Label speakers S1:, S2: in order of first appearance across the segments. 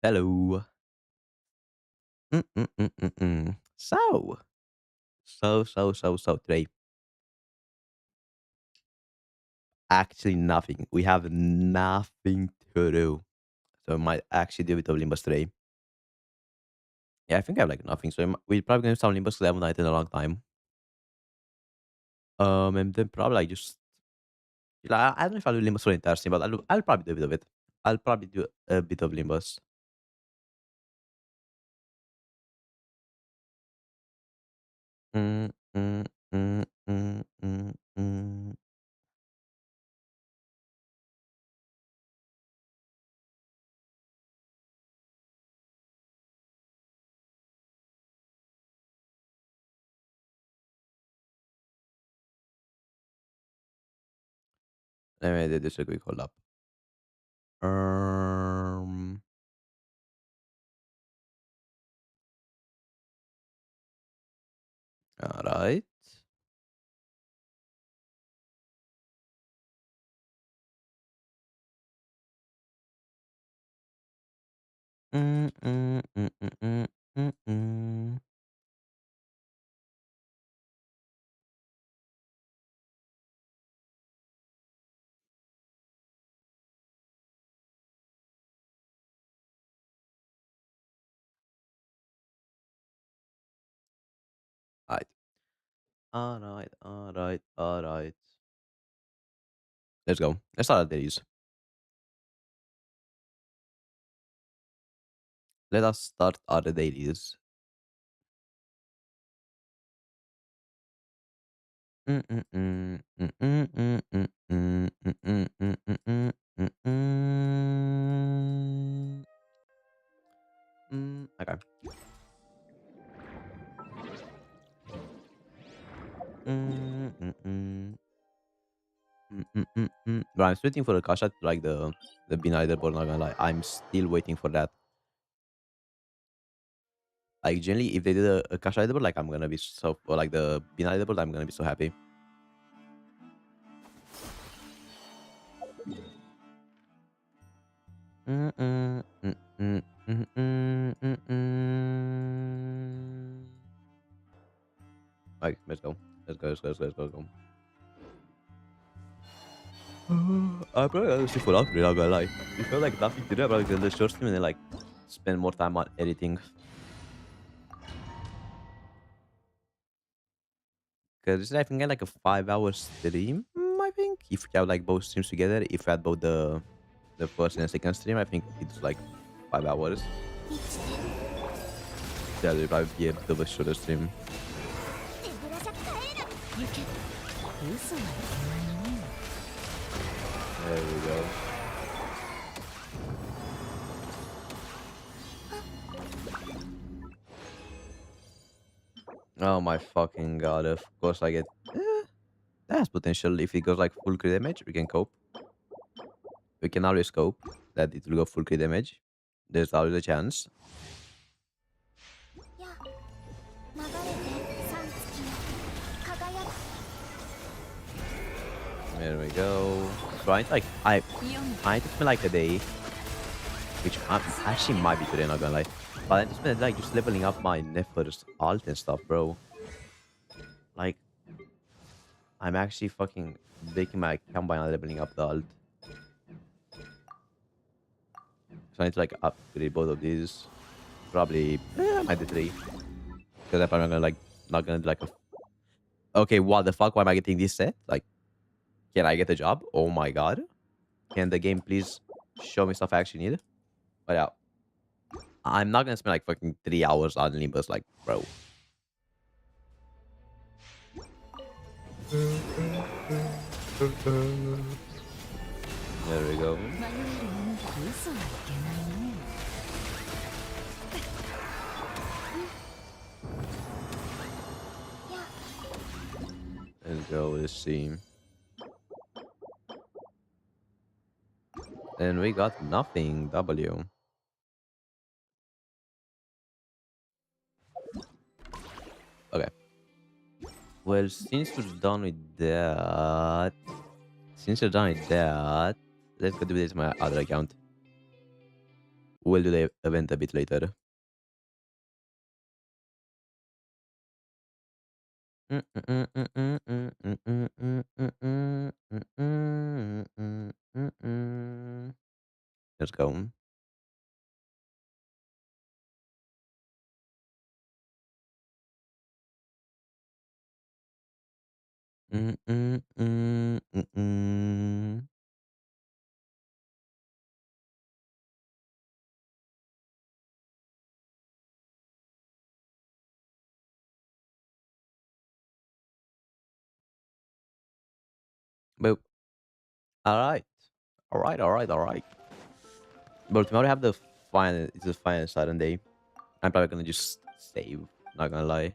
S1: Hello. Mm. So today, actually nothing. We have nothing to do. So I might actually do a bit of Limbus today. Yeah, I think I have like nothing. So we're probably gonna do some Limbus because I haven't done it in a long time. And then probably like just like, I don't know if I'll do Limbus for the entire stream, but I'll probably do a bit of it. I'll probably do a bit of Limbus. Mm, mm, mm. Let me do this a quick hold up. Um. All right. Mm, mm, mm, mm, mm, mm. Alright. Alright. Let's go. Let's start at these. Let us start our dailies. Mm, mm, mm, mm, mm, mm, mm, mm, mm, mm, mm, mm, mm, mm. Okay. Mm, mm, mm, But I'm still waiting for the Kasha to like the Binader board, not gonna lie. I'm still waiting for that. Like generally if they did a Kasha board, like I'm gonna be so or like the Binader board, I'm gonna be so happy. Mm, mm, mm, mm, mm, mm, mm, mm. Like, let's go. Let's go. I probably got to see for after, not gonna lie. You feel like nothing to do, but like the short stream and then like spend more time on editing. Because I think I like a 5 hour stream, I think. If you have like both streams together, if you had both the first and the second stream, I think it's like 5 hours. Yeah, it'll probably be a bit of a shorter stream. There we go. Oh my fucking god, of course I get that has potential. If it goes like full crit damage, we can cope. We can always cope that it will go full crit damage. There's always a chance. There we go. So I just spent like a day, which actually might be today, not gonna lie. But I just spent like just leveling up my Nephers alt and stuff, bro. Like I'm actually fucking breaking my account by not leveling up the alt. So I need to like upgrade both of these. Probably I might do three. Because I'm probably gonna like not gonna do like a okay, what the fuck? Why am I getting this set? Like, can I get the job? Oh my god. Can the game please show me stuff I actually need? But yeah, I'm not gonna spend like fucking 3 hours on Limbus, like, bro. There we go. Let's go with this team. And we got nothing. W. Okay. Well, since we're done with that, let's go do this with my other account. we'll do the event a bit later. Let's go. But all right, all right, all right, all right. But tomorrow we have the final. It's the final Saturday. I'm probably gonna just save. Not gonna lie.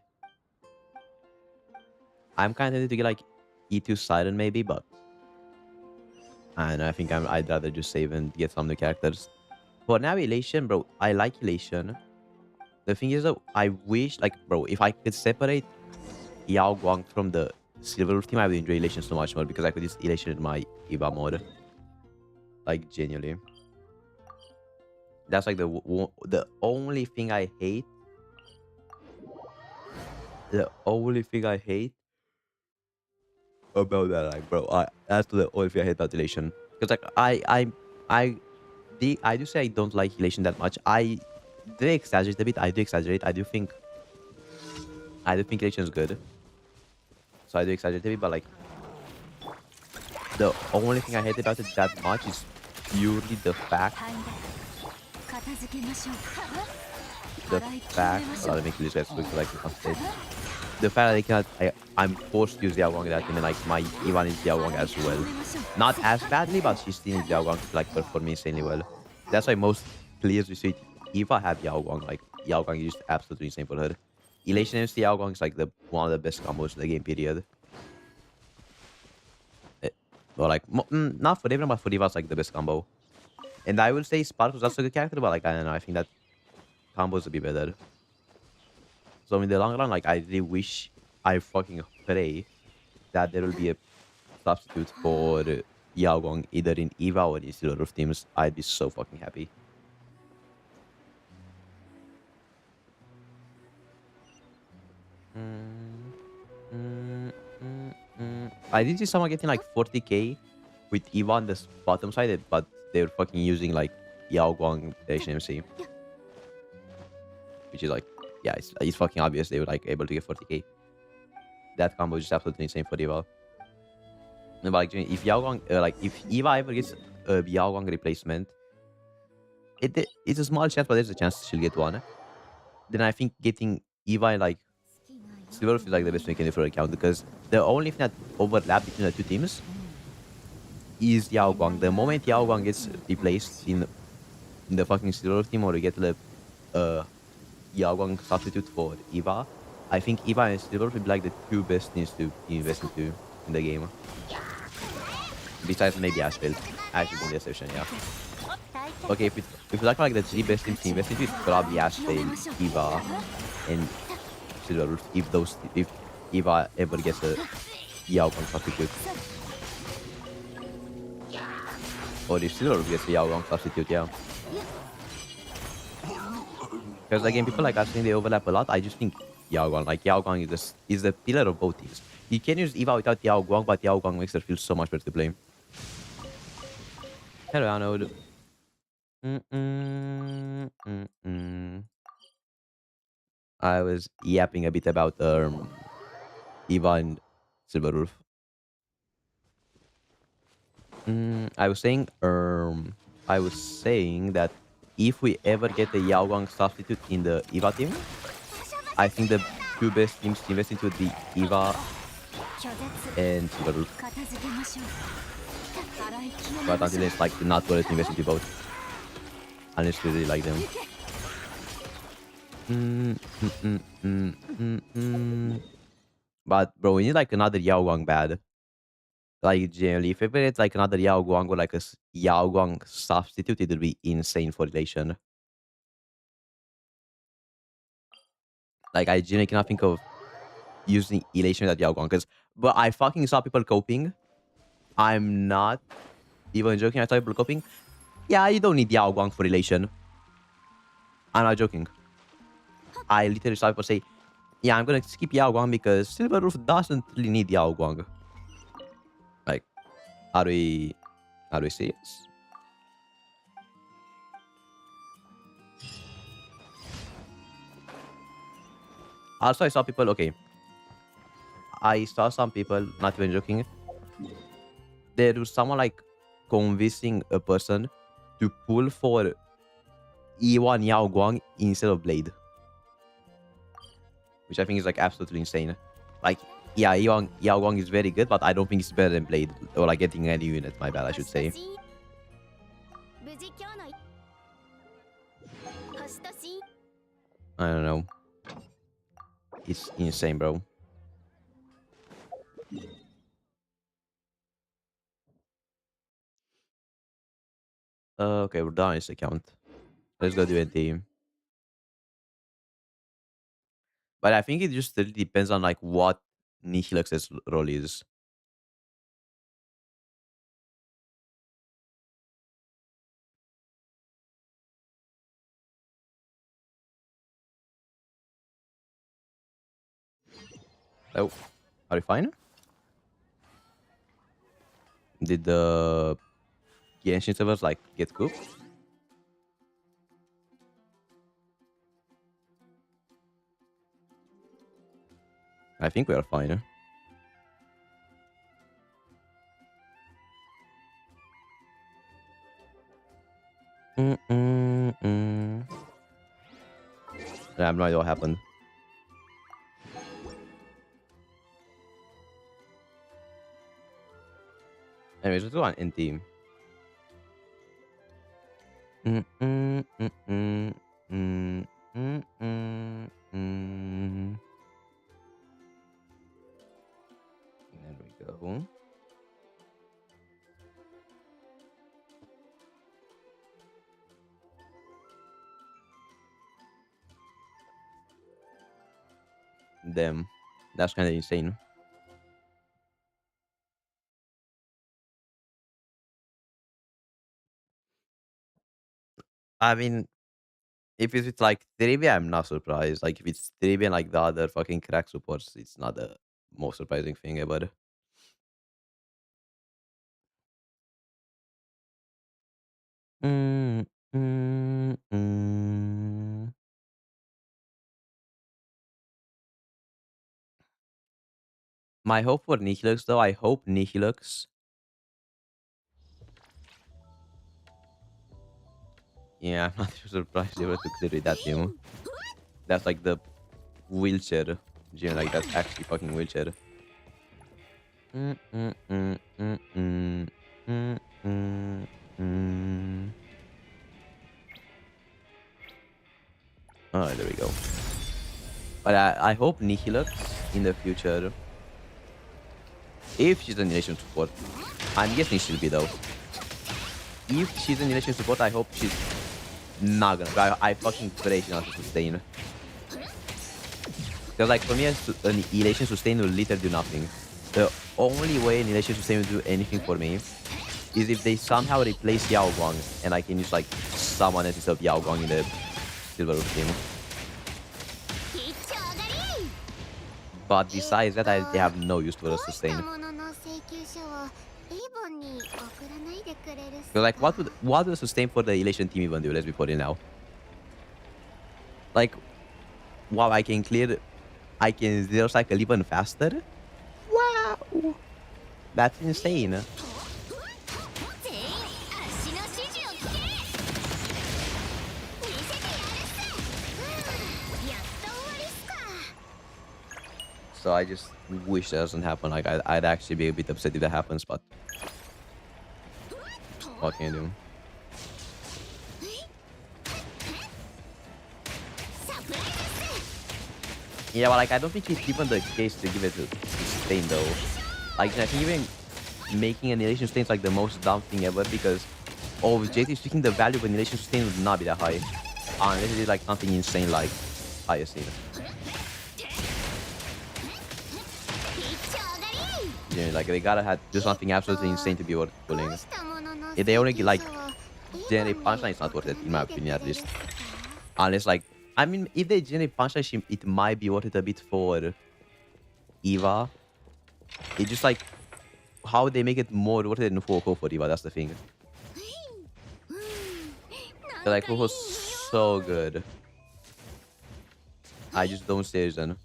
S1: I'm kind of tempted to get like E2 Siren maybe, but I think I'd rather just save and get some new characters. For now, Elation, bro, I like Elation. The thing is though, I wish like bro, if I could separate Yao Guang from the Silver Roof team, I would enjoy Elation so much more because I could use Elation in my Eva mode. Like genuinely. That's like the only thing I hate. The only thing I hate about that, like, bro, that's the only thing I hate about Elation. Because like I I do say I don't like Elation that much. I do exaggerate a bit. I do exaggerate. I do think Elation is good. So I do exaggerate a bit, but like the only thing I hate about it that much is purely the fact. Hold on, let me kill this guy quick so I can update. The fact that I cannot, I'm forced to use Xiaoguang that, and then like my Ivan is Xiaoguang as well. Not as badly, but she still needs Xiaoguang to like perform insanely well. That's why most players we see Eva have Xiaoguang. Like Xiaoguang is just absolutely insane for her. Elation MC Xiaoguang is like the one of the best combos in the game period. Or like not for everyone, but for Eva it's like the best combo. And I will say Spark was also a good character, but like I don't know, I think that combos would be better. So in the long run, like I really wish, I fucking pray that there will be a substitute for Yao Gong either in Eva or in Silver Roof teams. I'd be so fucking happy. I did see someone getting like 40k with Eva on the bottom side, but they were fucking using like Yao Guang HMC, which is like, yeah, it's fucking obvious they were like able to get 40k. That combo is just absolutely insane for Eva. But like, if Yao Guang, like if Eva ever gets a Yao Guang replacement, it's a small chance, but there's a chance she'll get one. Then I think getting Eva in like Silver is like the best thing you can do for her account, because the only thing that overlap between the two teams is Yao Guang. The moment Yao Guang gets replaced in the fucking Silver team, or you get the Yao Guang substitute for Eva, I think Eva and Silver will be like the two best teams to invest into in the game. Besides maybe Ashfield. Ashfield in the exception, yeah. Okay, if we like the three best teams to invest into, it's probably Ashfield, Eva, and Silver Roof. If Eva ever gets a Yao Guang substitute. Or if Silver Roof gets a Yao Guang substitute, yeah. Because again, people like us think they overlap a lot. I just think Yao Guang, like Yao Guang is the pillar of both teams. You can use Eva without Yao Guang, but Yao Guang makes her feel so much better to play. Hello, Arnold. I was yapping a bit about Eva and Silver Roof. I was saying that if we ever get a Yao Guang substitute in the Eva team, I think the two best teams to invest into would be Eva and Silver Roof. But until it's like not worth to invest into both. Unless you really like them. But bro, we need like another Yao Guang bad. Like generally, if ever it's like another Yao Guang or like a Yao Guang substitute, it would be insane for relation. Like I genuinely cannot think of using elation without Yao Guang, but I fucking saw people coping. I'm not even joking. I saw people coping. Yeah, you don't need Yao Guang for relation. I'm not joking. I literally saw people say, yeah, I'm gonna skip Yao Guang because Silver Roof doesn't really need Yao Guang. Like, how do we say this? Also, I saw people, okay, I saw some people, not even joking, there was someone like convincing a person to pull for E1 Yao Guang instead of Blade. Which I think is like absolutely insane. Like, yeah, Yao Guang is very good, but I don't think it's better than Blade. Or like getting any unit, my bad, I should say. I don't know. It's insane, bro. Okay, we're done this account. Let's go do a team. But I think it just really depends on like what Nihilux's role is. Oh, are you fine? Did the Genshin servers like get cooked? I think we are fine. Yeah, I have no idea what happened. Anyways, let's go on in team. There we go. Damn, that's kind of insane. I mean, if it's like trivia, I'm not surprised. Like if it's trivia like the other fucking crack supports, it's not the most surprising thing ever. Mm, mm, mm. My hope for Nihilux though, I hope Nihilux. Yeah, I'm not surprised they were to clear with that team. That's like the wheelchair. Gym, like that's actually fucking wheelchair. Mm, mm, mm, mm, mm, mm, mm, mm. Oh, there we go. But I hope Nihilux in the future, if she's an relation support, I'm guessing she'll be though. If she's an relation support, I hope she's not gonna. I fucking pray she's not to sustain. Because like for me, an elation sustain will literally do nothing. The only way an elation sustain will do anything for me is if they somehow replace Yao Guang and I can use like someone else instead of Yao Guang in the Silver Roof team. But besides that, they have no use for a sustain. So like, what would a sustain for the elation team even do? Let's be put it now. Like, wow, I can zero cycle even faster. Wow, that's insane. So I just wish that doesn't happen. Like I'd actually be a bit upset if that happens, but what can you do? Yeah, but like I don't think it's even the case to give it to sustain though. Like I think even making annihilation sustain is like the most dumb thing ever because objectively speaking, the value of annihilation sustain would not be that high unless it is like something insane like Hyacinth. Yeah, like they gotta do something absolutely insane to be worth pulling. If they only like generate punchline, it's not worth it in my opinion at least. Unless like, I mean, if they generate punchline, it might be worth it a bit for Eva. It's just like how they make it more worth it than Fuoco for Eva. That's the thing. Like Fuoco's so good. I just don't see it then.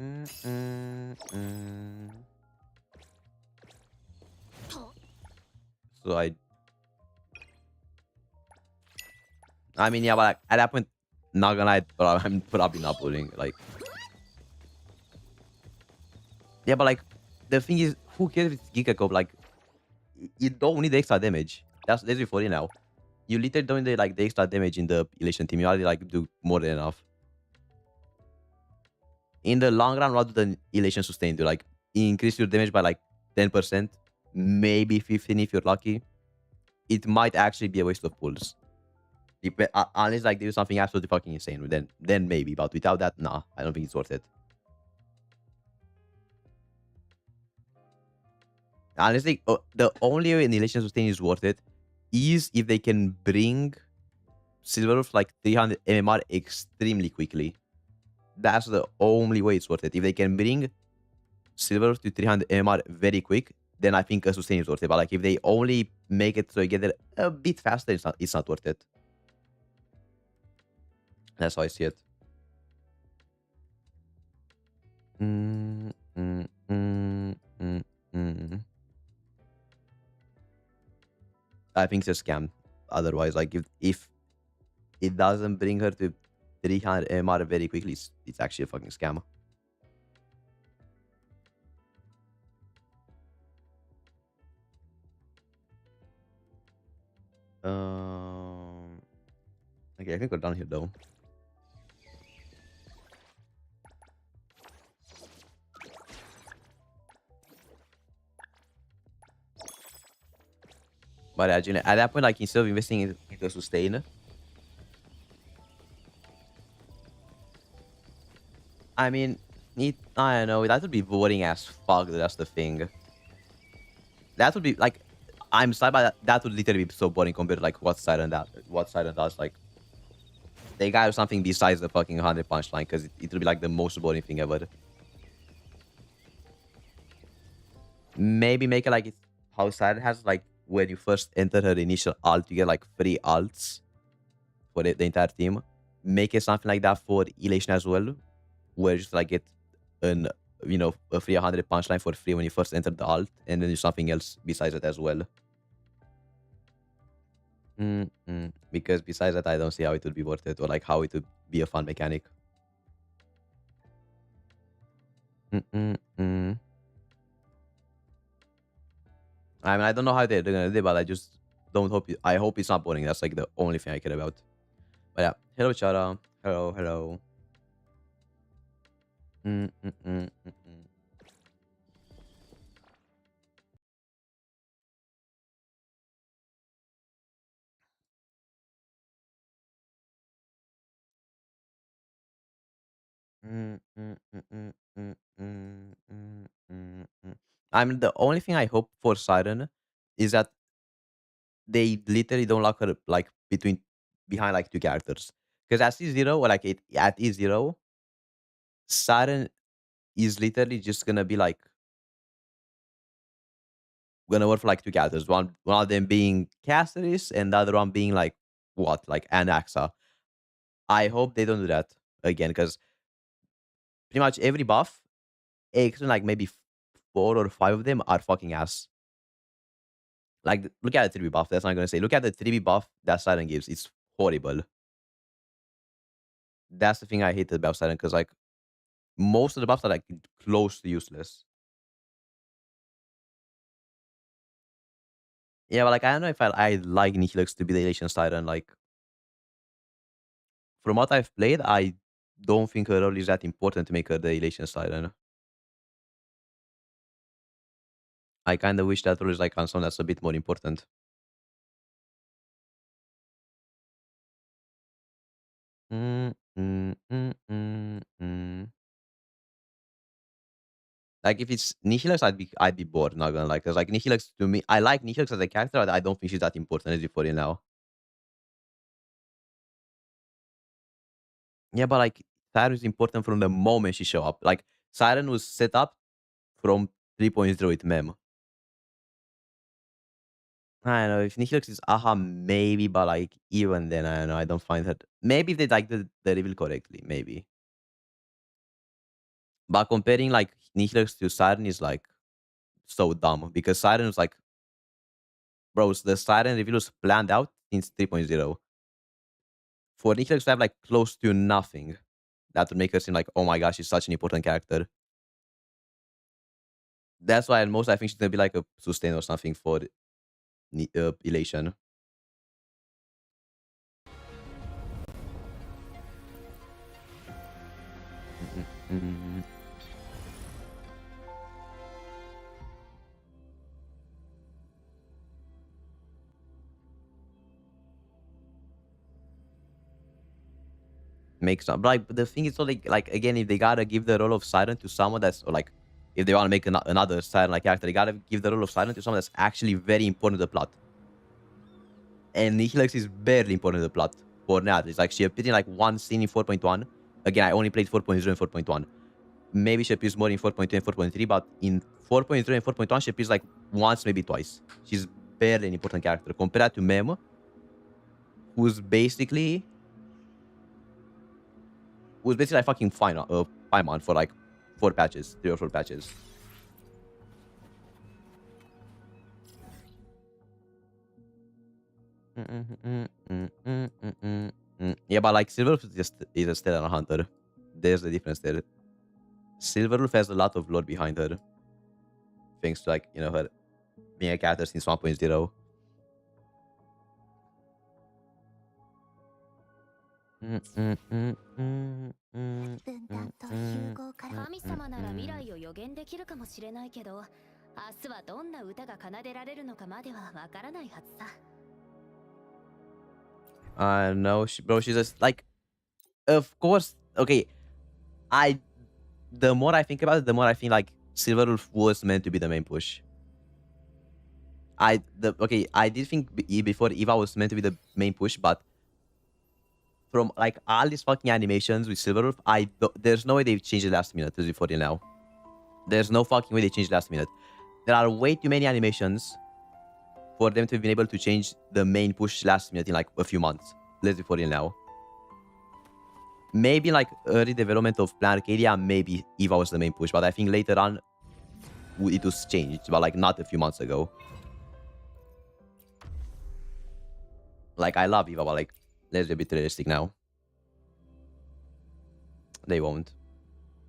S1: Mm, mm, mm. So I mean, yeah, but like, at that point, not gonna lie, but I'm probably not pulling. Like, yeah, but like, the thing is, who cares if it's Giga Like, you don't need the extra damage. That's before you now. You literally don't need like the extra damage in the elation team. You already like do more than enough. In the long run, rather than elation sustain, to like increase your damage by like 10%, maybe 15 if you're lucky. It might actually be a waste of pulls. Unless like there's something absolutely fucking insane, then maybe. But without that, nah, I don't think it's worth it. Honestly, the only way Annihilation Sustain is worth it is if they can bring Silverwolf like 300 MMR extremely quickly. That's the only way it's worth it. If they can bring Silverwolf to 300 MMR very quick, then I think a Sustain is worth it. But like if they only make it so you get it a bit faster, it's not worth it. That's how I see it. Mm, mm, mm, mm, mm. I think it's a scam. Otherwise, like if it doesn't bring her to 300 MR very quickly, it's actually a fucking scam. Um, okay, I can go down here though. But actually, at that point, like instead of investing into sustain, I mean, I don't know, that would be boring as fuck. That's the thing. That would be like, I'm sorry, but that would literally be so boring compared to like what Siren does. Like, they got something besides the fucking 100 punchline because it would be like the most boring thing ever. Maybe make it like it's how Siren has like when you first enter her initial alt, you get like free alts for the entire team. Make it something like that for Elation as well, where you just like get an a free 100 punchline for free when you first enter the alt, and then do something else besides it as well. Because besides that, I don't see how it would be worth it or like how it would be a fun mechanic. Mm-mm-mm. I mean, I don't know how they're gonna do it, but I just don't hope. I hope it's not boring. That's like the only thing I care about. But yeah, hello, Chara. Hello, hello. Mm-mm-mm-mm-mm. Mm, mm, mm, mm, mm, mm, mm, mm, mm. I mean, the only thing I hope for Siren is that they literally don't lock her like behind like two characters. Because at E0 or like at E0, Siren is literally just gonna be like gonna work for like two characters. One of them being Cassidy's and the other one being like what? Like Anaxa. I hope they don't do that again, because pretty much every buff, except like maybe four or five of them are fucking ass. Like, look at the 3B buff. That's not gonna say. Look at the 3B buff that Siren gives. It's horrible. That's the thing I hate about Siren, because like most of the buffs are like close to useless. Yeah, but like I don't know if I like Nihilux to be the Elation Siren. Like from what I've played, I don't think her role is that important to make her the Elation Siren. I kind of wish that role is like on someone that's a bit more important. Mm, mm, mm, mm, mm. Like if it's Nihilux, I'd be bored. Not gonna lie, because like Nihilux to me, I like Nihilux as a character. But I don't think she's that important as before you now. Yeah, but like Siren is important from the moment she show up. Like Siren was set up from 3.0 with Mem. I don't know if Nihilux is Aha, maybe, but like even then, I don't know. I don't find her. Maybe if they like the reveal correctly, maybe. But comparing like Nihilux to Siren is like so dumb because Siren was like, bros, the Siren reveal was planned out since 3.0. For Nihilux to have like close to nothing, that would make her seem like, oh my gosh, she's such an important character. That's why at most I think she's gonna be like a sustain or something for Elation. Mm, mm, mm. Makes sense. But like the thing is, so like again, if they gotta give the role of Siren to someone that's or like, if they want to make another Siren like character, they gotta give the role of Siren to someone that's actually very important to the plot. And Nihilux is barely important to the plot for now. It's like she appeared in like one scene in 4.1. Again, I only played 4.0 and 4.1. Maybe she appears more in 4.2 and 4.3, but in 4.0 and 4.1, she appears like once, maybe twice. She's barely an important character compared to Mem, who's basically like fucking fine, Paimon for like 4 patches, 3 or 4 patches. Yeah, but like Silverwolf is a stellar hunter. There's the difference there. Silverwolf has a lot of lore behind her, thanks to like her being a character since 1.0. Mm, mm, mm, mm, mm,
S2: 分
S1: mm,
S2: 担と
S1: mm,
S2: 融合から
S1: mm,
S2: 神
S1: mm,
S2: 様なら未
S1: mm.
S2: 来を予言できるかもしれないけど、明日はどんな歌が奏でられるのかまではわからないはずさ。
S1: I know, bro. She's just like, of course. Okay, I. The more I think about it, the more I think like Silverwolf was meant to be the main push. I did think before Eva was meant to be the main push, but from like all these fucking animations with Silverwolf, there's no way they've changed the last minute as before now. There's no fucking way they changed last minute. There are way too many animations for them to have been able to change the main push last minute in like a few months. Let's be for real now. Maybe like early development of Plan Arcadia, maybe Eva was the main push, but I think later on it was changed, but like not a few months ago. Like I love Eva, but like let's be a bit realistic now. They won't.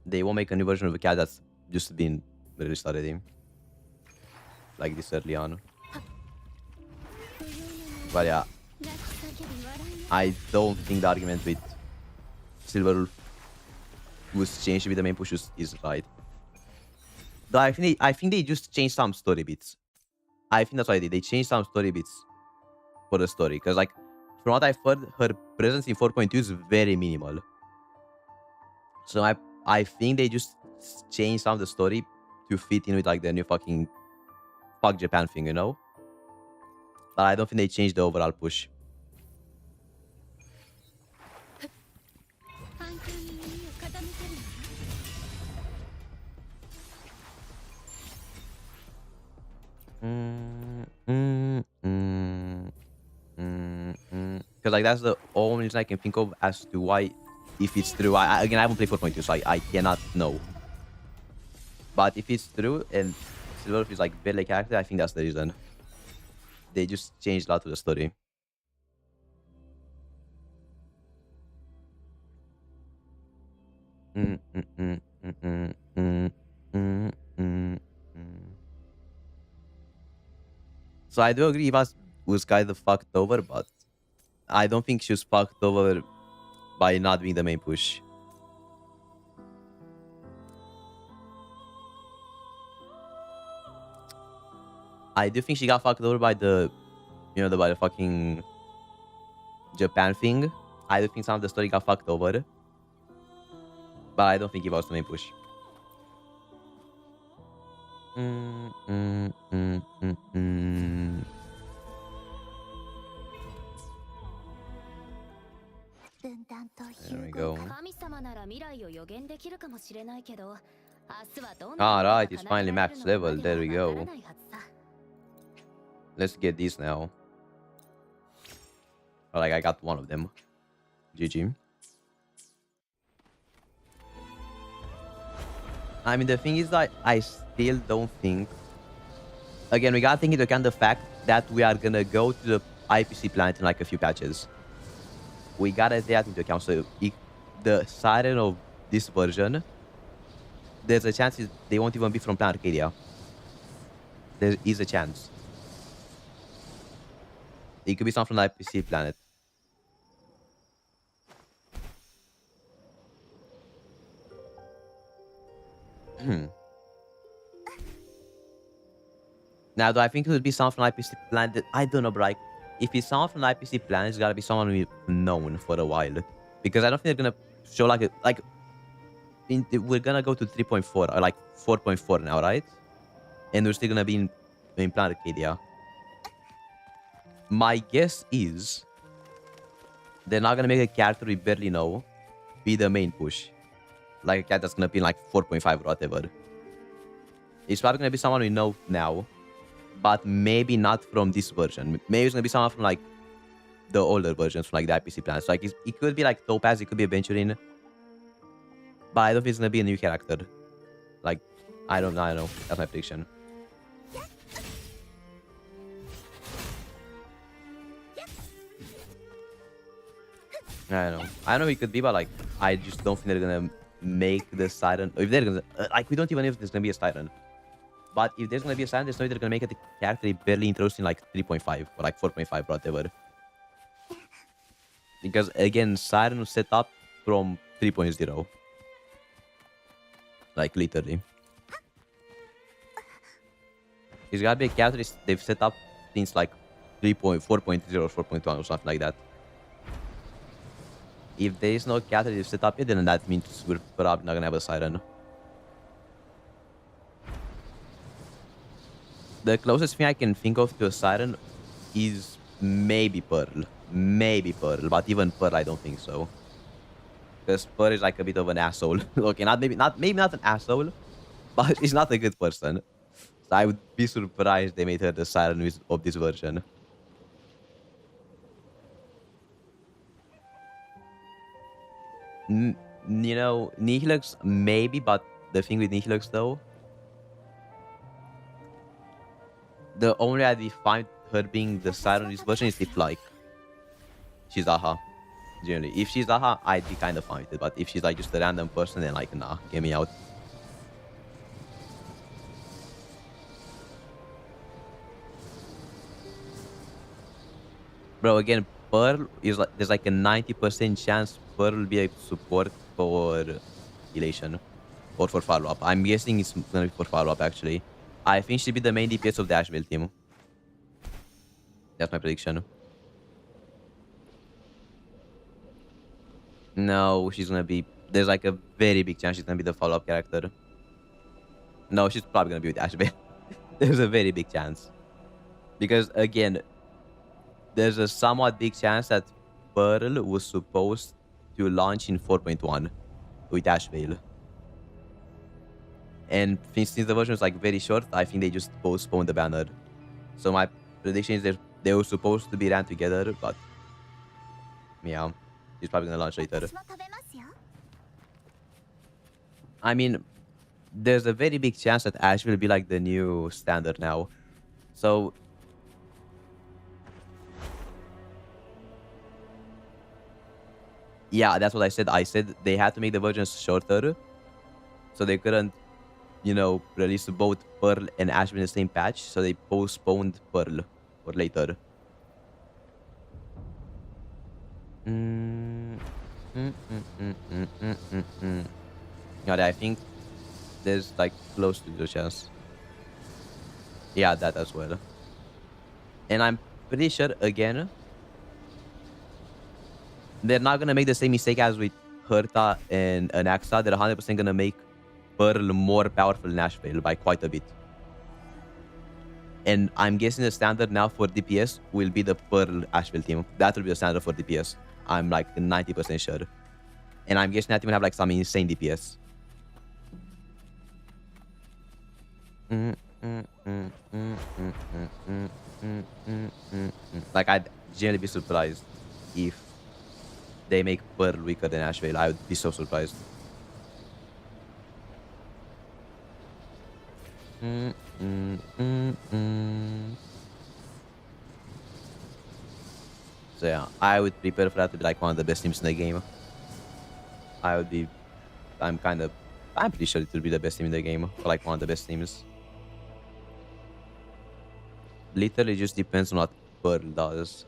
S1: They won't make a new version of a cat that's just been released already. Like this early on. But yeah, I don't think the argument with Silverwolf was changed to be the main push is right. Though I think they just changed some story bits. I think that's why they changed some story bits for the story. Because like from what I've heard, her presence in 4.2 is very minimal. So I think they just changed some of the story to fit in with like the new fucking fuck Japan thing, you know? But I don't think they changed the overall push. Because like that's the only reason I can think of as to why, if it's true. Again, I haven't played 4.2, so I cannot know. But if it's true and Silverwolf is like barely character, I think that's the reason. They just changed a lot of the story. So I do agree Eva was kind of fucked over, but I don't think she was fucked over by not being the main push. I do think she got fucked over by the, by the fucking Japan thing. I do think some of the story got fucked over, but I don't think Eva was the main push. Mm, mm, mm, mm, mm. There we go.
S2: 神様なら未来を予言できるかもしれないけど、明日はどんな歌が
S1: Alright,
S2: 奏
S1: it's
S2: で
S1: finally
S2: られる
S1: max
S2: のかま
S1: level.
S2: で
S1: There
S2: は
S1: we
S2: わから
S1: go.
S2: ないはずさ。
S1: Let's get these now. Or like I got one of them. GG. I mean, the thing is that I still don't think. Again, we gotta take into account the fact that we are gonna go to the IPC planet in like a few patches. We gotta take that into account. So if the siren of this version, there's a chance they won't even be from Planet Arcadia. There is a chance. It could be something from the IPC planet. Hmm. Now, do I think it would be someone from IPC planet? I don't know, but like, if it's someone from the IPC planet, it's gotta be someone we've known for a while. Because I don't think they're gonna show like we're gonna go to 3.4 or like 4.4 now, right? And we're still gonna be in Planet Arcadia. My guess is they're not gonna make a character we barely know be the main push. Like a cat that's gonna be in like 4.5 or whatever. It's probably gonna be someone we know now, but maybe not from this version. Maybe it's gonna be someone from like the older versions from like the IPC planets. Like it could be like Topaz, it could be Aventurine, but I don't think it's gonna be a new character. Like I don't know. That's my prediction. I don't know. I don't know who it could be, but like I just don't think they're gonna make the siren. If they're gonna like, we don't even know if there's gonna be a siren. But if there's gonna be a siren, there's no way they're gonna make it a character they barely introduced in like 3.5 or like 4.5 or whatever. Because again, siren was set up from 3.0. Like literally. It's gotta be a character they've set up since like 3.4.0 or 4.1 or something like that. If there is no character they've set up yet, then that means we're probably not gonna have a siren. The closest thing I can think of to a siren is maybe Pearl. Maybe Pearl, but even Pearl I don't think so. Because Pearl is like a bit of an asshole. Okay, maybe not an asshole, but she's not a good person. So I would be surprised they made her the siren of this version. You know, Nihilux maybe, but the thing with Nihilux though, the only way I find her being the siren of this version is if like she's Aha. Generally, if she's Aha, I'd be kind of fine with it. But if she's like just a random person, then like nah, get me out. Bro, again, Pearl is like there's like a 90% chance Pearl will be a support for Elation or for follow up. I'm guessing it's gonna be for follow up actually. I think she'll be the main DPS of the Asheville team. That's my prediction. No, she's gonna be. There's like a very big chance she's gonna be the follow up character. No, she's probably gonna be with Asheville. There's a very big chance. Because again, there's a somewhat big chance that Pearl was supposed to launch in 4.1 with Asheville. And since the version was like very short, I think they just postponed the banner. So my prediction is that they were supposed to be ran together, but yeah, she's probably gonna launch later. I mean, there's a very big chance that Ash will be like the new standard now. So yeah, that's what I said. I said they had to make the versions shorter, so they couldn't, you know, release both Pearl and Ash in the same patch. So they postponed Pearl for later. Yeah, I think there's like close to the chance. Yeah, that as well. And I'm pretty sure again they're not gonna make the same mistake as with Herta and Anaxa. They're 100% gonna make Pearl more powerful in Nashville by quite a bit. And I'm guessing the standard now for DPS will be the Pearl Asheville team. That will be the standard for DPS. I'm like 90% sure. And I'm guessing that team will have like some insane DPS. Like, I'd generally be surprised if they make Pearl weaker than Asheville. I would be so surprised. So yeah, I would prepare for that to be like one of the best teams in the game. I would be, I'm pretty sure it will be the best team in the game, or like one of the best teams. Literally just depends on what Pearl does.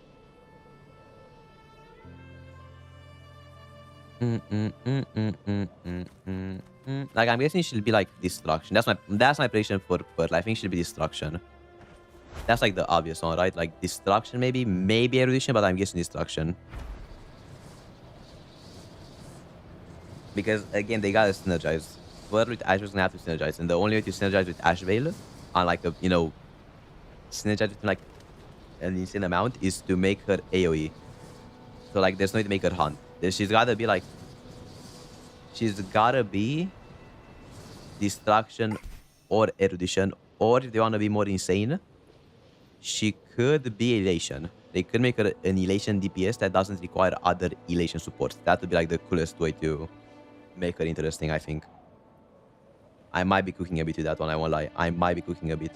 S1: Like, I'm guessing she'll be like destruction. That's my prediction for Pearl. I think she'll be destruction. That's like the obvious one, right? Like destruction, maybe erudition, but I'm guessing destruction. Because again, they gotta synergize. Pearl with Ashvale's gonna have to synergize, and the only way to synergize with Ashvale on like a synergize with like an insane amount is to make her AoE. So like, there's no way to make her hunt. She's gotta be destruction or erudition, or if they want to be more insane, she could be elation. They could make her an elation DPS that doesn't require other elation support. That would be like the coolest way to make her interesting, I think. I might be cooking a bit with that one, I won't lie. I might be cooking a bit.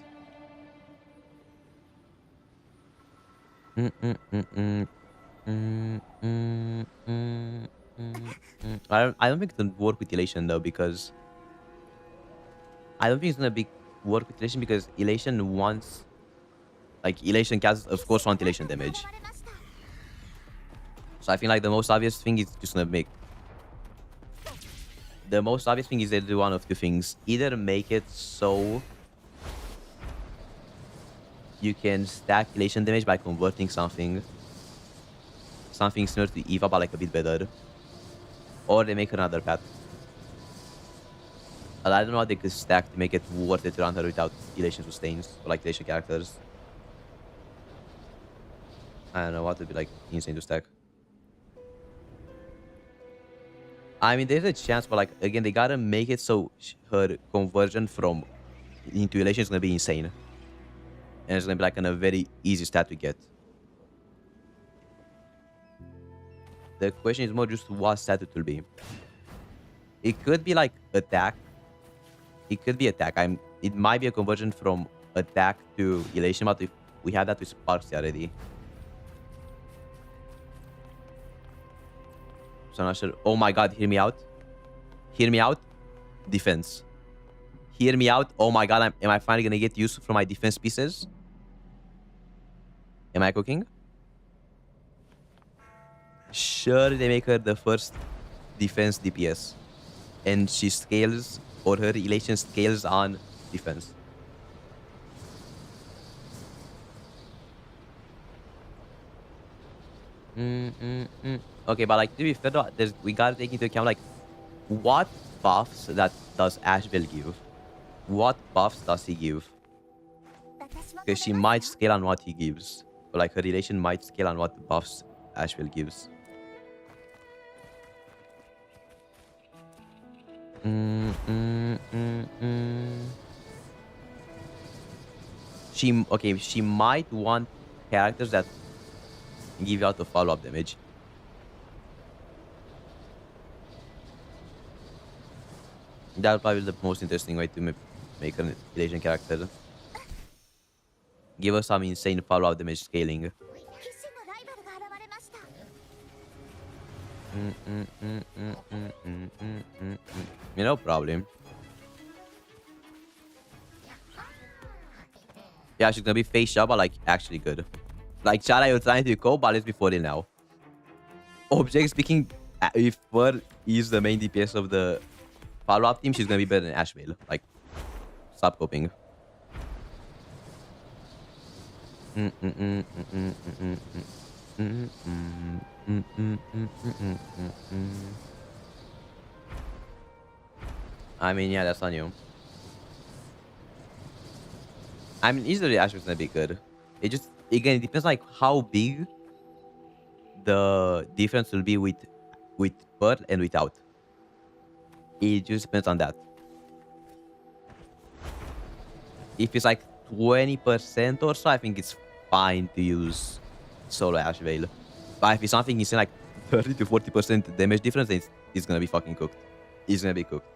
S1: I don't think it will work with elation though, because I don't think it's gonna work with elation, because elation wants, like, elation cats of course want elation damage. So I think like the most obvious thing is just gonna make, the most obvious thing is they do one of two things. Either make it so you can stack elation damage by converting something similar to Eva, but like a bit better, or they make another path. But I don't know how they could stack to make it worth it to run her without elation sustains or like elation characters. I don't know what would be like insane to stack. I mean, there's a chance, but like, again, they gotta make it so her conversion from into elation is gonna be insane, and it's gonna be like a very easy stat to get. The question is more just what stat it will be. It could be like attack. It could be attack. It might be a conversion from attack to elation, but if we have that with Sparks already. So I'm not sure. Oh my god, hear me out. Hear me out. Defense. Hear me out. Oh my god, am I finally gonna get use from my defense pieces? Am I cooking? Sure, they make her the first defense DPS. And she scales, or her elation scales on defense. Okay, but like, to be fair, we gotta take into account like what buffs that does Asheville give? What buffs does he give? Because she might scale on what he gives. But like, her relation might scale on what buffs Asheville gives. She might want characters that give you out the follow-up damage. That'll probably be the most interesting way to make an Asian character. Give us some insane follow-up damage scaling. No problem. Yeah, she's gonna be face shot, but like actually good. Like, Chara, you're trying to go, but it's before it now. Object speaking, if Pearl is the main DPS of the follow-up team, she's gonna be better than Ashvale. Like, stop coping. I mean, yeah, that's on you. I mean, easily Ashby's gonna be good. It just again it depends like how big the difference will be with Pearl and without. It just depends on that. If it's like 20% or so, I think it's fine to use solo Ash Veil. But if it's something is like 30 to 40% damage difference, then it's gonna be fucking cooked. It's gonna be cooked.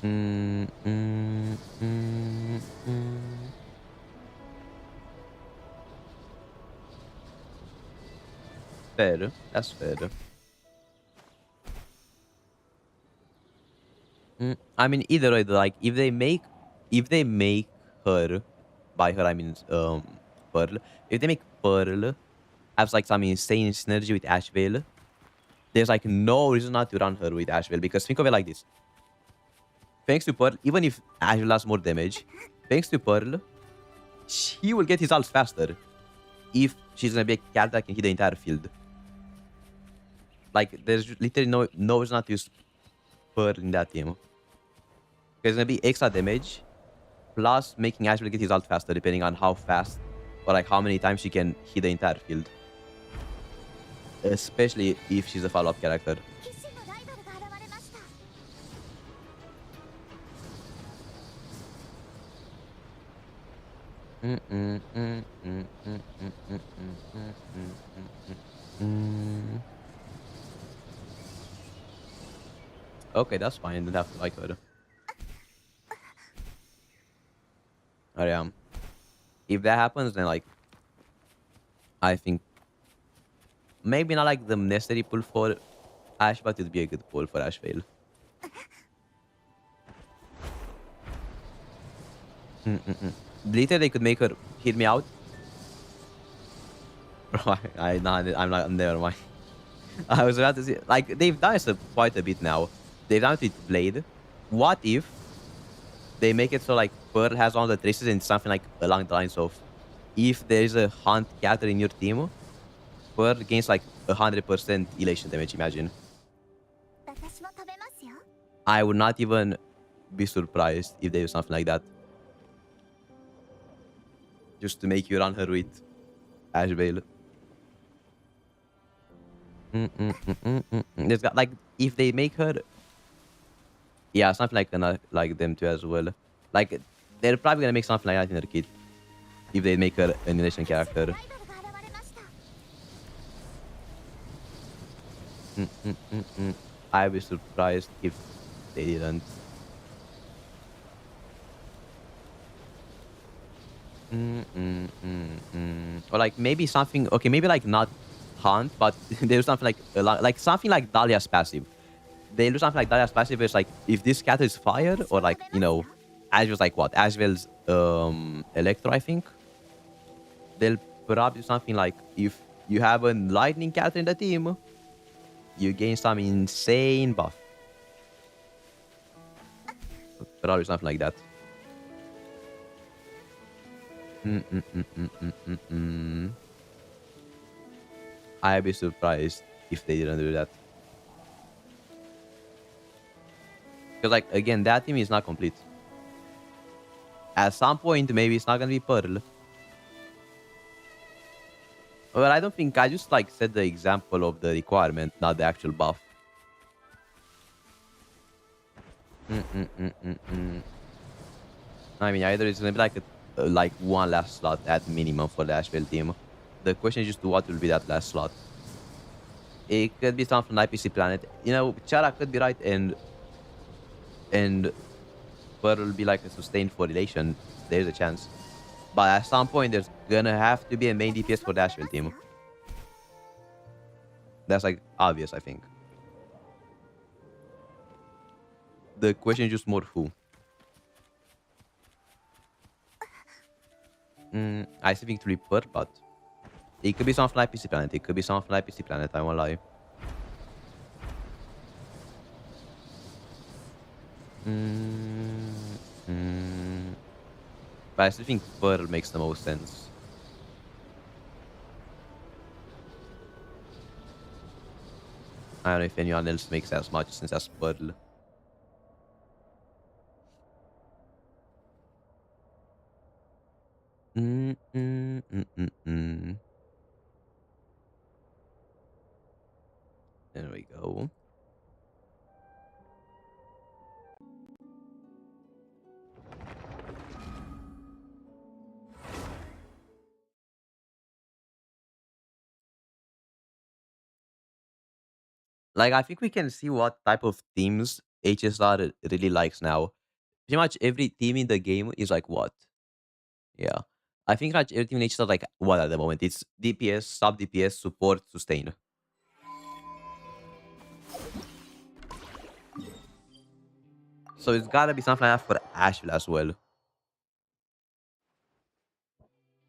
S1: Mm, mm, mm, mm. Fair. That's fair. I mean, either way, like if they make her, by her I mean Pearl. If they make Pearl have like some insane synergy with Ashvale, there's like no reason not to run her with Ashvale because think of it like this: thanks to Pearl, even if Ashvale has more damage, thanks to Pearl, she will get his ults faster if she's gonna be a character that can hit the entire field. Like there's literally no reason not to use Pearl in that team. There's gonna be extra damage plus making Ashville get his ult faster depending on how fast or like how many times she can hit the entire field. Especially if she's a follow-up character. Okay, that's fine. Don't have to like her. Oh, yeah. If that happens, then like I think maybe not like the necessary pull for Ash, but it'd be a good pull for Ash Veil. Later they could make her hit me out. Bro, I'm not. Never mind. I was about to say, like they've done it quite a bit now. They've done it with Blade. What if they make it so like Pearl has all the traces and something like along the lines of, if there is a hunt character in your team, Pearl gains like 100% elation damage. Imagine. I would not even be surprised if they do something like that. Just to make you run her with Ash Veil. There's got like if they make her, yeah, something like them too as well. Like they're probably gonna make something like that in their kit if they make her an elation character. I'd be surprised if they didn't. Or like maybe something. Okay, maybe like not hunt, but there's something like something like Dahlia's passive. They do something like Dahlia's passive. It's like if this cat is fire or like Ashville's like what? Ashville's Electro, I think. They'll probably do something like if you have a lightning cat in the team, you gain some insane buff. Probably something like that. I'd be surprised if they didn't do that. Because like again, that team is not complete. At some point, maybe it's not gonna be Pearl. But I don't think I just like set the example of the requirement, not the actual buff. I mean, either it's gonna be like one last slot at minimum for the Asheville team. The question is just what will be that last slot. It could be something like IPC Planet. Chara could be right, and Pearl will be like a sustained for relation. There's a chance. But at some point, there's gonna have to be a main DPS for the Asheville team. That's like obvious, I think. The question is just more who. I still think to be Pearl, but it could be something like PC Planet. It could be something like PC Planet, I won't lie. But I still think Pearl makes the most sense. I don't know if anyone else makes as much sense as Pearl. There we go. Like, I think we can see what type of teams HSR really likes now. Pretty much every team in the game is like what? Yeah. I think like every team in HSR like what at the moment? It's DPS, sub DPS, support, sustain. So it's gotta be something like that for Asheville as well.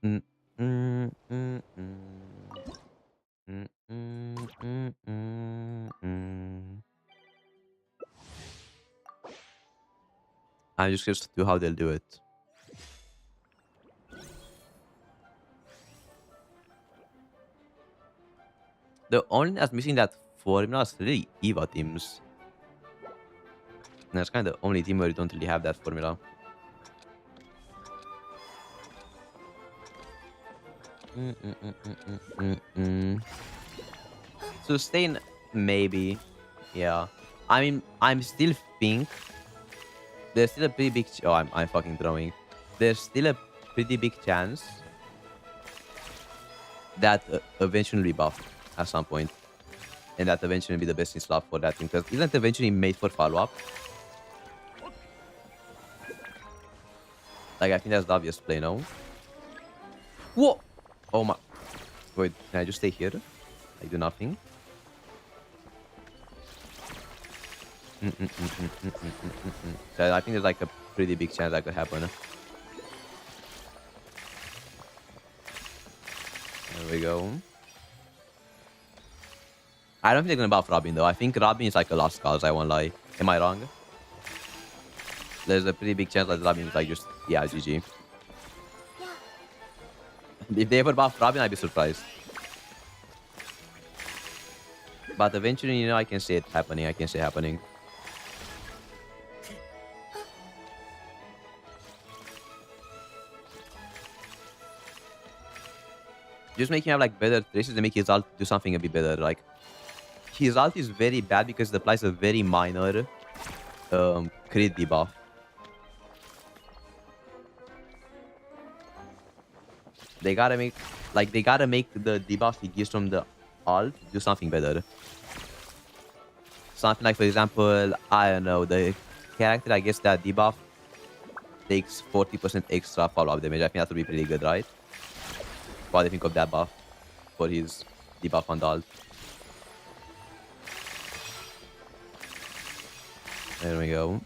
S1: Mm, mm, mm, mm, mm, mm, mm, mm, mm. I'm just curious to do how they'll do it. The only thing that's missing that formula is really EVA teams. And that's kind of the only team where you don't really have that formula. Mm, mm, mm, mm, mm, mm, mm. Sustain, maybe. Yeah. I mean, I'm still think there's still a pretty big. Oh, I'm fucking throwing. There's still a pretty big chance that eventually will be buffed at some point, and that eventually will be the best in slot for that thing. Because isn't it eventually made for follow up? Like I think that's the obvious play, no? Whoa! Oh my! Wait, can I just stay here? I do nothing. So I think there's like a pretty big chance that could happen. There we go. I don't think they're gonna buff Robin though. I think Robin is like a lost cause. I won't lie. Am I wrong? There's a pretty big chance that Robin is like just yeah GG. If they ever buff Robin, I'd be surprised. But eventually, you know, I can see it happening. I can see it happening. Just make him have like better traces and make his ult do something a bit better. Like his ult is very bad because it applies a very minor crit debuff. They gotta make the debuff he gives from the ult do something better. Something like, for example, I don't know, the character I guess that debuff takes 40% extra follow-up damage. I think that would be pretty good, right? What do you think of that buff for his debuff on the ult? There we go.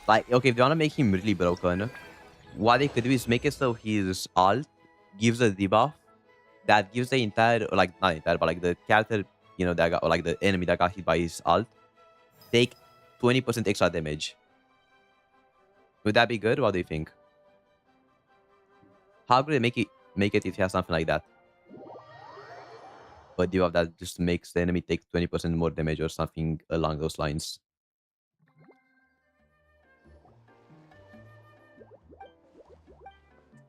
S1: Like, okay, if they want to make him really broken, what they could do is make it so his ult gives a debuff that gives the entire, or like, not entire, but like the character, you know, that got, or like the enemy that got hit by his ult, take 20% extra damage. Would that be good? What do you think? How could they make it if you have something like that? But debuff that just makes the enemy take 20% more damage or something along those lines.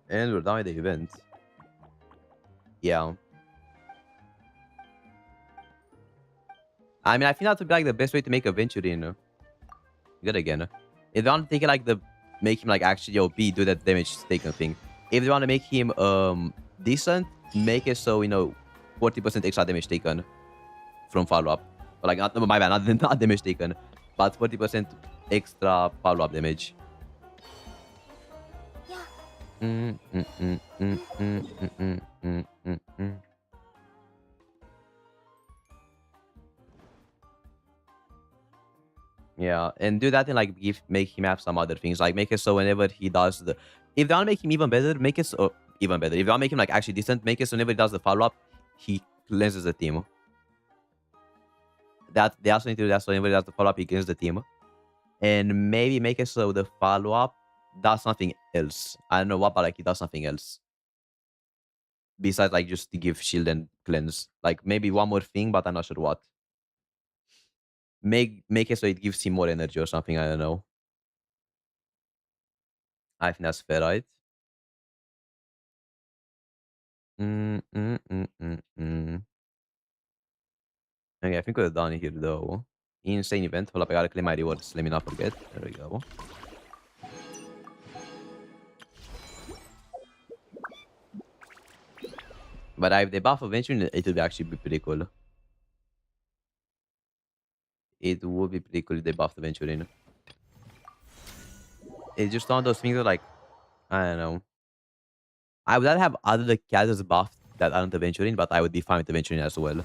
S1: And we're done with the event. Yeah. I mean, I think that would be like the best way to make a Venturi, you know? Good again. If they want to take it like make him like actually OP, do that damage taken thing. If they want to make him decent, make it so, you know, 40% extra damage taken from follow up. But like, not, my bad, not damage taken, but 40% extra follow up damage. Mm, mm, mm, mm, mm, mm, mm, mm, mm, mm. Yeah, and do that and like make him have some other things. Like make it so whenever he does the, if they want to make him even better, make it so even better. If they want to make him like actually decent, make it so whenever he does the follow up, he cleanses the team. That they also need to do that so whenever he does the follow up, he cleanses the team, and maybe make it so the follow up does something else. I don't know what, but like he does something else besides like just to give shield and cleanse. Like maybe one more thing, but I'm not sure what. Make it so it gives him more energy or something. I don't know. I think that's fair, right? Mm, mm, mm, mm, mm. Okay, I think we're done here though. Insane event. Hold up, I gotta claim my rewards. Let me not forget. There we go. But if they buff eventually, it would actually be pretty cool. It would be pretty cool if they buffed eventually. It's just one of those things that, like, I don't know. I would rather have other characters buffed that aren't Aventuring, but I would be fine with Aventuring as well.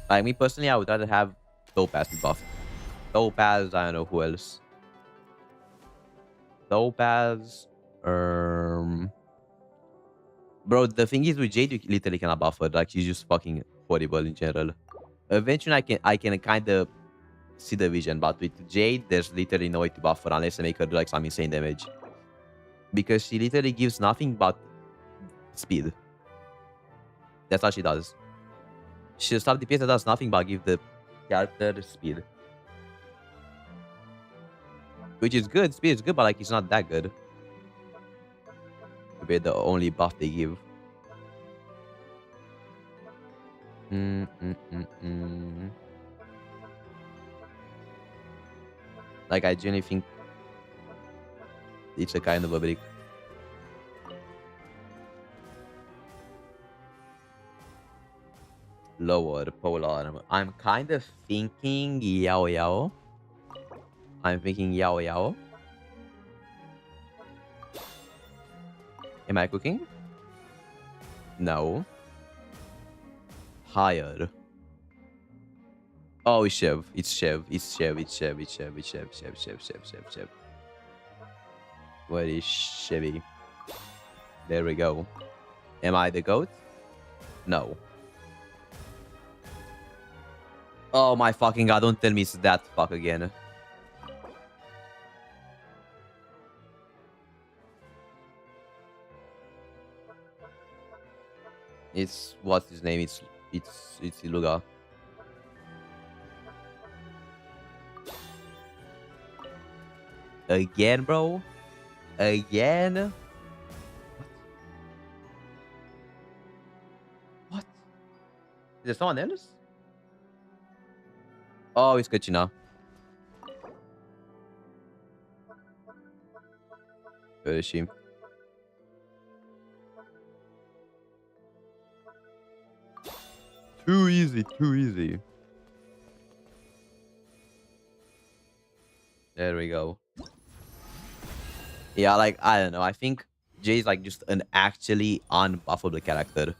S1: Like, me personally, I would rather have Topaz be buffed. Topaz, I don't know who else. Topaz, bro, the thing is with Jade, you literally cannot buff her. Like, she's just fucking horrible in general. Aventuring, I can kind of see the vision, but with Jade, there's literally no way to buff her unless I make her do like some insane damage. Because she literally gives nothing but speed. That's what she does. She'll stop DPS that does nothing but give the character speed. Which is good. Speed is good, but like it's not that good. To be the only buff they give. Mm, mm, mm, mm. Like I genuinely think it's a kind of a brick. Lower pole arm. I'm kind of thinking Yao Yao. I'm thinking Yao Yao. Am I cooking? No. Higher. Oh, it's Chev. It's Chev. It's Chev. It's Chev. It's Chev. It's Chev. Chev. Chev. Chev. Chev. Chev. Where is Chevy? There we go. Am I the goat? No. Oh my fucking god, don't tell me it's that fuck again. It's what's his name? It's Iluga. Again, bro? Again? What? Is there someone else? Oh, it's Kachina. Where is she? Too easy, too easy. There we go. Yeah, like, I don't know. I think Jay's like just an actually unbuffable character.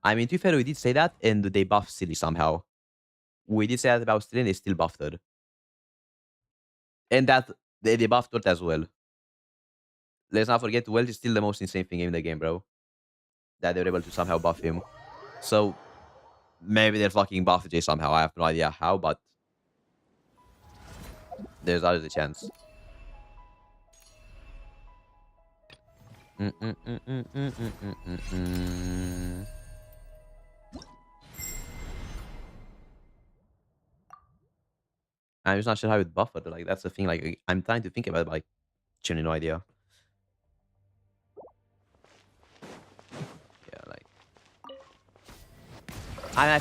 S1: I mean, to be fair, we did say that, and they buffed Silly somehow. We did say that about Silly, and they still buffed her. And that they buffed Tort as well. Let's not forget, Wells is still the most insane thing in the game, bro. That they were able to somehow buff him. So maybe they're fucking buffed Jay somehow. I have no idea how, but there's always a chance. I'm just not sure how it buffered. Like that's the thing. Like I'm trying to think about it, but like, genuinely no idea. Yeah, like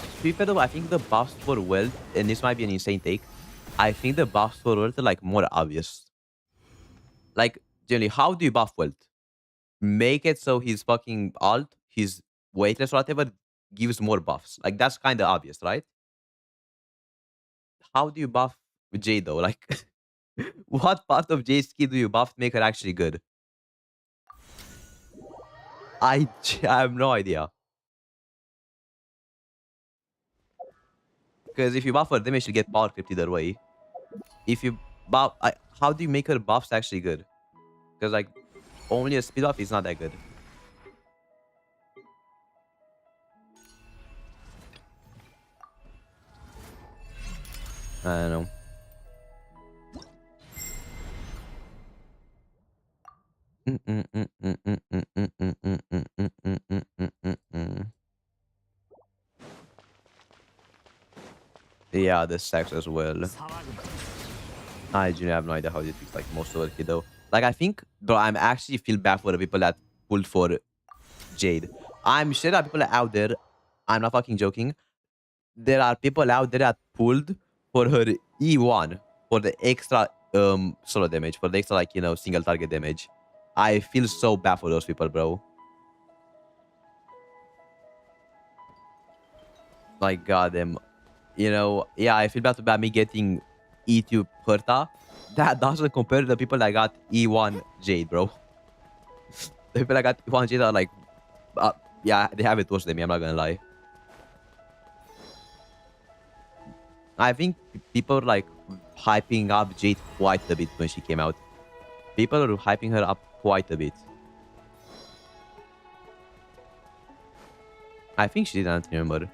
S1: to be fair though, I think the buffs for Wealth, and this might be an insane take. I think the buffs for Wealth are like more obvious. Like generally, how do you buff Wealth? Make it so his fucking alt, his weightless or whatever, gives more buffs. Like that's kind of obvious, right? How do you buff Jay though? Like, what part of Jay's skill do you buff to make her actually good? I have no idea. Because if you buff her, then she get power crept either way. If you buff, how do you make her buffs actually good? Because like, only a speed buff is not that good. I don't know. Yeah, the stacks as well. I genuinely have no idea how they fix like most of it though. Like I think, bro, I'm actually feel bad for the people that pulled for Jade. I'm sure there are people out there. I'm not fucking joking. There are people out there that pulled for her E1 for the extra solo damage, for the extra like single target damage. I feel so bad for those people, bro. Like goddamn, yeah, I feel bad about me getting E2 Perta. That doesn't compare to the people that got E1 Jade, bro. The people that got E1 Jade are like, uh, yeah, they have it worse than me. I'm not gonna lie. I think people are like hyping up Jade quite a bit when she came out. People are hyping her up quite a bit. I think she did, I don't remember.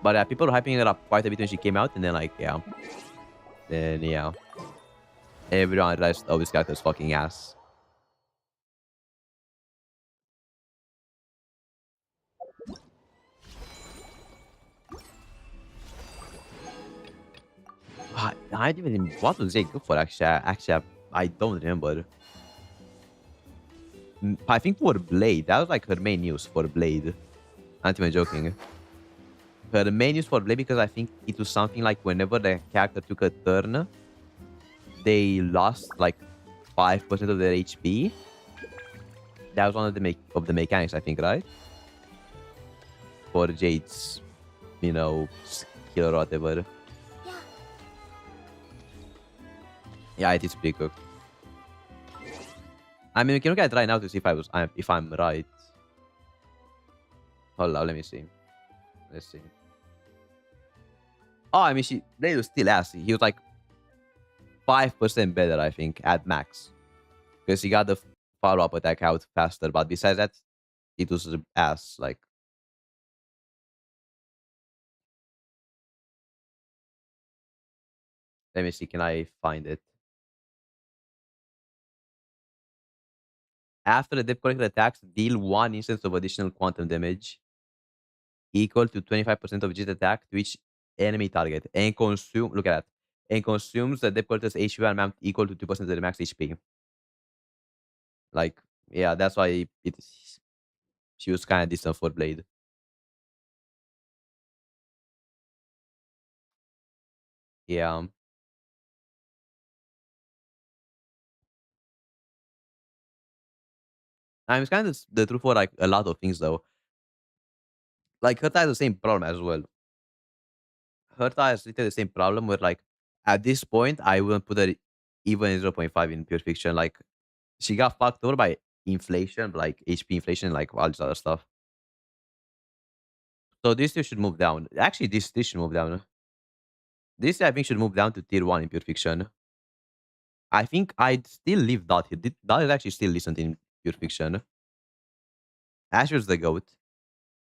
S1: But people were hyping her up quite a bit when she came out, and then like, yeah. Then yeah. Everyone realized, oh, this character's fucking ass. I didn't even, what was Jade good for actually? I don't remember. I think for Blade, that was like her main use for Blade. Not even joking. Her main use for Blade because I think it was something like whenever the character took a turn, they lost like 5% of their HP. That was one of the mechanics, I think, right? For Jade's, skill or whatever. Yeah, it is pretty cooked. I mean, we can look at it right now to see if I'm right. Hold on, let me see. Let's see. Oh, I mean, Blade was still ass. He was like 5% better, I think, at max. Because he got the follow-up attack out faster. But besides that, it was ass. Like, let me see. Can I find it? After the depth collector attacks, deal 1 instance of additional quantum damage equal to 25% of jet attack to each enemy target. And look at that. And consumes the depth collector's HP amount equal to 2% of the max HP. Like, yeah, that's why she was kind of decent for Blade. Yeah. I mean, it's kind of the truth for like a lot of things though. Like Herta has the same problem as well. Herta has literally the same problem where like at this point I wouldn't put her even 0.5 in pure fiction. Like she got fucked over by inflation, like HP inflation, like all this other stuff. So this two should move down. Actually, this should move down. This I think should move down to tier 1 in pure fiction. I think I'd still leave Dot here. Dot is actually still decent in pure fiction. Asher's the goat.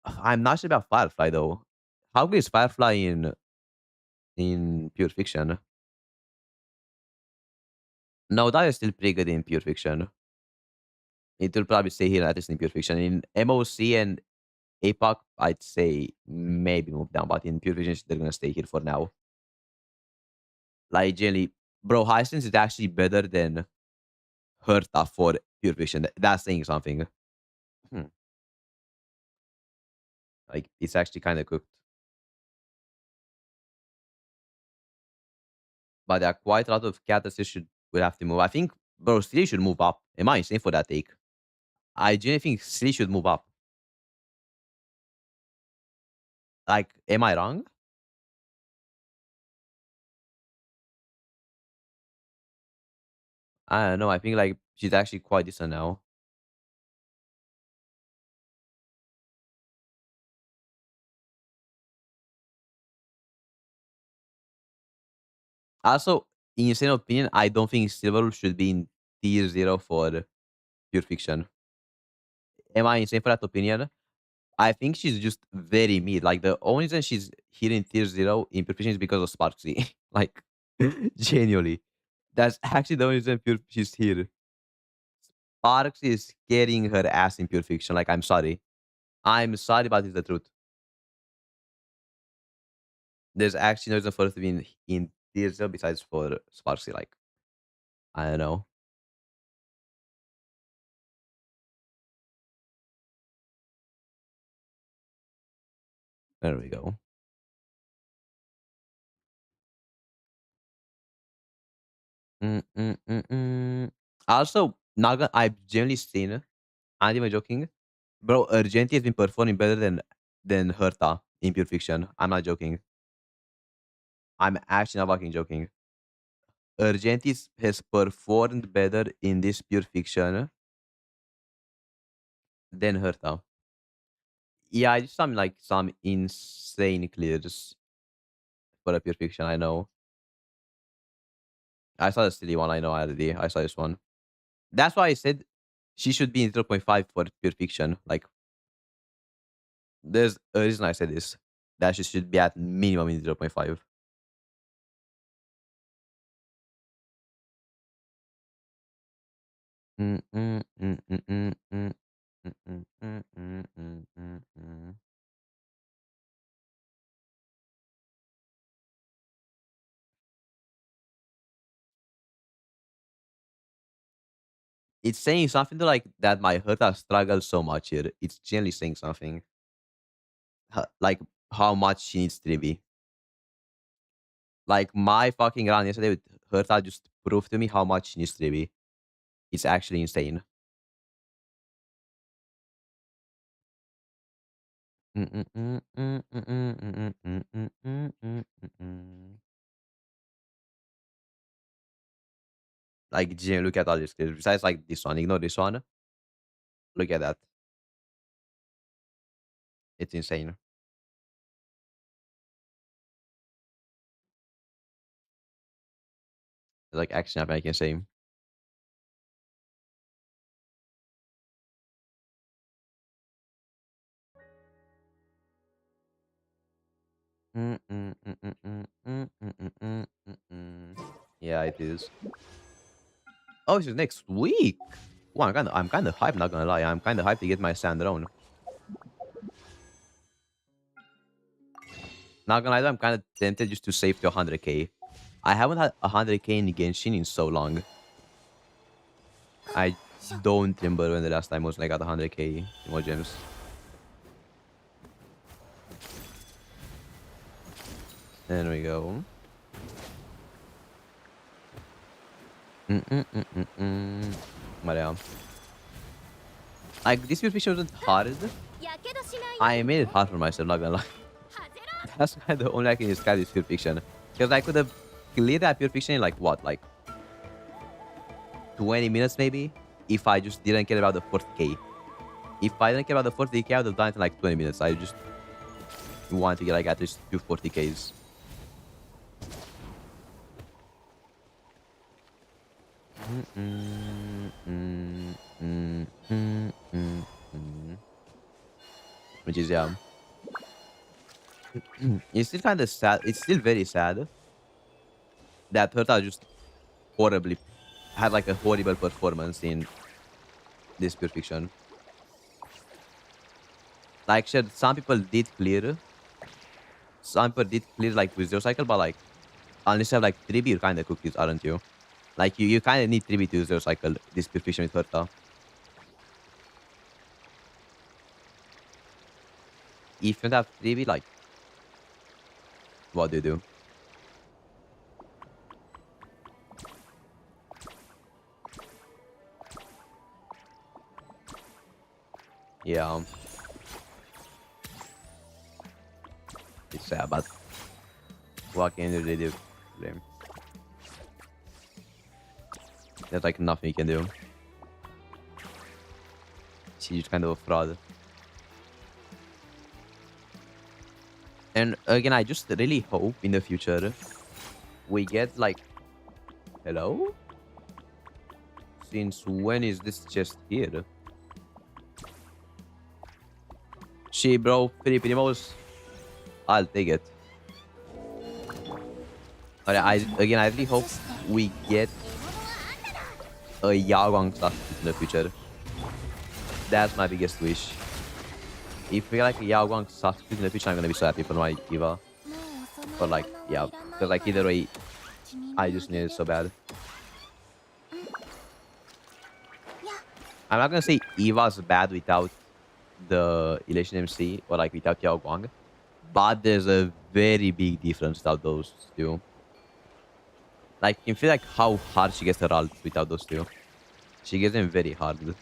S1: I'm not sure about Firefly though. How good is Firefly in pure fiction? No, that is still pretty good in pure fiction. It will probably stay here at least in pure fiction. In MOC and APOC, I'd say maybe move down, but in pure fiction, they're gonna stay here for now. Like generally, bro, Hyacinth is actually better than Herta for pure fiction. That's saying something. Hmm. Like it's actually kind of cooked. But there are quite a lot of characters that will have to move. I think bro, Silly should move up. Am I insane for that take? I genuinely think Silly should move up. Like, am I wrong? I don't know. I think like she's actually quite decent now. Also, in your same opinion, I don't think Silver should be in tier 0 for pure fiction. Am I insane for that opinion? I think she's just very mid. Like the only reason she's here in tier 0 in pure fiction is because of Sparksy. Like genuinely. That's actually the only reason she's here. Sparksy is getting her ass in pure fiction. Like I'm sorry. I'm sorry, but it's the truth. There's actually no reason for her to be in tier 0 besides for Sparksy. Like, I don't know. There we go. Mm, mm, mm, mm. Also, Naga, I've generally seen, I'm not even joking, bro. Argenti has been performing better than Herta in Pure Fiction. I'm not joking. I'm actually not fucking joking. Argentis has performed better in this Pure Fiction than Herta. Yeah, I just some like some insane clears for a Pure Fiction. I know. I saw the silly one. I know already. I saw this one. That's why I said she should be in 0.5 for Pure Fiction. Like, there's a reason I said this. That she should be at minimum in 0.5. Mm, mm, mm, mm, mm, mm, mm, mm, mm, mm, mm, mm, mm. It's saying something to like that my Herta struggles so much here. It's generally saying something. Like how much she needs 3B. Like my fucking run yesterday with Herta just proved to me how much she needs 3B. It's actually insane. Mm, mm, mm, mm, mm, mm, mm, mm, mm, mm, mm, mm, mm. Like, Jim, look at all these clips. Besides, like this one, ignore this one. Look at that. It's insane. Like action happening, I can say. Mm, mm, mm, mm, mm, mm, mm, mm, mm, mm, mm. Yeah, it is. Oh, it's next week. Well, I'm kind of hyped. Not gonna lie, I'm kind of hyped to get my Sandrone. Not gonna lie, I'm kind of tempted just to save to 100k. I haven't had 100k in Genshin in so long. I don't remember when the last time was when I got 100k more gems. There we go. Mm, mm, mm, mm, mm. But yeah. Like, this picture wasn't hard. I made it hard for myself, not gonna lie. That's kind of the only I can describe this pure fiction. Because I could have cleared that pure fiction in like what? Like 20 minutes maybe? If I just didn't care about the 40k. If I didn't care about the 40k, I would have done it in like 20 minutes. I just want to get like at least 240ks. Which is, yeah. It's still kind of sad. It's still very sad that Herta just horribly had like a horrible performance in this pure fiction. Like, sure, some people did clear. Some people did clear like with zero cycle, but like, unless you have like 3B, you're kind of cookies, aren't you? Like, you kind of need 3B to zero cycle this pure fiction with Herta. If you don't have 3B, like, what do you do? Yeah. It's sad, but what can you really do? There's like nothing you can do. She's just kind of a fraud. And again, I just really hope in the future we get like, hello? Since when is this chest here? She, bro, three primos. I'll take it. But I really hope we get a Yaoguang stuff in the future. That's my biggest wish. If we get like a Yaoguang substitute in the future, I'm gonna be so happy for my Eva. But like, yeah, because like either way, I just need it so bad. I'm not gonna say Eva's bad without the Elation MC or like without Yaoguang. But there's a very big difference without those two. Like, you can feel like how hard she gets her ults without those two. She gets them very hard. Mm,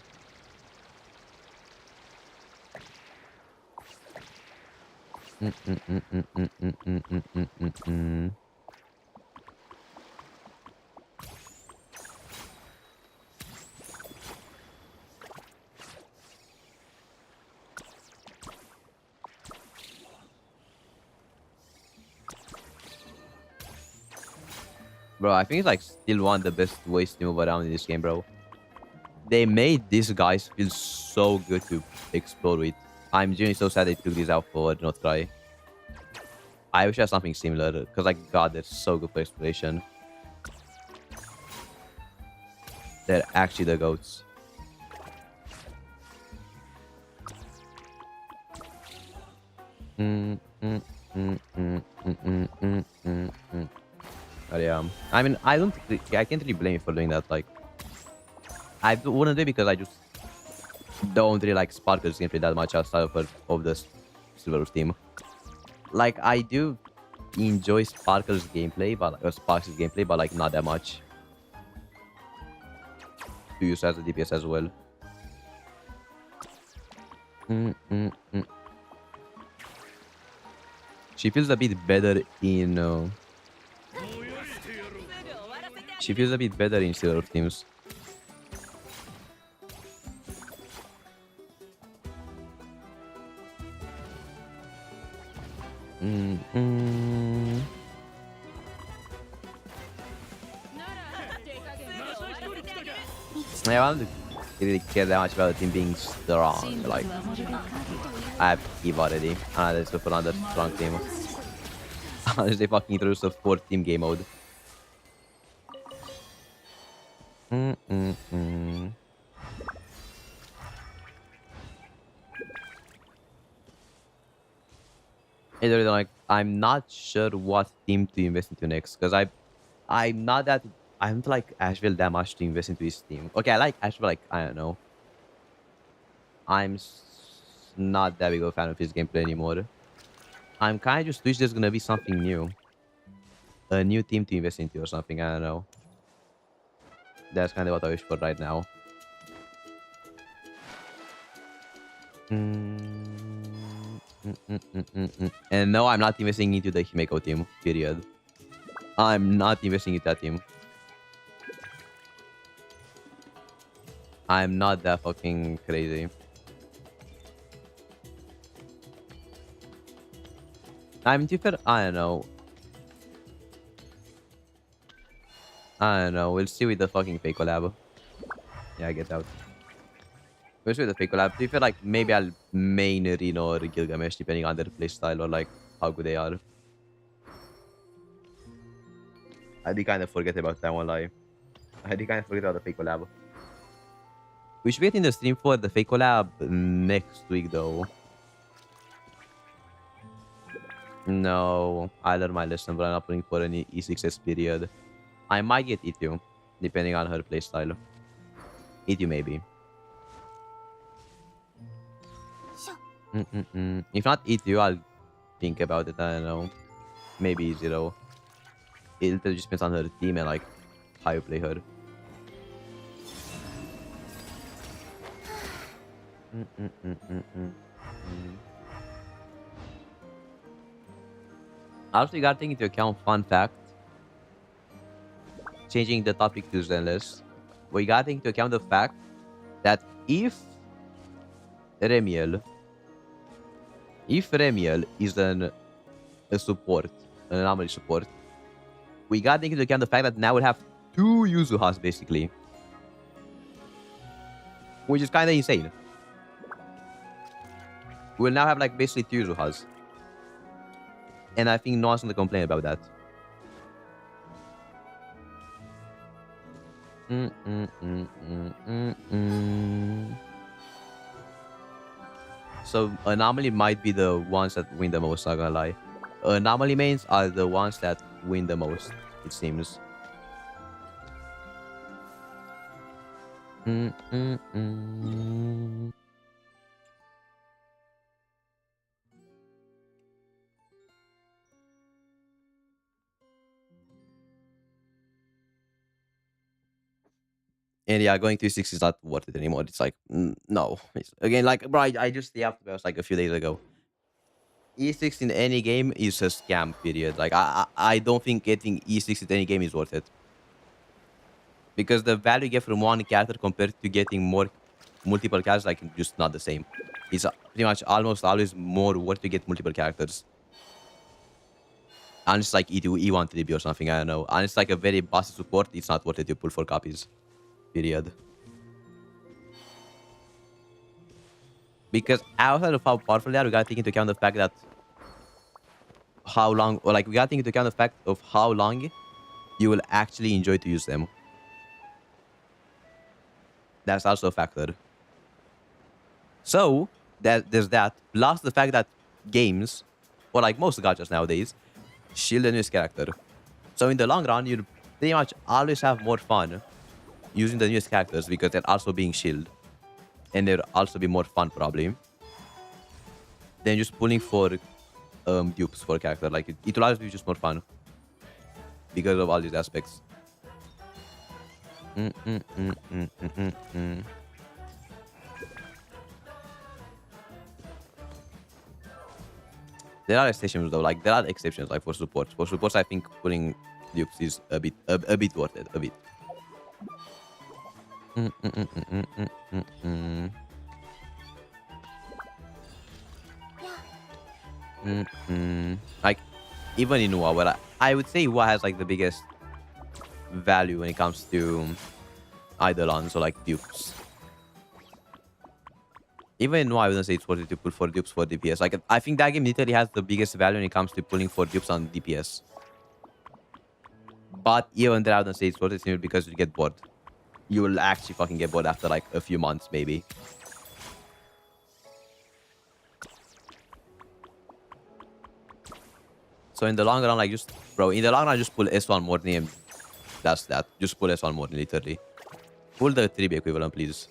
S1: mm, mm, mm, mm, mm, mm, mm, mm, mm, mm. Bro, I think it's like still one of the best ways to move around in this game, bro. They made these guys feel so good to explore with. I'm genuinely so sad they took this out for Not Cry. I wish I had something similar, because like god, they're so good for exploration. They're actually the goats. Mm, mm, mm, mm, mm, mm, mm, mm, mm. But yeah, I mean, I can't really blame you for doing that. Like, wouldn't do it because I just don't really like Sparkle's gameplay that much outside of the Silver team. Like, I do enjoy Sparkle's gameplay, but like not that much. To use as a DPS as well. Mm, mm, mm. She feels a bit better in. She feels a bit better in Silver teams. Mm, mm. Yeah, I don't really care that much about the team being strong. Like, I have to keep already. Let's go for another strong team. Honestly, fucking through the 4 team game mode. Mm, mm, mm. It's really like I'm not sure what team to invest into next because I'm not that I don't like Asheville that much to invest into his team. Okay, I like Asheville, like I don't know. Not that big of a fan of his gameplay anymore. I'm kind of just wish there's gonna be something new, a new team to invest into or something. I don't know. That's kind of what I wish for right now. Mm, And no, I'm not investing into the Himeko team. Period. I'm not investing into that team. I'm not that fucking crazy. I'm too fair. I don't know. I don't know. We'll see with the fucking fake collab. Yeah, I get out. We'll see with the fake collab. Do you feel like maybe I'll main Reno or Gilgamesh depending on their playstyle or like how good they are? I did kind of forget about that one lie. I did kind of forget about the fake collab. We should be getting the stream for the fake collab next week though. No, I learned my lesson, but I'm not putting for any E6S period. I might get E2, depending on her playstyle. E2 maybe. If not E2, I'll think about it. I don't know. Maybe E0. It just depends on her team and like how you play her. Also, you gotta take into account fun fact. Changing the topic to Zenless. We gotta take into account the fact that Remiel, if Remiel is a support, an anomaly support, we gotta take into account the fact that now we'll have 2 Yuzuhas basically. Which is kinda insane. We'll now have like basically 2 Yuzuhas. And I think no one's gonna complain about that. So anomaly might be the ones that win the most, not gonna lie. Anomaly mains are the ones that win the most, it seems. And yeah, going to 6 is not worth it anymore. It's like, no. Again, like, bro, I just stay up to us like a few days ago. E6 in any game is a scam, period. Like, I don't think getting E6 in any game is worth it. Because the value you get from one character compared to getting more multiple characters, like, just not the same. It's pretty much almost always more worth to get multiple characters. Unless like E2, E1 3B or something, I don't know. Unless like a very busted support, it's not worth it to pull 4 copies. Period. Because outside of how powerful they are, we gotta take into account the fact that how long, or like we gotta take into account the fact of how long you will actually enjoy to use them. That's also a factor. So there's that. Plus the fact that games, or like most gachas nowadays, shield the newest character. So in the long run, you'll pretty much always have more fun using the newest characters because they're also being shielded. And they'll also be more fun probably than just pulling for dupes for a character. Like it will always be just more fun because of all these aspects. Mm, mm, mm, mm, mm, mm, mm. There are exceptions though. Like there are exceptions like for supports. For supports, I think pulling dupes is a bit worth it. A bit. Mm, mm, mm, mm, mm, mm, mm. Like even in WoW, where I would say WoW has like the biggest value when it comes to eidolons or like dupes. Even in WoW, I wouldn't say it's worth it to pull for dupes for DPS. Like I think that game literally has the biggest value when it comes to pulling for dupes on DPS. But even there, I wouldn't say it's worth it simply because you get bored. You will actually fucking get bored after like a few months, maybe. So in the long run, like just bro, in the long run, just pull S1 Morning and that's that. Just pull S1 Morning, literally. Pull the 3B equivalent, please.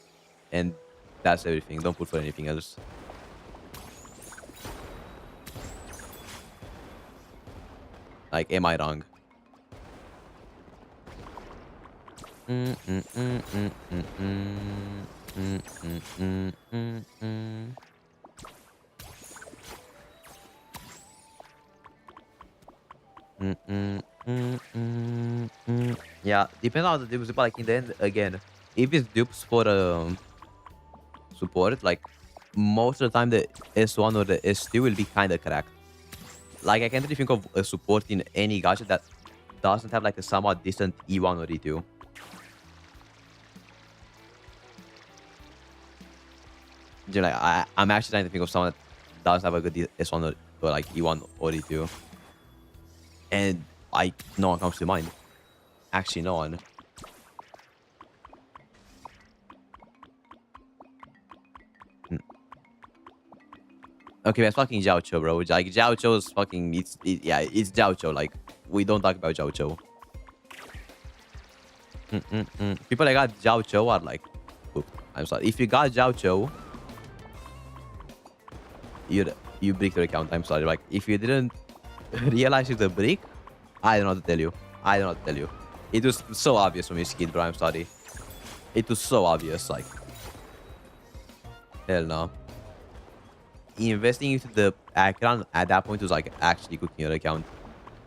S1: And that's everything. Don't pull for anything else. Like, am I wrong? Yeah, depends on the dupes, but like in the end, again, if it's dupes for support, like most of the time the S1 or the S2 will be kind of cracked. Like I can't really think of a support in any gacha that doesn't have like a somewhat decent E1 or E2. You know, like, I'm actually trying to think of someone that does have a good S1 or like E1 or E2. And like no one comes to mind. Actually, no one. Okay, that's fucking Jiaocho, bro. Like Jiaocho's fucking yeah, it's Jiaocho. Like we don't talk about Jiaocho. People that got Jiaocho are like cooked. I'm sorry. If you got Jiaocho, you bricked your account. I'm sorry. Like if you didn't realize it's a brick, I don't know what to tell you. I don't know what to tell you. It was so obvious from his kid, bro. I'm sorry. It was so obvious. Like hell no. Investing into the account at that point was like actually cooking your account.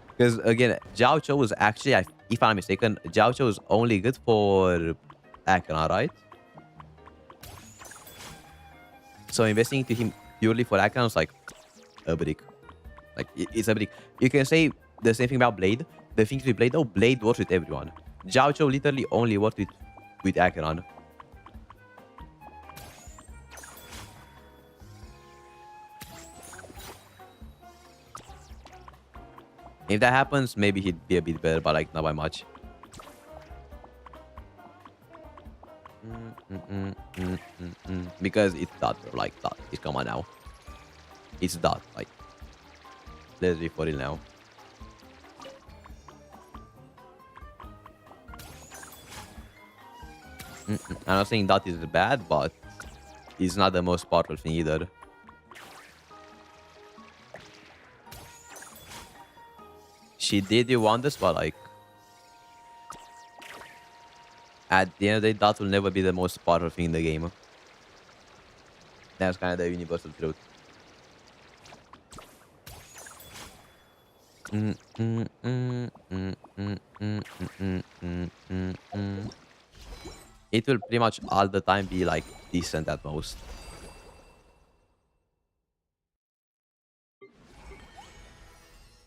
S1: Because again, Jiaocho was actually, if I'm not mistaken, Jiaocho was only good for Akron, right? So investing into him purely for Akron was like a brick. Like it's a brick. You can say the same thing about Blade. The things with Blade, though, Blade works with everyone. Jiaocho literally only worked with Akron. If that happens, maybe he'd be a bit better, but like not by much. Because it's dot, bro. Like dot. It's come on now. It's dot. Like let's be for it now. I'm not saying dot is bad, but it's not the most powerful thing either. She did you wonders, but like At the end of the day, that will never be the most powerful thing in the game. That's kind of the universal truth. Mm, mm, mm, mm, mm, mm, mm, mm, mm, mm. It will pretty much all the time be like decent at most.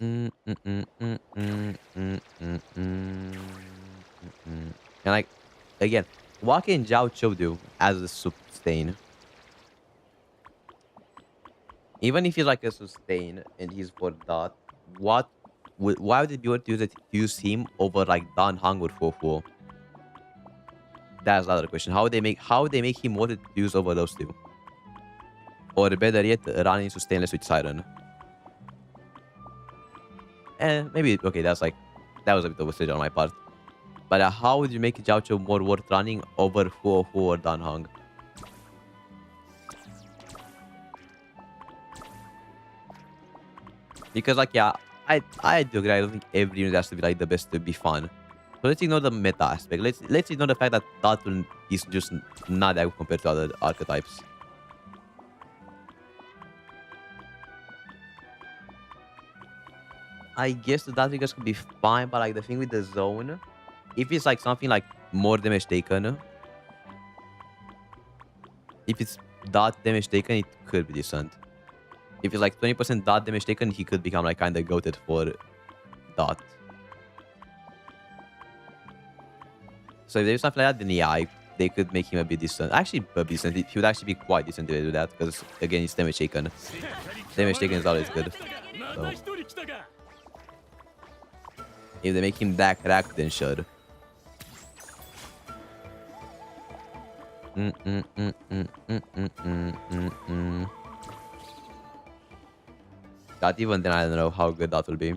S1: Mm, mm, mm, mm, mm, mm, mm, mm, mm. And like again, what can Zhao Cho do as a sustain? Even if he's like a sustain and he's for dot, what why would you want to use him over like Dan Hang or Fofo? That's the other question. How they make him worth it to use over those two? Or better yet, running sustainless with Siren. Maybe okay, that was a bit of a stretch on my part. But how would you make Zhao Cho more worth running over Fofo or Dan Hang? Because like yeah, I do agree. I don't think every unit has to be like the best to be fun. So let's ignore the meta aspect. Let's ignore the fact that Tatun is just not that good compared to other archetypes. I guess the Datrigas could be fine, but like the thing with the zone, if it's like something like more damage taken, if it's dot damage taken, it could be decent. If it's like 20% dot damage taken, he could become like kind of goated for dot. So if there's something like that, then yeah, they could make him a bit decent. Actually, a bit decent. He would actually be quite decent to do that because again, it's damage taken. Damage taken is always good. So if they make him that cracked, then sure. Not even then, I don't know how good that will be.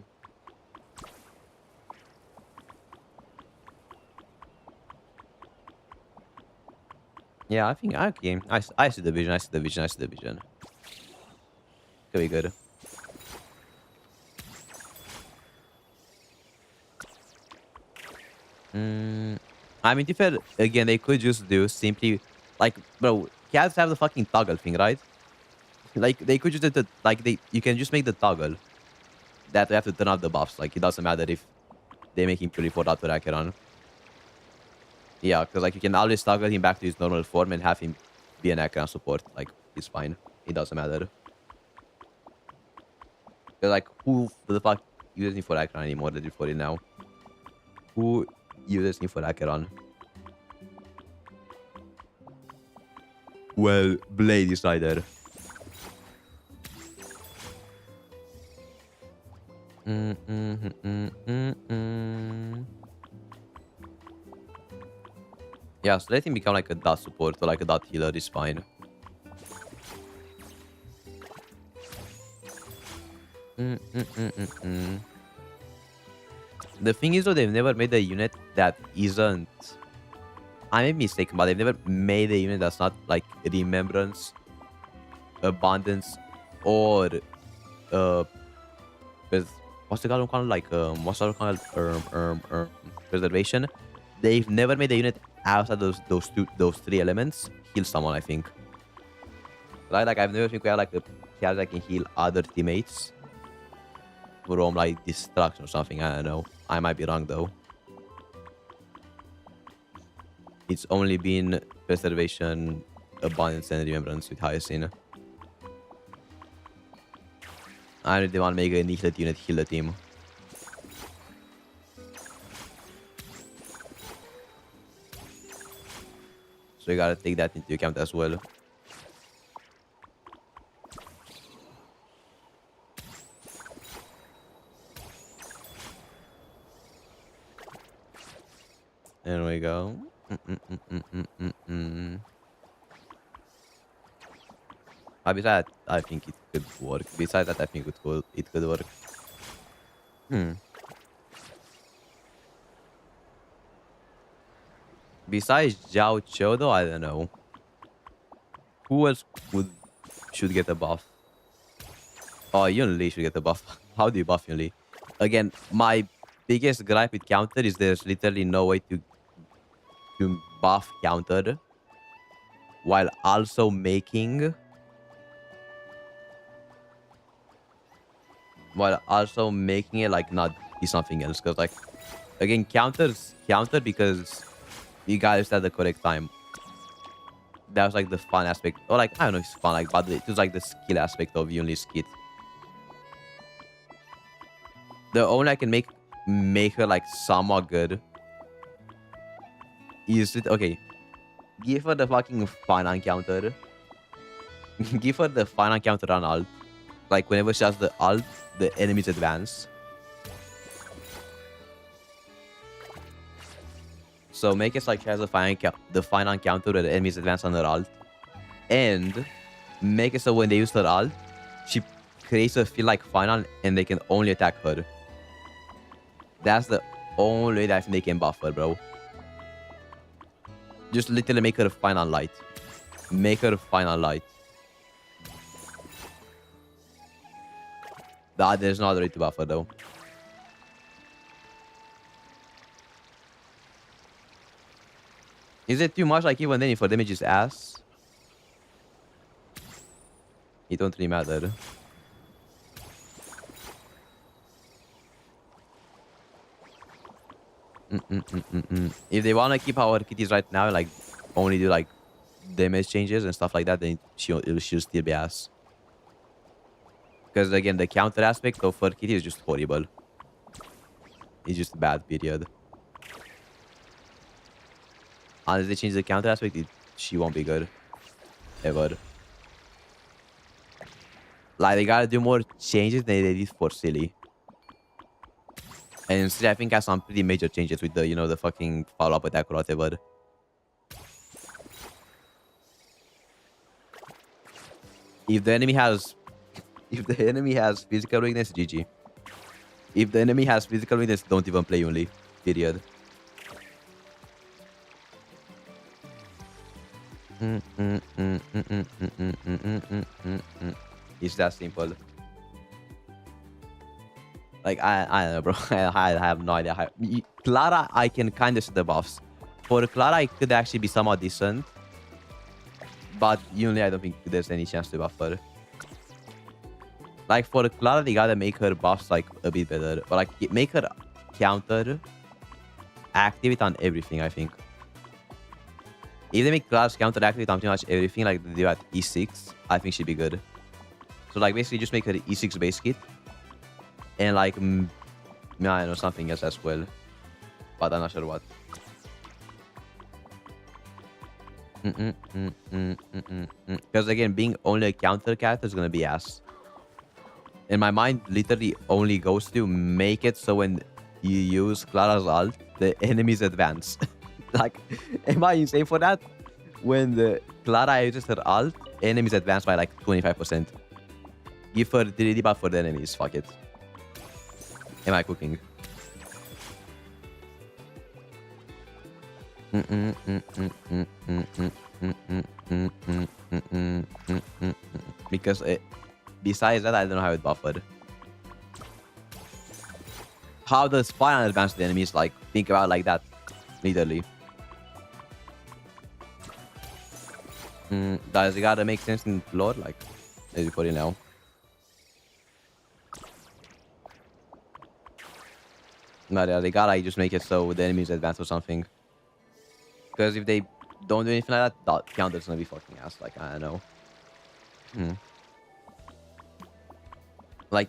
S1: Yeah, I think okay. I see the vision. I see the vision. I see the vision. Could be good. I mean, to be fair, again, they could just do simply like, bro, cats have the fucking toggle thing, right? Like they could just do the like you can just make the toggle that they have to turn off the buffs. Like it doesn't matter if they make him purely for that to Acheron. Yeah, because like you can always toggle him back to his normal form and have him be an Acheron support. Like it's fine. It doesn't matter. Because like who the fuck uses him for Acheron anymore than for it now? Who uses him for Acheron? Well, Blade is right there. Yeah, so let him become like a dot support or like a dot healer is fine. The thing is though, they've never made a unit that isn't... I may be mistaken, but they've never made a unit that's not like Remembrance, Abundance, or with what's the other one like what's the other one called Preservation. They've never made a unit outside those three elements heal someone. I think. Right, like I've never think we have like a character that can heal other teammates from like destruction or something. I don't know. I might be wrong though. It's only been Preservation, Abundance, and Remembrance with Hyacinth. I really want to make a Nihilet unit heal the team. So you gotta take that into account as well. There we go. Besides that, I think it could work. Besides that, I think it could work. Besides Zhao Cho, though, I don't know. Who else should get a buff? Oh, Yun Li should get a buff. How do you buff Yun Li? Again, my biggest gripe with counter is there's literally no way to to buff counter while also making it like not be something else. Because like again, counter because you guys at the correct time. That was like the fun aspect, or like I don't know if it's fun, like, but it was like the skill aspect of Yunli skit. The only I can make her like somewhat good is it okay. Give her the fucking final counter. Give her the final counter on ult. Like whenever she has the ult, the enemies advance. So make it like she has the final counter where the enemies advance on her ult. And make it so when they use her ult, she creates a feel like final and they can only attack her. That's the only way that I think they can buff her, bro. Just literally make her final light. Make her final light. There's no other way to buff her though. Is it too much? Like even then, if her damage is ass, it don't really matter. If they want to keep our kitties right now, like only do like damage changes and stuff like that, then she'll still be ass. Because again, the counter aspect of her kitty is just horrible. It's just bad, period. Unless they change the counter aspect, she won't be good. Ever. Like, they gotta do more changes than they did for Silly. And Silly, I think, has some pretty major changes with the, the fucking follow-up attack or whatever. If the enemy has physical weakness, GG. If the enemy has physical weakness, don't even play only. Period. It's that simple. Like, I don't know, bro. I have no idea how. Clara, I can kind of see the buffs. For Clara, it could actually be somewhat decent. But Yunli, I don't think there's any chance to buff her. Like, for Clara, they gotta make her buffs, like, a bit better. But, like, make her counter activate on everything, I think. If they make Clara's counter activate on pretty much everything, like they do at E6, I think she'd be good. So, like, basically just make her E6 base kit. And, like, I don't know, something else as well. But I'm not sure what. Because, again, being only a counter character is gonna be ass. And my mind literally only goes to make it so when you use Clara's ult, the enemies advance. Like, am I insane for that? When the Clara uses her ult, enemies advance by like 25%. Give her the debuff for the enemies, fuck it. Am I cooking? Because besides that, I don't know how it buffered. How does final advance the enemies? Like, think about it like that. Literally. Does it gotta make sense in lore? Like, maybe for you now. No, they gotta like, just make it so the enemies advance or something. Because if they don't do anything like that, that counter's gonna be fucking ass. Like, I don't know. Like,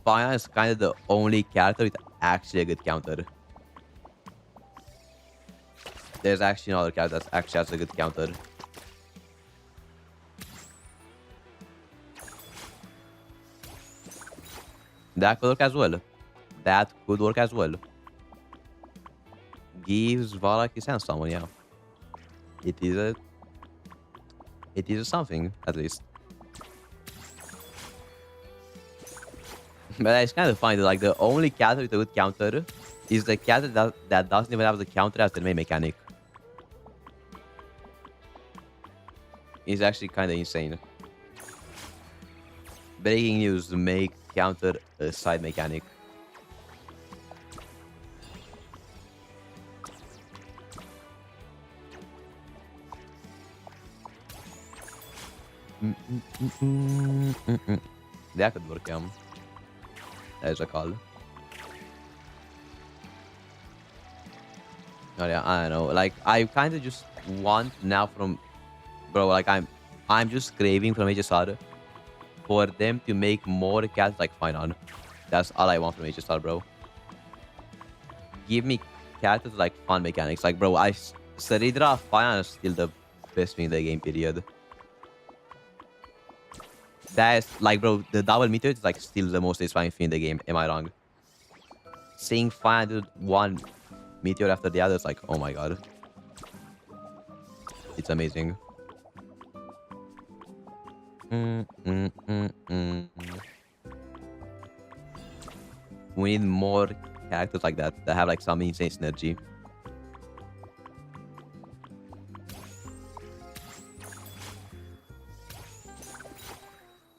S1: Fire is kind of the only character with actually a good counter. There's actually another character that actually has a good counter. That could work as well. That could work as well. Gives Valak his hands someone, yeah. It is a something, at least. But it's kind of funny that, like, the only character with a good counter is the character that doesn't even have the counter as the main mechanic. It's actually kind of insane. Breaking news, make counter a side mechanic. Mm, mm, mm, mm, mm, mm. That could work, yeah. There's a call. Oh yeah, I don't know. Like I kind of just want now from bro. Like I'm just craving from HSR for them to make more cats like fine on. That's all I want from HSR, bro. Give me cats with like fun mechanics. Like bro, Saridra fine is still the best thing in the game. Period. That's like bro, the double meter is like still the most satisfying thing in the game. Am I wrong? Seeing fine dude one meteor after the other is like oh my god, it's amazing. Mm, mm, mm, mm. We need more characters like that have like some insane synergy.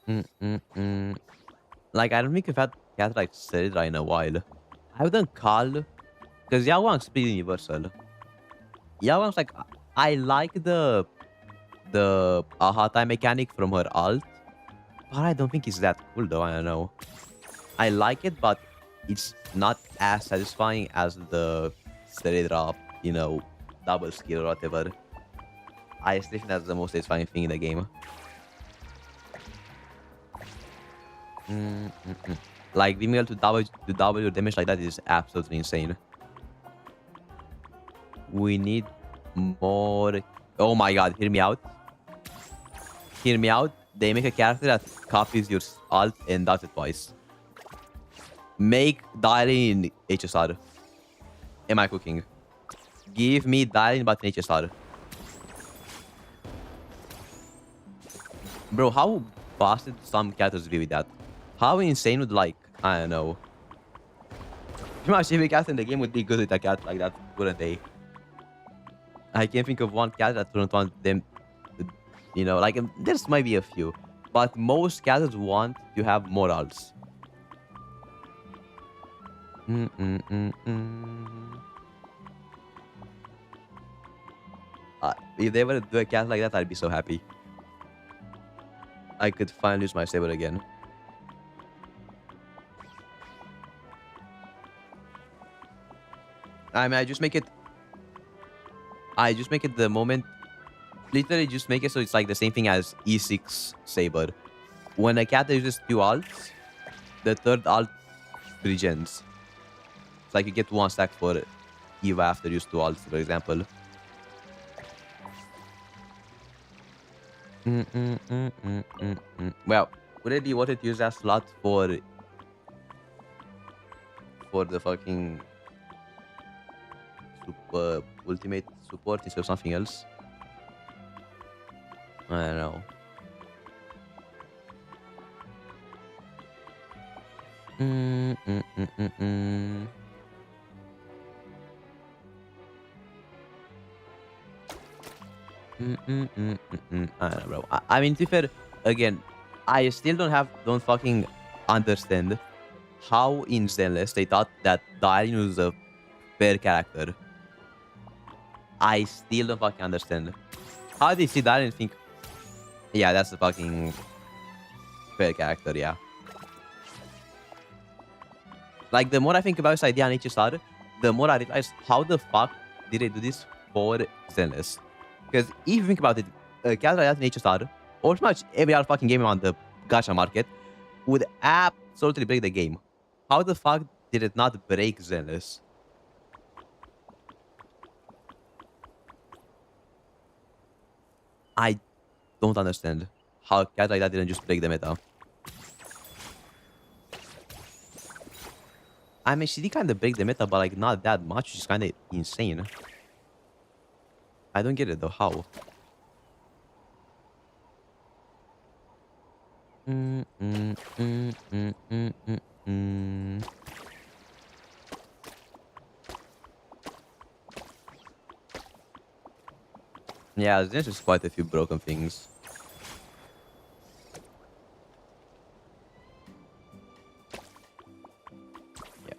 S1: Mm, mm, mm. Like I don't think we've had characters like Serida in a while. I've done Carl because Yawang's pretty universal. Yawang's like I like the aha time mechanic from her alt, but I don't think it's that cool though. I don't know. I like it, but it's not as satisfying as the Serida, double skill or whatever. I still think that's the most satisfying thing in the game. Mm, mm, mm. Like being able to double your damage like that is absolutely insane. We need more. Oh my god, hear me out. Hear me out. They make a character that copies your alt and does it twice. Make dialing in HSR. Am I cooking? Give me dialing but in HSR. Bro, how busted some characters be with that? How insane would like, I don't know. Pretty much every character in the game would be good with a cat like that, wouldn't they? I can't think of one cat that wouldn't want them to, like there's might be a few. But most cats want to have morals. Mm, mm, mm, mm. If they were to do a cat like that, I'd be so happy. I could finally use my saber again. I mean, I just make it the moment. Literally, just make it so it's like the same thing as E6 saber. When a cat uses two alts, the third alt regens. It's like you get one stack for Eva after you use two alts, for example. Mm, mm, mm, mm, mm, mm. Well, would it be worth it to use that slot for the fucking ultimate support instead of something else? I don't know. Mm, mm, mm, mm, mm. Mm, mm, mm, mm, mm. I don't know, bro. I mean, to be fair, again, I still don't fucking understand how in Zenless they thought that Darian was a fair character. I still don't fucking understand. How did they see Darian and think, yeah, that's a fucking fair character, yeah. Like, the more I think about this idea on HSR, the more I realize how the fuck did they do this for Zenless? Because if you think about it, a character like that in HSR, or pretty much every other fucking game on the gacha market, would absolutely break the game. How the fuck did it not break Zenless? I don't understand how a character like that didn't just break the meta. I mean, she did kind of break the meta, but like not that much, which is kind of insane. I don't get it though. How? Mm, mm, mm, mm, mm, mm, mm. Yeah, there's just quite a few broken things. Yeah.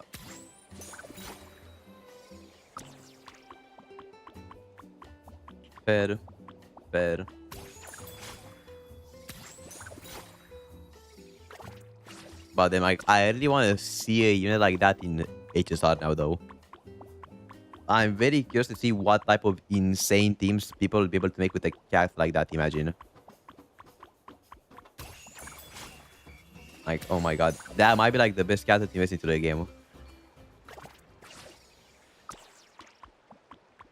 S1: Fair. Fair. But then, like, I really want to see a unit like that in HSR now, though. I'm very curious to see what type of insane teams people will be able to make with a cat like that. Imagine, like, oh my god, that might be like the best cat that invest into the game.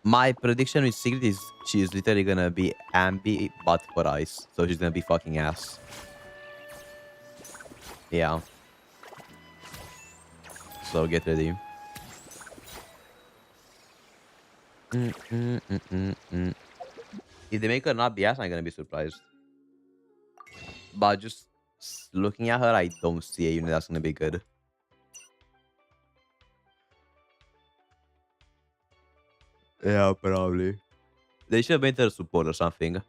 S1: My prediction with Sigrid is she's literally gonna be Ambi, but for ice, so she's gonna be fucking ass. Yeah. So get ready. Mm, mm, mm, mm, mm. If they make her not be ass, I'm gonna be surprised. But just looking at her, I don't see a unit that's gonna be good. Yeah, probably. They should have made her a support or something.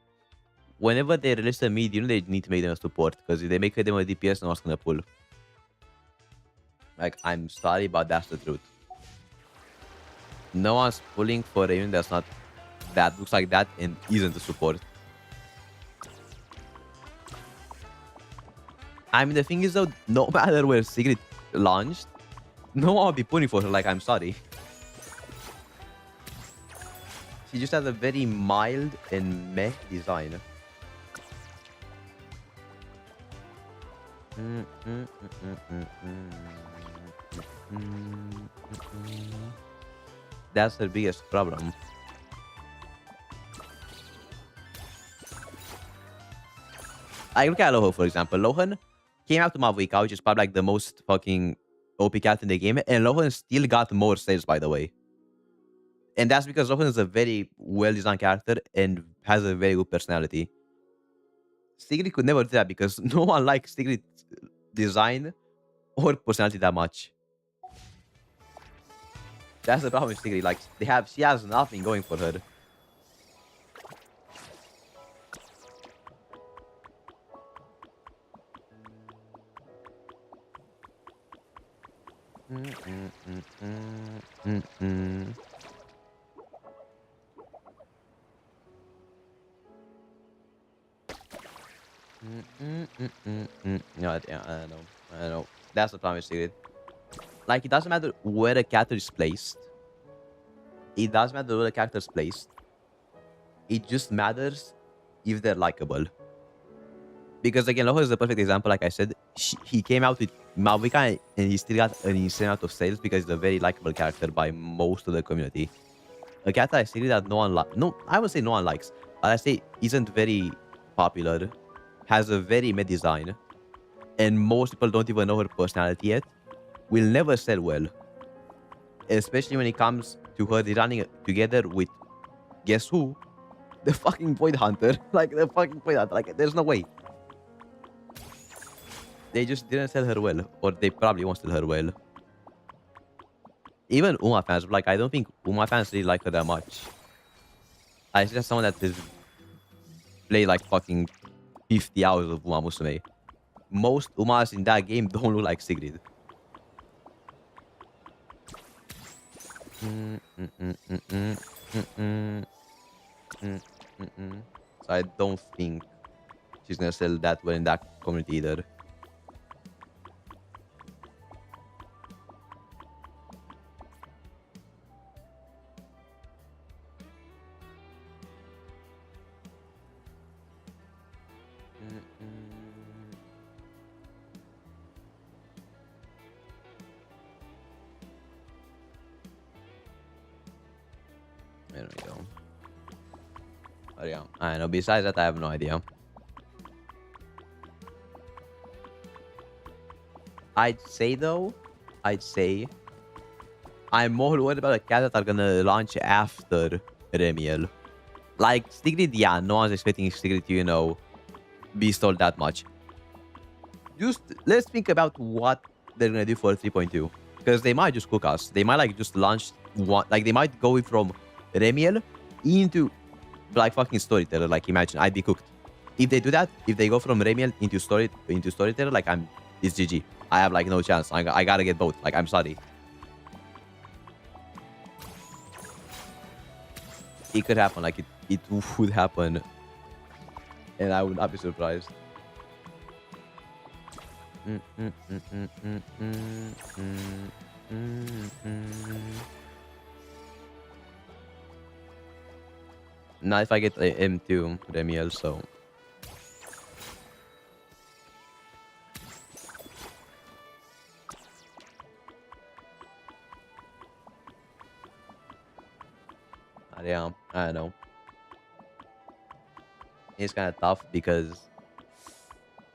S1: Whenever they release a mid unit, they need to make them a support. Because if they make them a DPS, no one's gonna pull. Like, I'm sorry, but that's the truth. No one's pulling for a unit that's not that looks like that and isn't a support. I mean, the thing is though, no matter where Sigrid launched, no one will be pulling for her. Like, I'm sorry. She just has a very mild and meh design. That's her biggest problem. I look at Lohan, for example. Lohan came out to Mavuika, which is probably like the most fucking OP cat in the game, and Lohan still got more sales, by the way. And that's because Lohan is a very well-designed character and has a very good personality. Sigrid could never do that because no one likes Sigrid's design or personality that much. That's the problem with Sigrid. Like, she has nothing going for her. No, yeah, I know. That's the problem with Sigrid. Like, it doesn't matter where a character is placed. It doesn't matter where the character is placed. It just matters if they're likable. Because again, Loho is the perfect example. Like I said, he came out with Mavica and he still got an insane amount of sales because he's a very likable character by most of the community. A character I see that no one likes. No, I would say no one likes. But I say isn't very popular. Has a very mid design. And most people don't even know her personality yet. Will never sell well. Especially when it comes to her running together with, guess who? The fucking Void Hunter. Like, the fucking Void Hunter. Like, there's no way. They just didn't sell her well. Or they probably won't sell her well. Even Uma fans, like, I don't think Uma fans really like her that much. I see someone that has played, like, fucking 50 hours of Uma Musume. Most Umas in that game don't look like Sigrid. So I don't think she's gonna sell that well in that community either. There we go. But yeah, I know. Besides that, I have no idea. I'd say though, I'm more worried about the cats that are gonna launch after Remiel. Like Sigrid, yeah, no one's expecting Sigrid to, you know, be sold that much. Just let's think about what they're gonna do for 3.2. Because they might just cook us. They might like just launch one, like they might go from Remiel into like fucking Storyteller. Like imagine, I'd be cooked. If they do that, if they go from Remiel into Storyteller, like it's GG. I have like no chance. I gotta get both. Like I'm sorry. It could happen. Like it would happen, and I would not be surprised. Mm, mm, mm, mm, mm, mm, mm, mm, mm. Now if I get a M2 Remy also. Yeah, I don't know. It's kind of tough because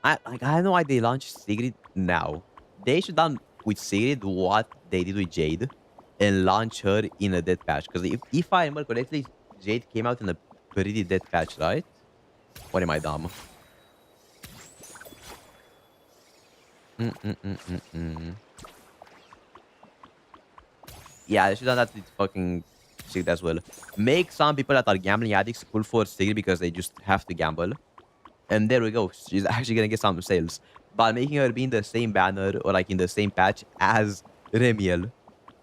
S1: I have no why they launched Sigrid now. They should done with Sigrid what they did with Jade and launch her in a death patch. Because if I remember correctly, Jade came out in a pretty death patch, right? What am I dumb? Mm, mm, mm, mm, mm. Yeah, they should have done that with fucking Sigrid as well. Make some people that are gambling addicts pull for Sigrid because they just have to gamble. And there we go. She's actually gonna get some sales. But making her be in the same banner or like in the same patch as Remiel,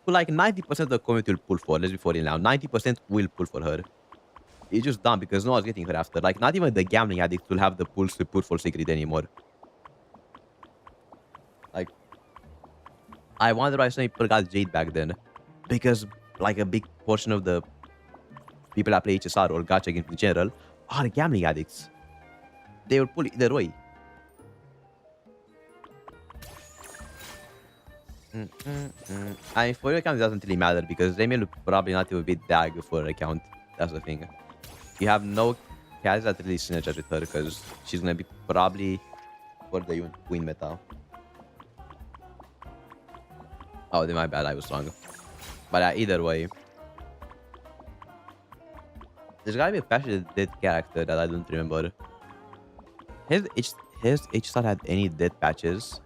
S1: who like 90% of the community will pull for. Let's be for real now. 90% will pull for her. It's just dumb because no one's getting her after. Like not even the gambling addicts will have the pulls to pull for Secret anymore. Like I wonder why so many people got Jade back then. Because like a big portion of the people that play HSR or Gacha games in general are gambling addicts. They will pull either way. I mean, for your account, it doesn't really matter because Remy will probably not even be that good for her account. That's the thing. You have no cats that really synergize with her because she's gonna be probably for the Queen meta. Oh, then my bad, I was wrong. But either way, there's gotta be a passionate dead character that I don't remember. Has HSR had any dead patches?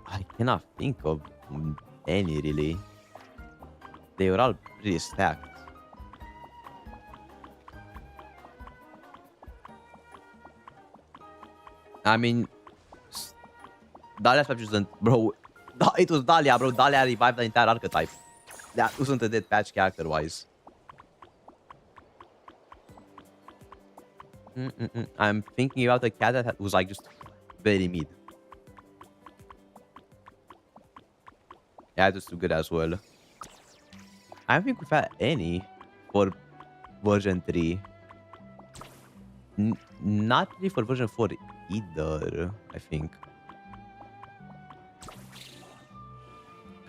S1: I cannot think of any really. They were all pretty stacked. I mean, Dahlia's patch wasn't, bro. It was Dahlia, bro. Dahlia revived the entire archetype. That wasn't a dead patch character wise. I'm thinking about a cat that was like just very mid. Yeah, it was too good as well. I don't think we've had any for version 3. Not really for version 4 either, I think.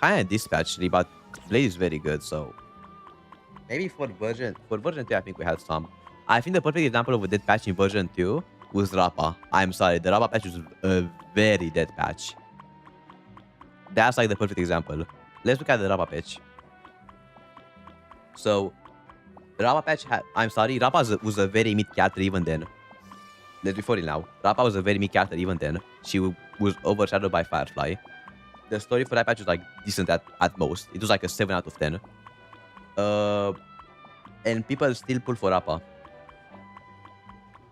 S1: Kind of dispatched, but Blade is very good, so maybe for version 2, I think we had some. I think the perfect example of a dead patch in version 2 was Rappa. I'm sorry, the Rappa patch was a very dead patch. That's like the perfect example. Let's look at the Rappa patch. So, the Rappa patch had, I'm sorry, Rappa was a very mid character even then. Let's be for real now. Rappa was a very mid character even then. She was overshadowed by Firefly. The story for that patch was like decent at most. It was like a 7 out of 10. And people still pull for Rappa.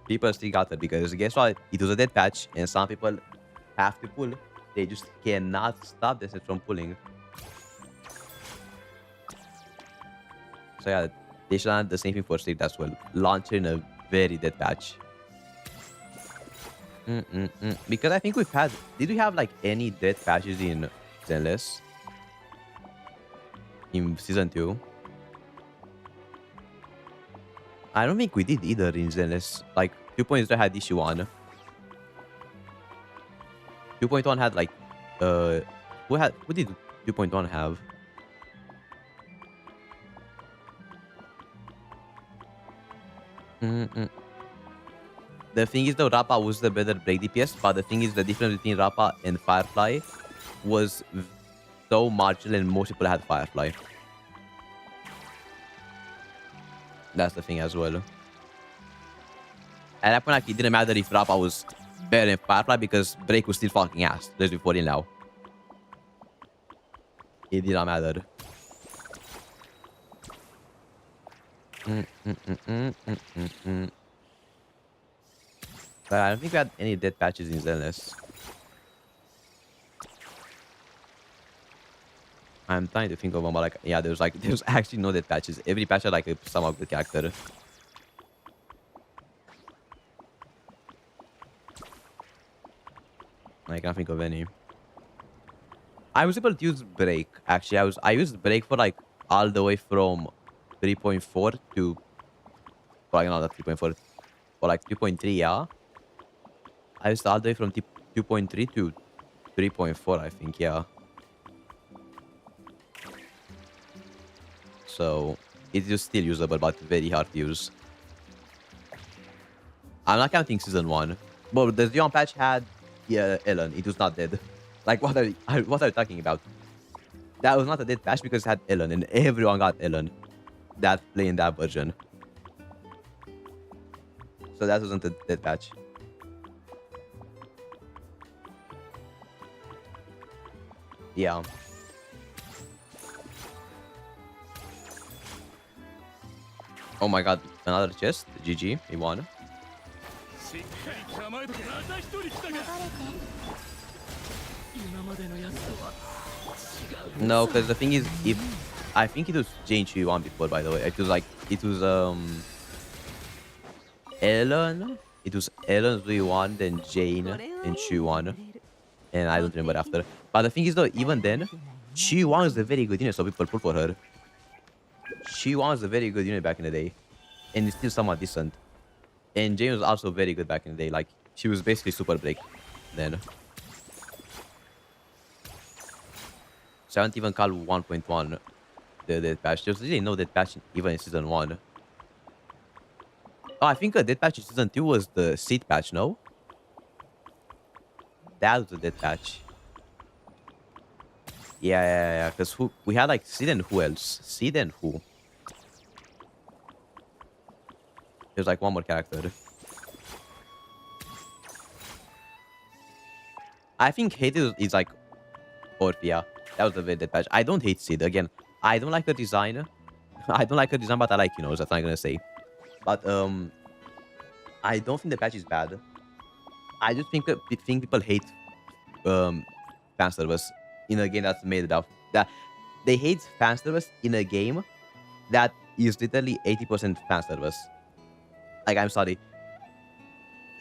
S1: People still got her because guess what? It was a dead patch and some people have to pull. They just cannot stop themselves from pulling. So yeah, they should have the same thing for Sleep as well. Launch in a very dead patch. Because I think we've had... Did we have like any dead patches in Zenless? In Season 2? I don't think we did either in Zenless. Like, 2.0 had issue 1. 2.1 had like... Who did 2.1 have? The thing is though, Rappa was the better break DPS, but the thing is the difference between Rappa and Firefly was so marginal and most people had Firefly. That's the thing as well. At that point, like, it didn't matter if Rappa was better than Firefly because break was still fucking ass. Let's be for it now. It did not matter. But I don't think we had any dead patches in Zenless. I'm trying to think of one, but like, yeah, there's actually no dead patches. Every patch had like a somewhat good character. I can't think of any. I was able to use break. Actually, I used break for like all the way from 3.4 to like not 3.4 or like 2.3. Yeah, I used all the way from 2.3 to 3.4. I think. Yeah. So it is still usable, but very hard to use. I'm not counting season one. But the Zeon patch had Ellen. It was not dead. Like what are you talking about? That was not a dead patch because it had Ellen, and everyone got Ellen that playing that version. So that wasn't a dead patch. Yeah. Oh my god, another chest. GG, he won.
S3: しっかり構えとけまた一人来たか今までのやつとは違う
S1: No, because the thing is, if I think it was Jane won before, by the way. It was Ellen. It was Ellen who won, then Jane and Chu won, and I don't remember after. But the thing is though, even then, Chu won was a very good unit, so people pull for her. She was a very good unit back in the day, and it's still somewhat decent. And Jane was also very good back in the day. Like she was basically super break then. So I don't even call 1.1 the death patch. There's really no death patch even in season 1. Oh, I think a death patch in season 2 was the seed patch, no? That was the death patch. Yeah. Because we had like seed and who else? Seed and who? There's like one more character. I think hate is like Orphea. That was the very death patch. I don't hate Seed. Again, I don't like the design. I don't like the design, but I like, you know, that's what I'm gonna say. But I don't think the patch is bad. I just think people hate fan service in a game that's made of that. They hate fan service in a game that is literally 80% fan service. Like, I'm sorry.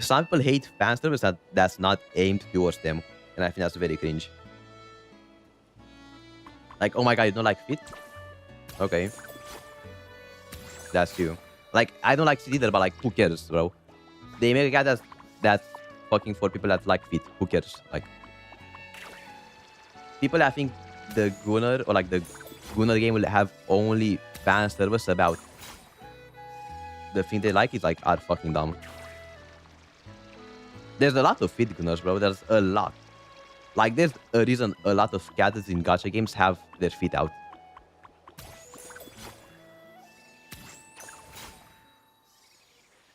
S1: Some people hate fan service that's not aimed towards them, and I think that's very cringe. Like, oh my god, you don't like Fit? Okay. That's you. Like, I don't like Fit either, but like, who cares, bro? They make a guy that's fucking for people that like Fit. Who cares? Like, people that think the Gunnar or like the Gunnar game will have only fan service about the thing they like is like are fucking dumb. There's a lot of Fit Gunnars, bro. There's a lot. Like, there's a reason a lot of characters in gacha games have their feet out.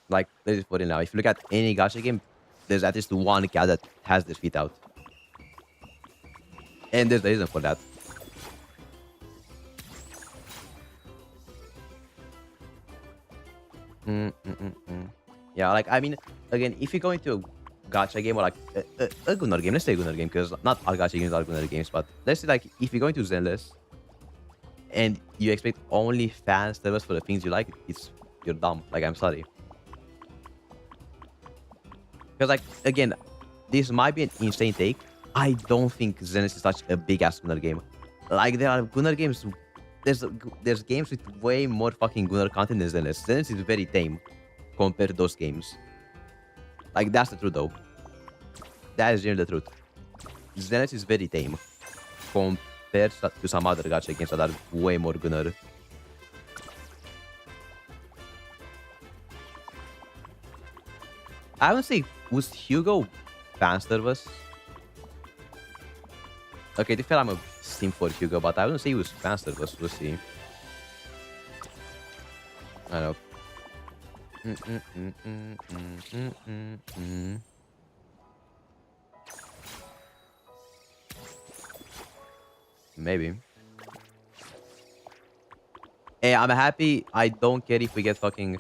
S1: Like, let's put it now. If you look at any gacha game, there's at least one cat that has their feet out. And there's a reason for that. Yeah, like, I mean, again, if you go into a gacha game or like a Gunnar game, let's say a Gunnar game, because not all gacha games are Gunnar games, but let's say like if you go into Zenless and you expect only fan service for the things you like, you're dumb. Like, I'm sorry. Because like, again, this might be an insane take. I don't think Zenless is such a big ass Gunnar game. Like, there are Gunnar games. There's games with way more fucking Gunnar content than Zenless. Zenless is very tame compared to those games. Like, that's the truth, though. That is really the truth. Zenless is very tame compared to some other gacha games that are way more Gunnar. I would say, was Hugo fan service? Okay, to be fair, I'm a sim for Hugo, but I wouldn't say he was fan service. We'll see. I don't know. Maybe. Hey, I'm happy. I don't care if we get fucking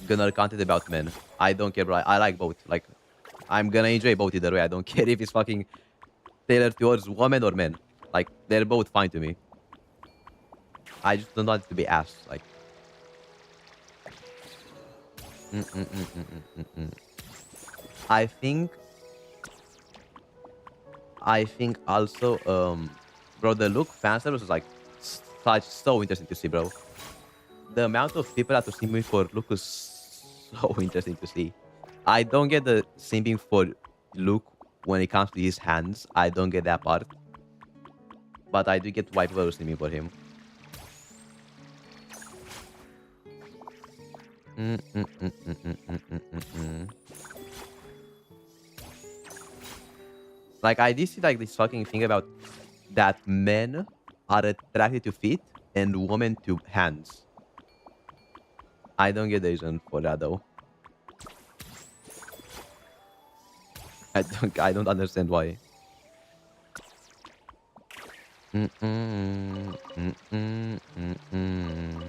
S1: Gunnar content about men. I don't care, bro. I like both. Like, I'm gonna enjoy both either way. I don't care if it's fucking tailored towards women or men. Like, they're both fine to me. I just don't want it to be ass. Like, I think I think also, bro, the Luke fan service is like so interesting to see, bro. The amount of people that are simping for Luke is so interesting to see. I don't get the simping for Luke when it comes to his hands. I don't get that part. But I do get why people are simping for him. Mm, mm, mm, mm, mm, mm, mm, mm, mm. Like, I did see like this fucking thing about that men are attracted to feet and women to hands. I don't get the reason for that though. I don't understand why. Mm-mm, mm-mm, mm-mm.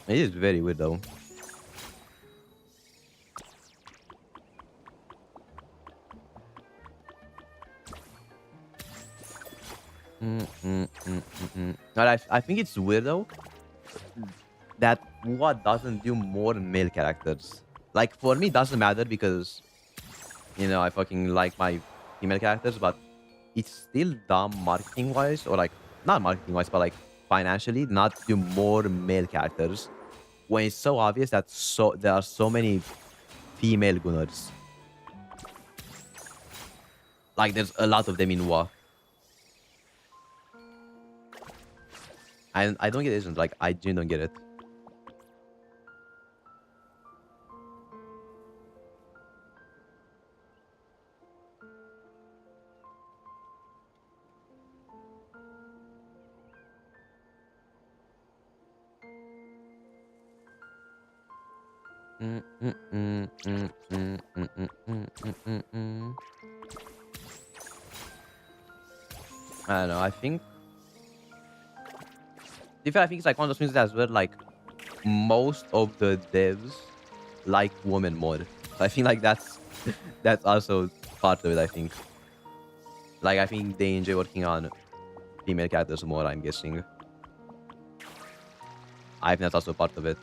S1: It is very weird though. But I think it's weird though that what doesn't do more male characters. Like for me, it doesn't matter because I fucking like my female characters, but it's still dumb marketing wise, or like not marketing wise, but like financially, not do more male characters when it's so obvious that there are so many female gunners. Like there's a lot of them in WoW. I don't get it. Like I genuinely don't get it. I don't know. I think. I think it's like one of those things as well. Like most of the devs like women more. I think like that's also part of it. I think. Like I think they enjoy working on female characters more. I'm guessing. I think that's also part of it.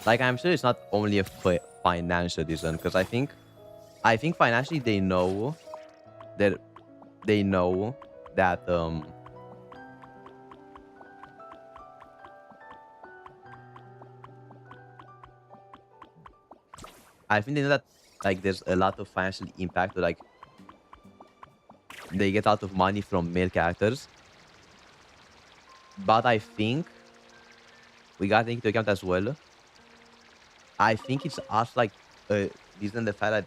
S1: Like I'm sure it's not only a financial reason because I think financially that they know that I think they know that like there's a lot of financial impact, like they get a lot of money from male characters. But I think we gotta take into account as well. I think it's also like reason the fact that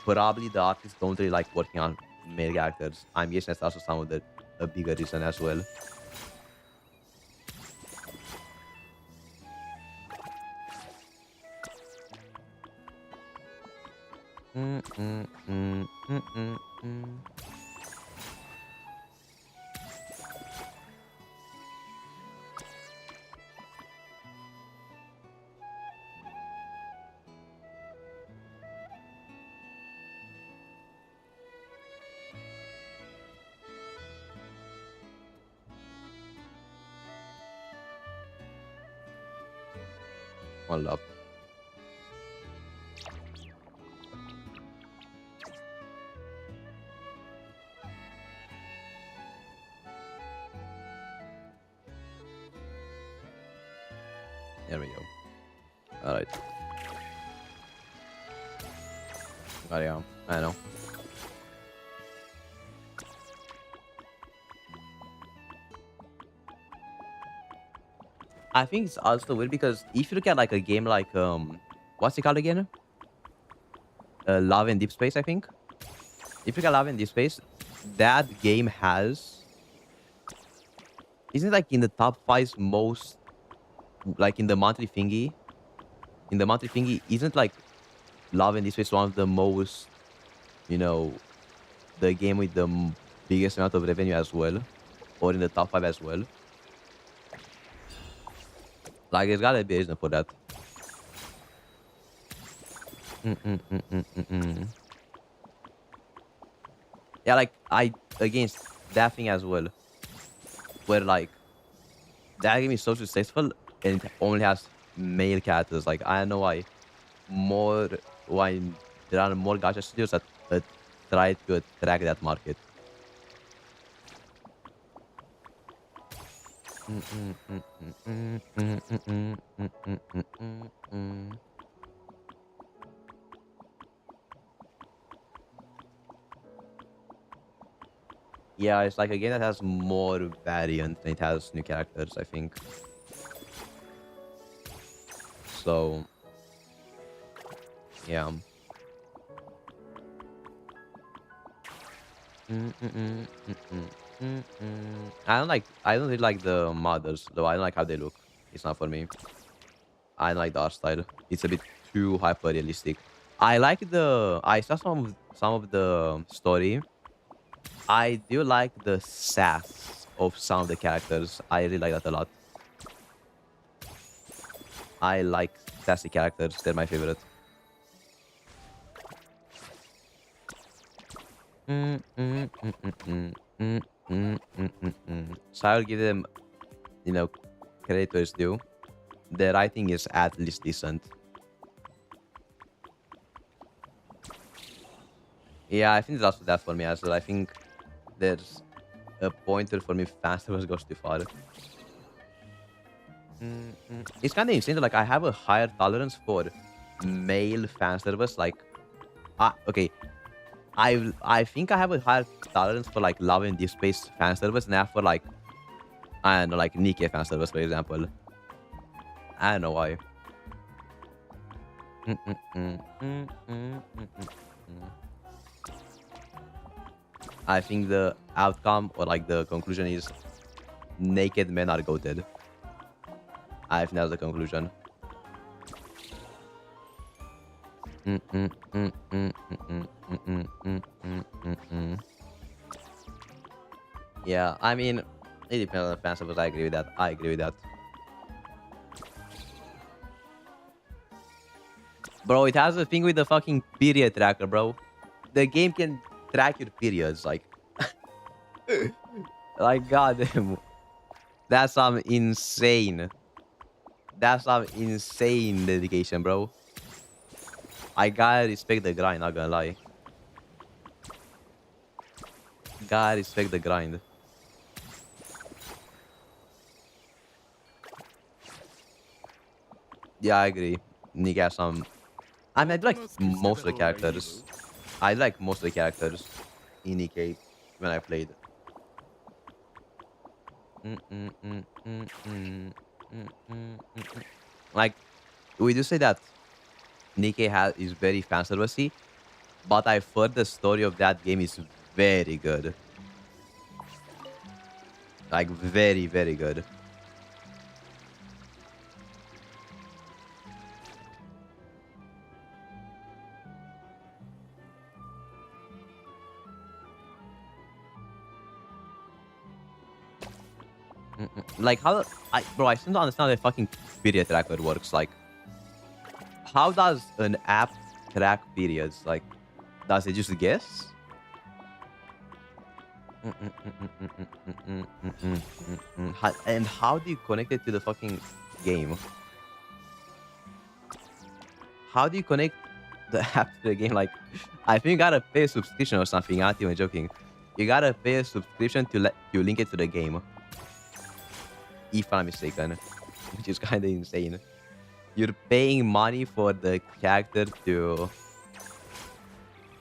S1: probably the artists don't really like working on male characters. I'm guessing that's also some of the a bigger reason as well. Mm, mm, mm, mm, mm, mm. One love. There we go. All right. Oh yeah, I know. I think it's also weird because if you look at like a game like what's it called again? Love and Deep Space, I think. If you look at Love and Deep Space, that game isn't it like in the top five most like in the monthly thingy. In the monthly thingy, isn't like Love and Deep Space one of the most, you know, the game with the biggest amount of revenue as well, or in the top five as well. Like, there's gotta be a reason for that. Yeah, like I against that thing as well, where like that game is so successful and it only has male characters. Like I don't know more why there are more gacha studios that try to attract that market. Yeah, it's like a game that has more variant than it has new characters, I think. So yeah. I don't really like the models though. I don't like how they look. It's not for me. I don't like the art style. It's a bit too hyper realistic. I saw some of the story. I do like the sass of some of the characters. I really like that a lot. I like sassy characters. They're my favorite. So I'll give them, you know, credit where it's due. The writing is at least decent. Yeah, I think that's that for me as well. I think there's a point where for me fan service goes too far. It's kind of insane that like I have a higher tolerance for male fan service. Like, okay, I think I have a higher tolerance for like love and deep space fan service than I have for like I don't know like Nikkei fan service for example. I don't know why. I think the outcome or like the conclusion is naked men are goated. I think that's the conclusion. Yeah, I mean, it depends on the fan service. I agree with that. I agree with that. Bro, it has a thing with the fucking period tracker, bro. The game can track your periods, like goddamn. That's some insane. That's some insane dedication, bro. I gotta respect the grind, not gonna lie. Gotta respect the grind. Yeah, I agree. Nick has some. I mean, I like most of the characters. I like most of the characters in Nikkei when I played. Like, we do say that Nikkei is very fan servicey, but I've heard the story of that game is very good. Like, very, very good. Like, bro, I still don't understand how the fucking period tracker works. Like, how does an app track periods? Like, does it just guess? And how do you connect it to the fucking game? How do you connect the app to the game? Like, I think you gotta pay a subscription or something. I'm not even joking. You gotta pay a subscription to link it to the game. If I'm mistaken, which is kind of insane. You're paying money for the character to,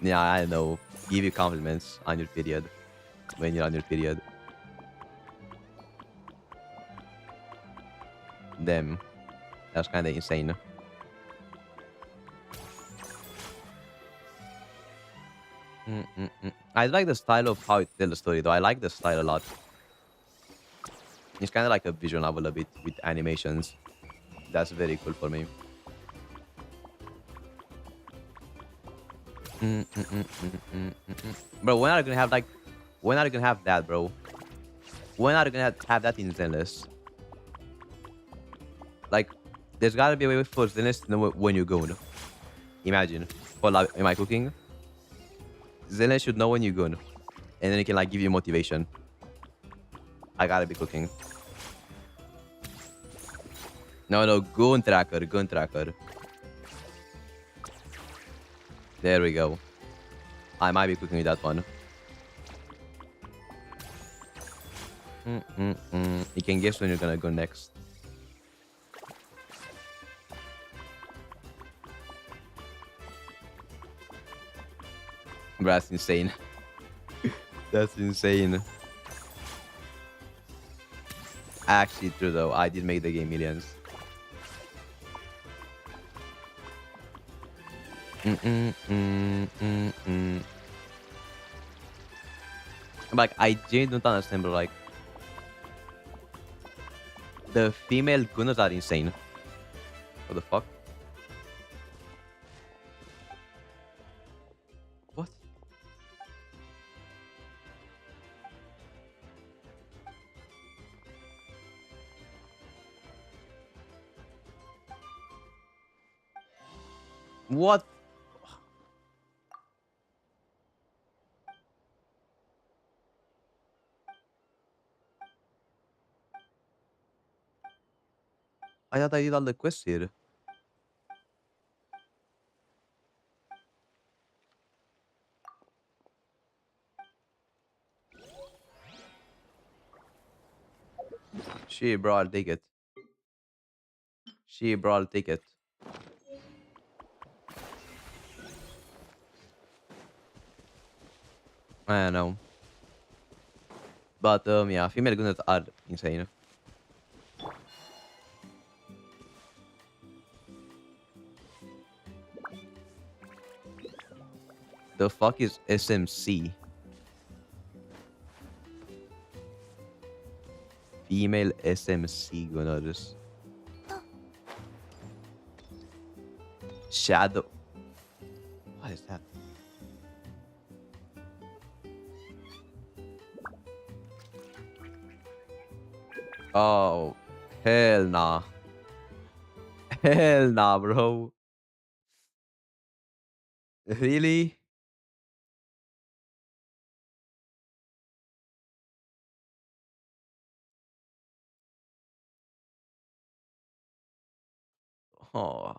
S1: yeah, I don't know, give you compliments on your period when you're on your period. Damn, that's kind of insane. I like the style of how it tells the story, though. I like the style a lot. It's kind of like a visual novel a bit with animations. That's very cool for me. Bro, when are you gonna have like... When are you gonna have that, bro? When are you gonna have that in Zenless? Like, there's gotta be a way for Zenless to know when you're going. Imagine. For like, am I cooking? Zenless should know when you're going. and then it can like give you motivation. I gotta be cooking. No, no, gun tracker, gun tracker. There we go. I might be cooking with that one. You can guess when you're gonna go next. Bro, that's insane. That's insane. Actually true though. I did make the game millions. Like I genuinely don't understand, but like the female gunners are insane. What the fuck? What? What? I thought I did all the quests here. Shit, bro, I'll take it. Shit, bro, I'll take it. I don't know. But yeah, female gunners are insane. The fuck is SMC? Female SMC gunners. Shadow. What is that? Oh, hell nah. Hell nah, bro. Really? Oh,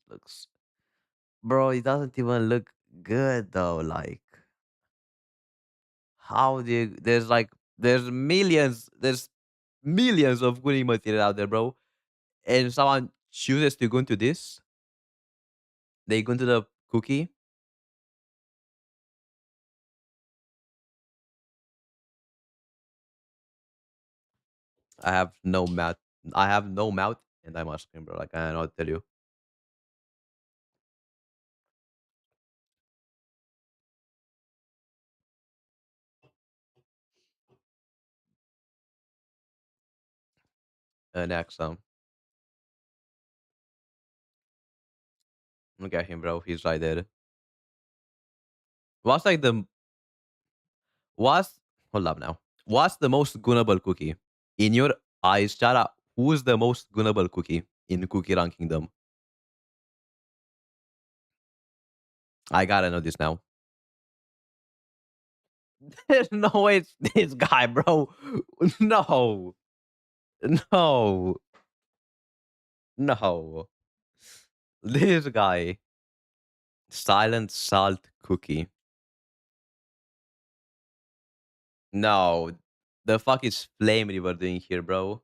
S1: looks. Bro, it doesn't even look good though. Like, how do you. There's millions of good material out there, bro. And someone chooses to go into this. They go into the cookie. I have no mouth. I have no mouth, and I'm asking, bro. Like, I don't know what to tell you. Next, look at him, bro. He's right there. What's like the what's hold up now? What's the most gunnable cookie in your eyes, Chara? Who's the most gunnable cookie in Cookie Run Kingdom? I gotta know this now. There's no way it's this guy, bro. No, no, no. This guy, silent salt cookie. No, the fuck is Flame River doing here, bro?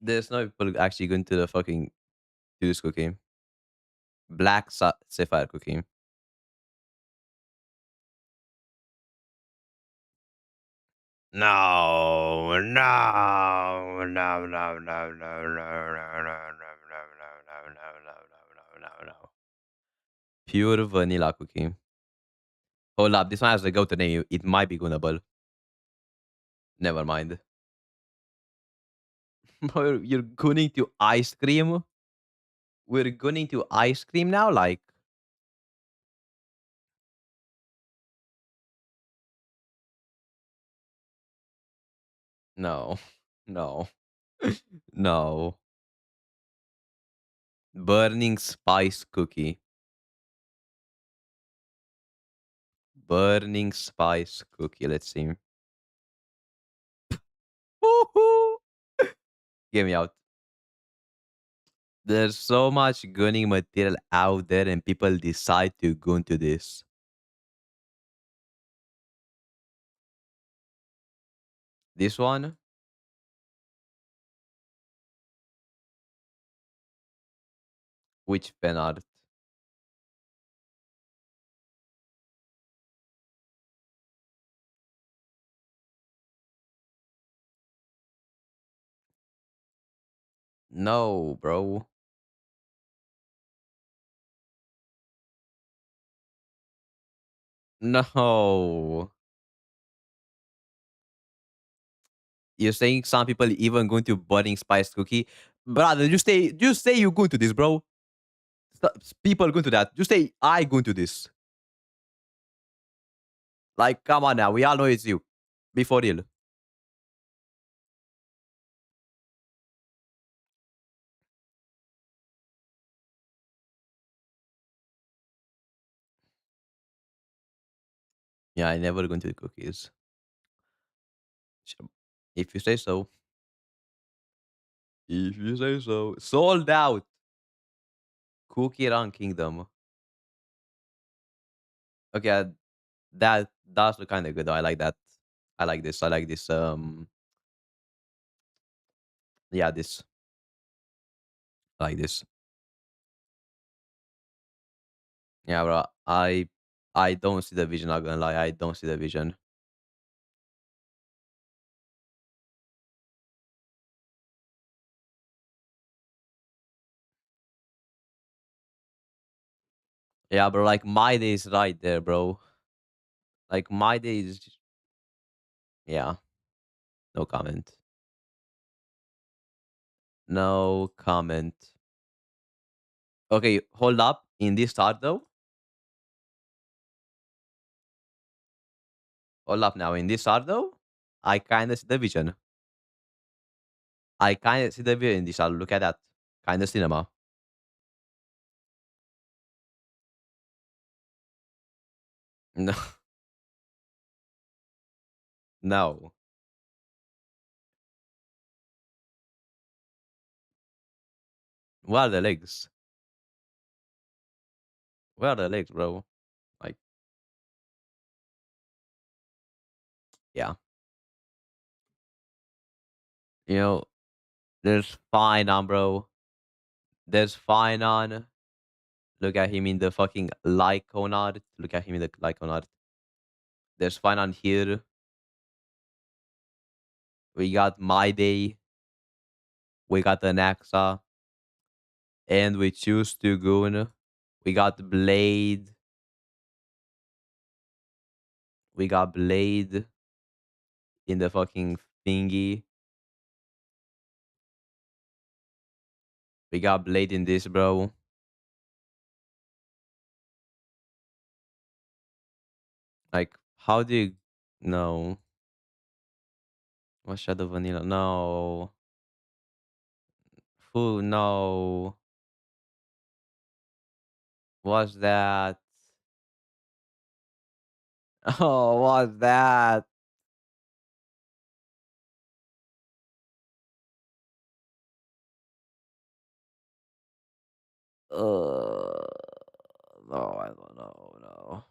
S1: There's no people actually going to the fucking do this cookie. Black sapphire cookie. No, no, no, no, no, no, no, no, no, no, no, no, no. Pure vanilla cookie. Hold up, this one has to go to name. It might be gunnable. Never mind. Bro, you're gunning to ice cream? We're gunning to ice cream now? Like, no, no, no. Burning spice cookie. Burning spice cookie. Let's see. Woohoo! Get me out. There's so much gunning material out there, and people decide to go into this. This one? Which fan art? No, bro. No. You're saying some people even going to burning spice cookie? Brother, just say you go into this, bro. People go into that. Just say I go into this. Like, come on now. We all know it's you. Be for real. Yeah, I never go into the cookies. If you say so. If you say so. Sold out. Cookie Run Kingdom. Okay, that does look kind of good though. I like that. I like this. I like this. Yeah, this. I like this. Yeah, bro. I don't see the vision. Not gonna lie, I don't see the vision. Yeah, bro. Like my day is right there, bro. Like my day is. Yeah. No comment. No comment. Okay, hold up. In this start though. Hold up now. In this start though, I kind of see the vision. I kind of see the vision in this start. Look at that. Kind of cinema. No. No. Where are the legs? Where are the legs, bro? Like, yeah. You know, there's fine on, bro. There's fine on. Look at him in the fucking Lycon art. Look at him in the Lycon art. There's fine on here. We got My Day. We got the Naxa. And we choose to Goon. We got Blade. We got Blade in the fucking thingy. We got Blade in this, bro. Like, how do you... No. What Shadow Vanilla? No. Who? No. What's that? Oh, what's that? Uh, no, I don't know. No,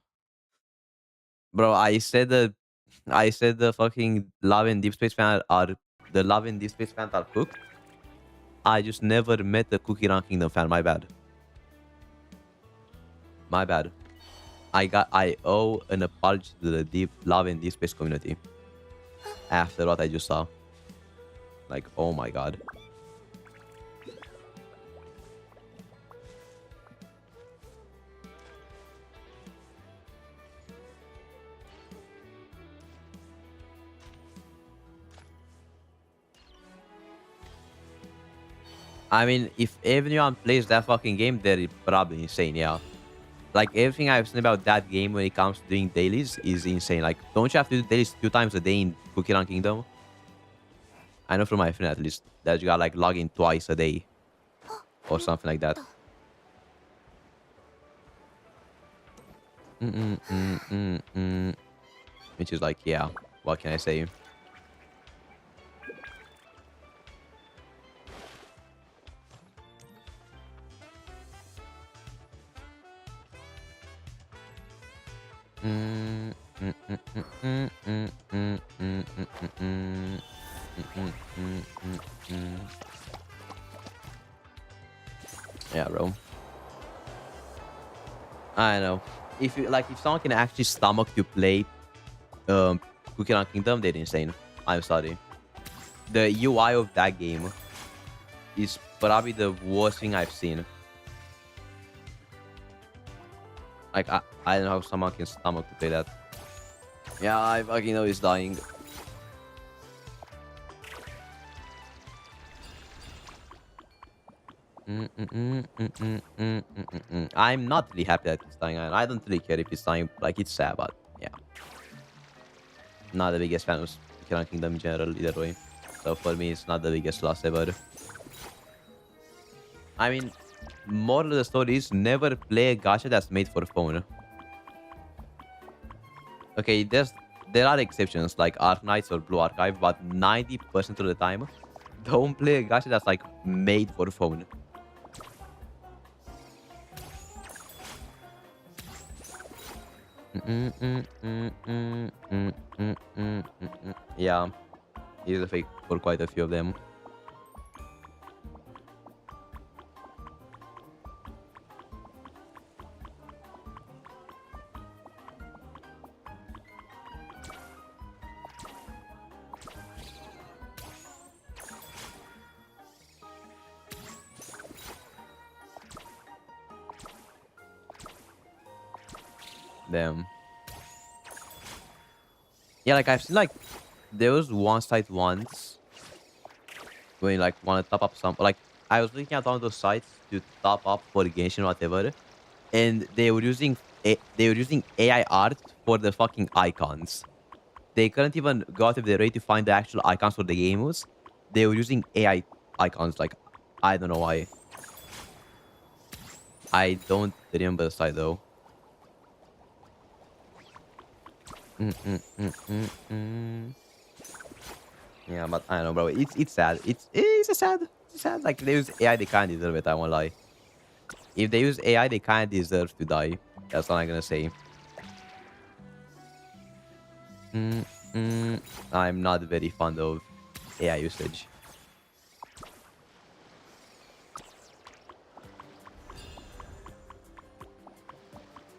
S1: bro. I said the fucking Love and Deep Space fan are the Love and Deep Space fans are cooked. I just never met the Cookie Run Kingdom fan. My bad. My bad. I owe an apology to the Deep Love and Deep Space community after what I just saw. Like, oh my god. I mean, if everyone plays that fucking game, they're probably insane, yeah. Like, everything I've seen about that game when it comes to doing dailies is insane. Like, don't you have to do dailies 2 times a day in Cookie Run Kingdom? I know from my friend, at least, that you got, like, log in twice a day. Or something like that. Mm, mm, mm, mm. Which is like, yeah, what can I say? Mm, mm, mm, mm, mm, mm, mm, mm, mm, mm, mm. Mm, mm, mm, mm. Yeah, bro. I know. If you like, if someone can actually stomach to play Cookie Run Kingdom, they're insane. I'm sorry. The UI of that game is probably the worst thing I've seen. Like, I don't know how someone can stomach to play that. Yeah, I fucking know he's dying. I'm not really happy that he's dying. And I don't really care if he's dying. Like, it's sad, but yeah. Not the biggest fan of Crown Kingdom in general, either way. So for me, it's not the biggest loss ever. I mean, moral of the story is never play a gacha that's made for phone. Okay, there are exceptions like Arc Knights or Blue Archive, but 90% of the time, don't play a gacha that's like made for phone. Yeah, he's a fake for quite a few of them. Them. Yeah, like I've seen like there was one site once when you like want to top up some like I was looking at one of those sites to top up for Genshin or whatever, and they were using AI art for the fucking icons. They couldn't even go out of their way to find the actual icons for the games. They were using AI icons. Like I don't know why. I don't remember the site though. Mm, mm, mm, mm, mm. Yeah, but I don't know, bro. It's sad. It's sad. Like they use AI, they can't deserve it. I won't lie. If they use AI, they kind of deserve to die. That's all I'm gonna say. Mm, I'm not very fond of AI usage.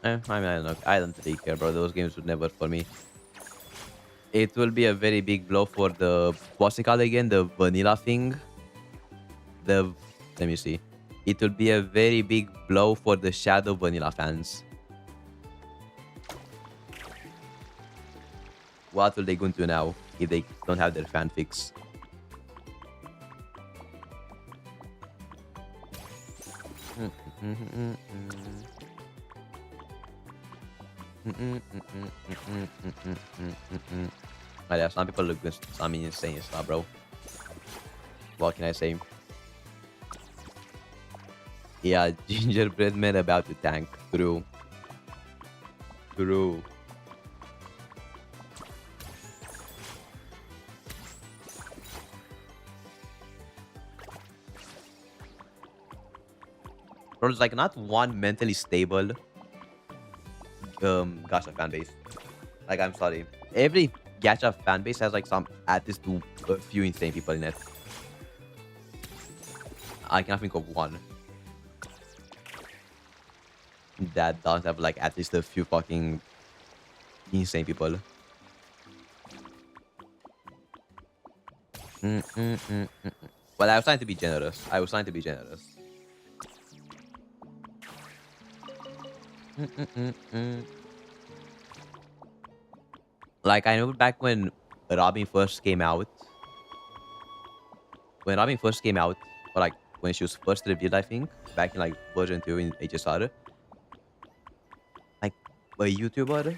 S1: I mean, I don't know. I don't really care, bro. Those games would never for me. It will be a very big blow for the what's it called again? The vanilla thing. The let me see. It will be a very big blow for the Shadow Vanilla fans. What will they going to do now if they don't have their fanfics? But yeah, some people look good. Some insane stuff, bro. What can I say? Yeah, gingerbread man about to tank. True. True. Bro, there's like not one mentally stable gacha fan base. Like I'm sorry. Every gacha fan base has like some at least a few insane people in it. I can't think of one that does have like at least a few fucking insane people. But I was trying to be generous. I was trying to be generous. Like I know back when Robin first came out. When Robin first came out, or like when she was first revealed, I think back in like version 2 in HSR, like a YouTuber,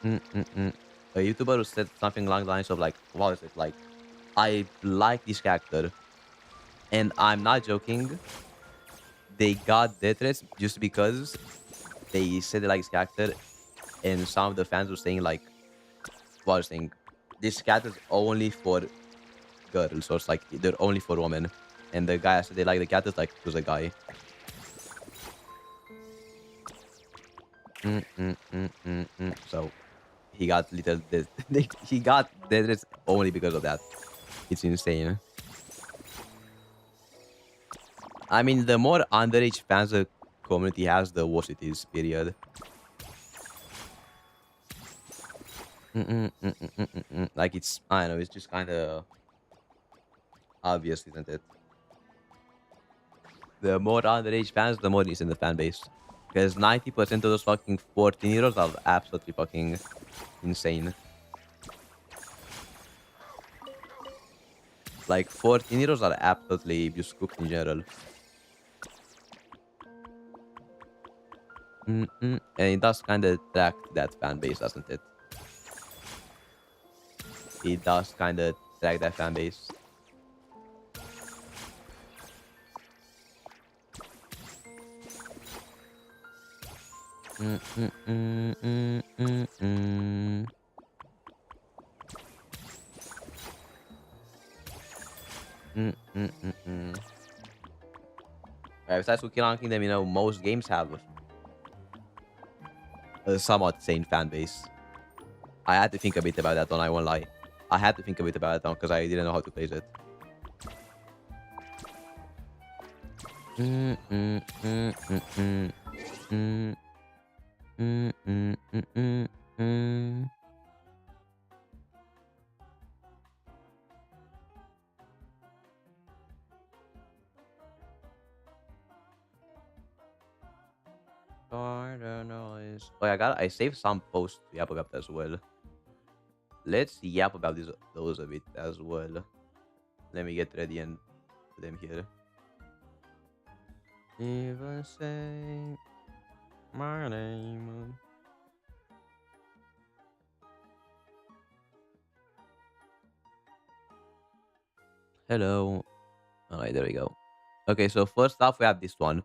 S1: a YouTuber who said something along the lines of like, what is it like? I like this character, and I'm not joking. They got death threats just because they said they like his character, and some of the fans were saying like, was saying this character is only for girls, so it's like they're only for women. And the guy said they like the characters like it was a guy. So he got little. He got dead only because of that. It's insane. I mean, the more underage fans the community has, the worse it is. Period. Like it's, I don't know, it's just kind of obvious, isn't it? The more underage fans, the more it's in the fan base. Because 90% of those fucking 14-year-olds are absolutely fucking insane. Like 14-year-olds are absolutely just cooked in general. And it does kind of attract that fan base, doesn't it? It does kind of attract that fan base. Mm, mm, mm, mm, mm, mm. Besides Cookie Long Kingdom, you know, most games have a somewhat sane fan base. I had to think a bit about that one, I won't lie. I had to think a bit about that one because I didn't know how to place it. Mm, mm, mm, mm, mm. Mm, mm, mm, mm, mm, mm. For the noise. Oh, I saved some posts to yap about as well. Let's yap about those a bit as well. Let me get ready and put them here. Even say my name. Hello. Alright, there we go. Okay, so first off, we have this one.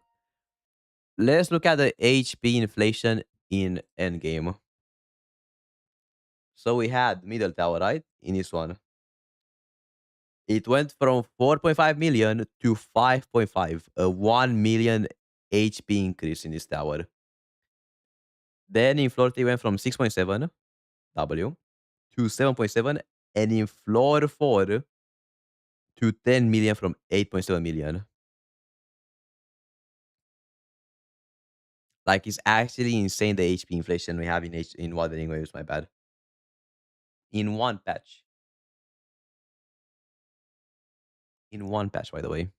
S1: Let's look at the HP inflation in Endgame. So we had Middle Tower, right? In this one. It went from 4.5 million to 5.5, a 1 million HP increase in this tower. Then in floor 3 went from 6.7 W to 7.7, and in floor 4 to 10 million from 8.7 million. Like it's actually insane the HP inflation we have in Wuthering Waves, my bad. In one patch. In one patch, by the way.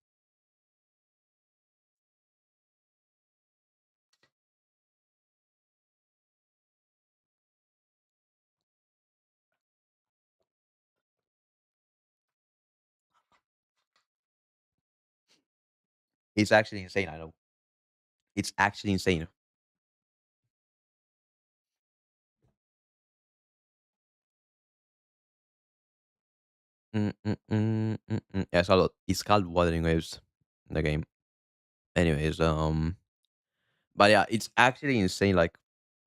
S1: It's actually insane, I know. It's actually insane. Yeah, it's called Wuthering Waves, the game. Anyways, but yeah, it's actually insane. Like,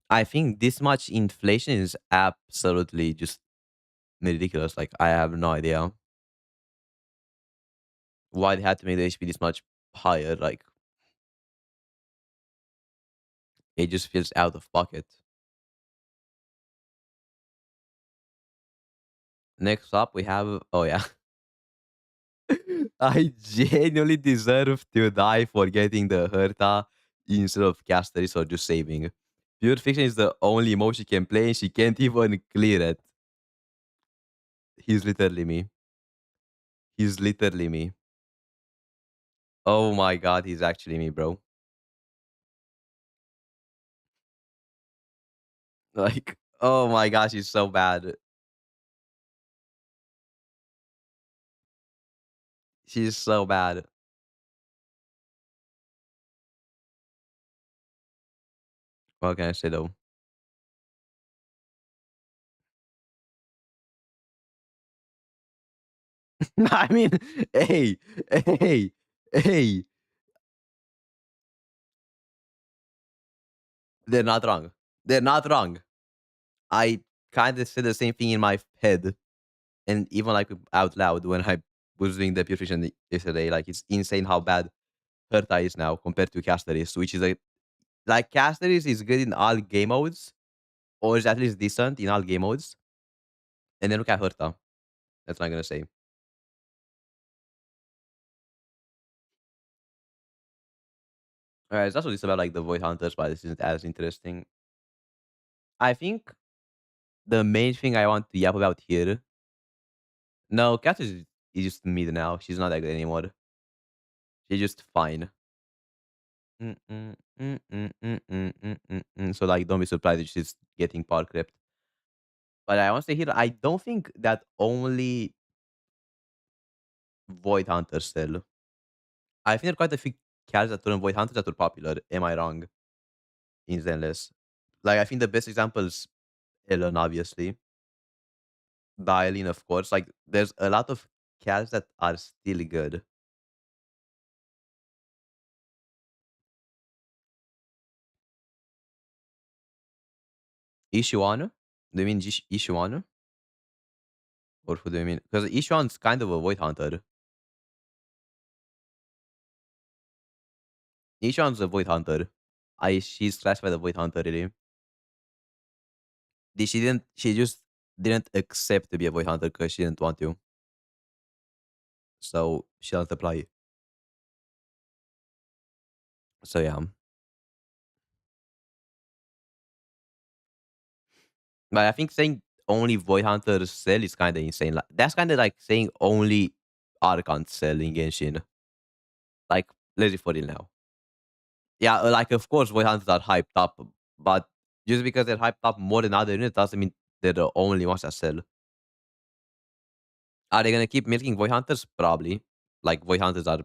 S1: I think this much inflation is absolutely just ridiculous. Like, I have no idea why they had to make the HP this much higher. Like, it just feels out of pocket. Next up, we have, oh yeah, I genuinely deserve to die for getting the Herta instead of Casteris or just saving. Pure Fiction is the only mode she can play and she can't even clear it. He's literally me. He's literally me. Oh my god, he's actually me, bro. Like, oh my gosh, he's so bad. She's so bad. What can I say though? I mean, hey, hey, hey. They're not wrong. They're not wrong. I kind of said the same thing in my head and even like out loud when I was doing the purification yesterday. Like it's insane how bad Herta is now compared to Casteris, which is a like Casteris is good in all game modes, or is at least decent in all game modes. And then look at Herta. That's what I'm gonna say. Alright, it's also just about like the Void Hunters, but this isn't as interesting. I think the main thing I want to yap about here. No, is just mid now. She's not that good anymore. She's just fine. Mm, mm, mm, mm, mm, mm, mm, So like, don't be surprised if she's getting power crept. But I want to say here, I don't think that only Void Hunters sell. I think there are quite a few characters that turn Void Hunters that were popular. Am I wrong? In Zenless. Like I think the best examples, Ellen, obviously. Dialing, of course. Like there's a lot of characters that are still good. Ishuan? Do you mean Ishuan? Or who do you mean? Because Ishuan's kind of a Void Hunter. Ishuan's a Void Hunter. She's classified a Void Hunter, really. She just didn't accept to be a Void Hunter because she didn't want to. So she doesn't apply. So yeah. But I think saying only Void Hunters sell is kind of insane. Like that's kind of like saying only Archons sell in Genshin. Like, let's be for real now. Yeah, like of course Void Hunters are hyped up, but just because they're hyped up more than other units doesn't mean they're the only ones that sell. Are they gonna keep milking Void Hunters? Probably. Like Void Hunters are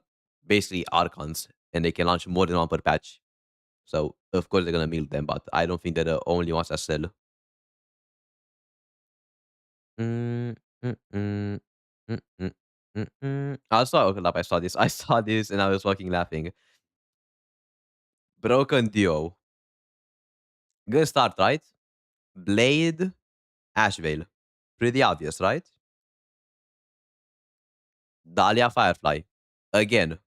S1: basically Archons, and they can launch more than one per patch. So of course they're gonna milk them, but I don't think they're the only ones that sell. Mm, mm, mm, mm, mm, I saw okay, I saw this. I saw this and I was fucking laughing. Broken Duo. Good start, right? Blade, Ashvale. Pretty obvious, right? Dahlia, Firefly. Again.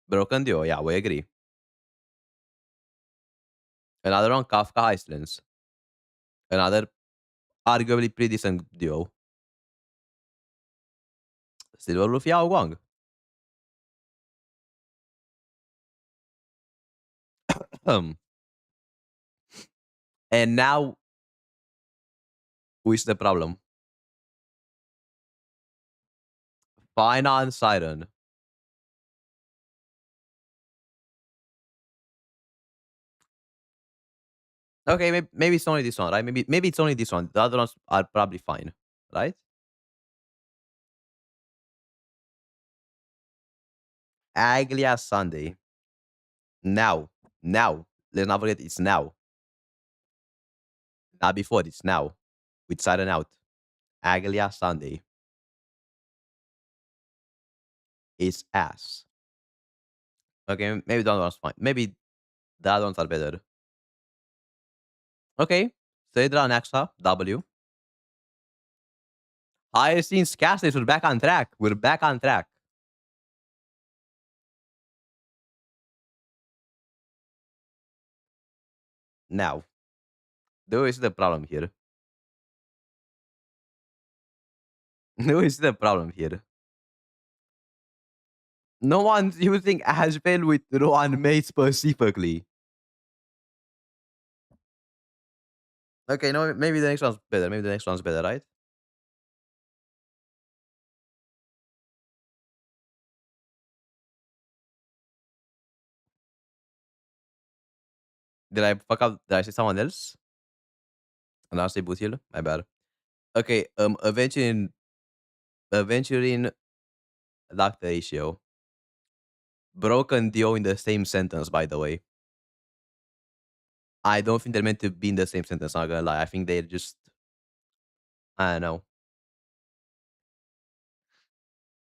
S1: Broken Duo, yeah, we agree. Another one, Kafka, Icelands. Another arguably pretty decent duo. Silver Luffy, Yao Guang. And now, who is the problem? Final Siren. Okay, maybe it's only this one, right? Maybe it's only this one. The other ones are probably fine, right? Aglia Sunday. Now. Now. Let's not forget it's now. Not before, it's now. With Siren out. Aglia Sunday. Is ass. Okay, maybe the other one's fine. Maybe the other ones are better. Okay. Cedra Nexa, W. Hyacinth Castles, we're back on track. We're back on track. Now, there is the problem here. There is the problem here. No one's using Ashbel with Rohan May specifically. Okay, no, maybe the next one's better. Maybe the next one's better, right? Did I fuck up? Did I say someone else? And I say Boothil? My bad. Okay, Aventuring Doctor Ratio. Broken Dio in the same sentence, by the way. I don't think they're meant to be in the same sentence, not gonna lie. I think they're just I don't know.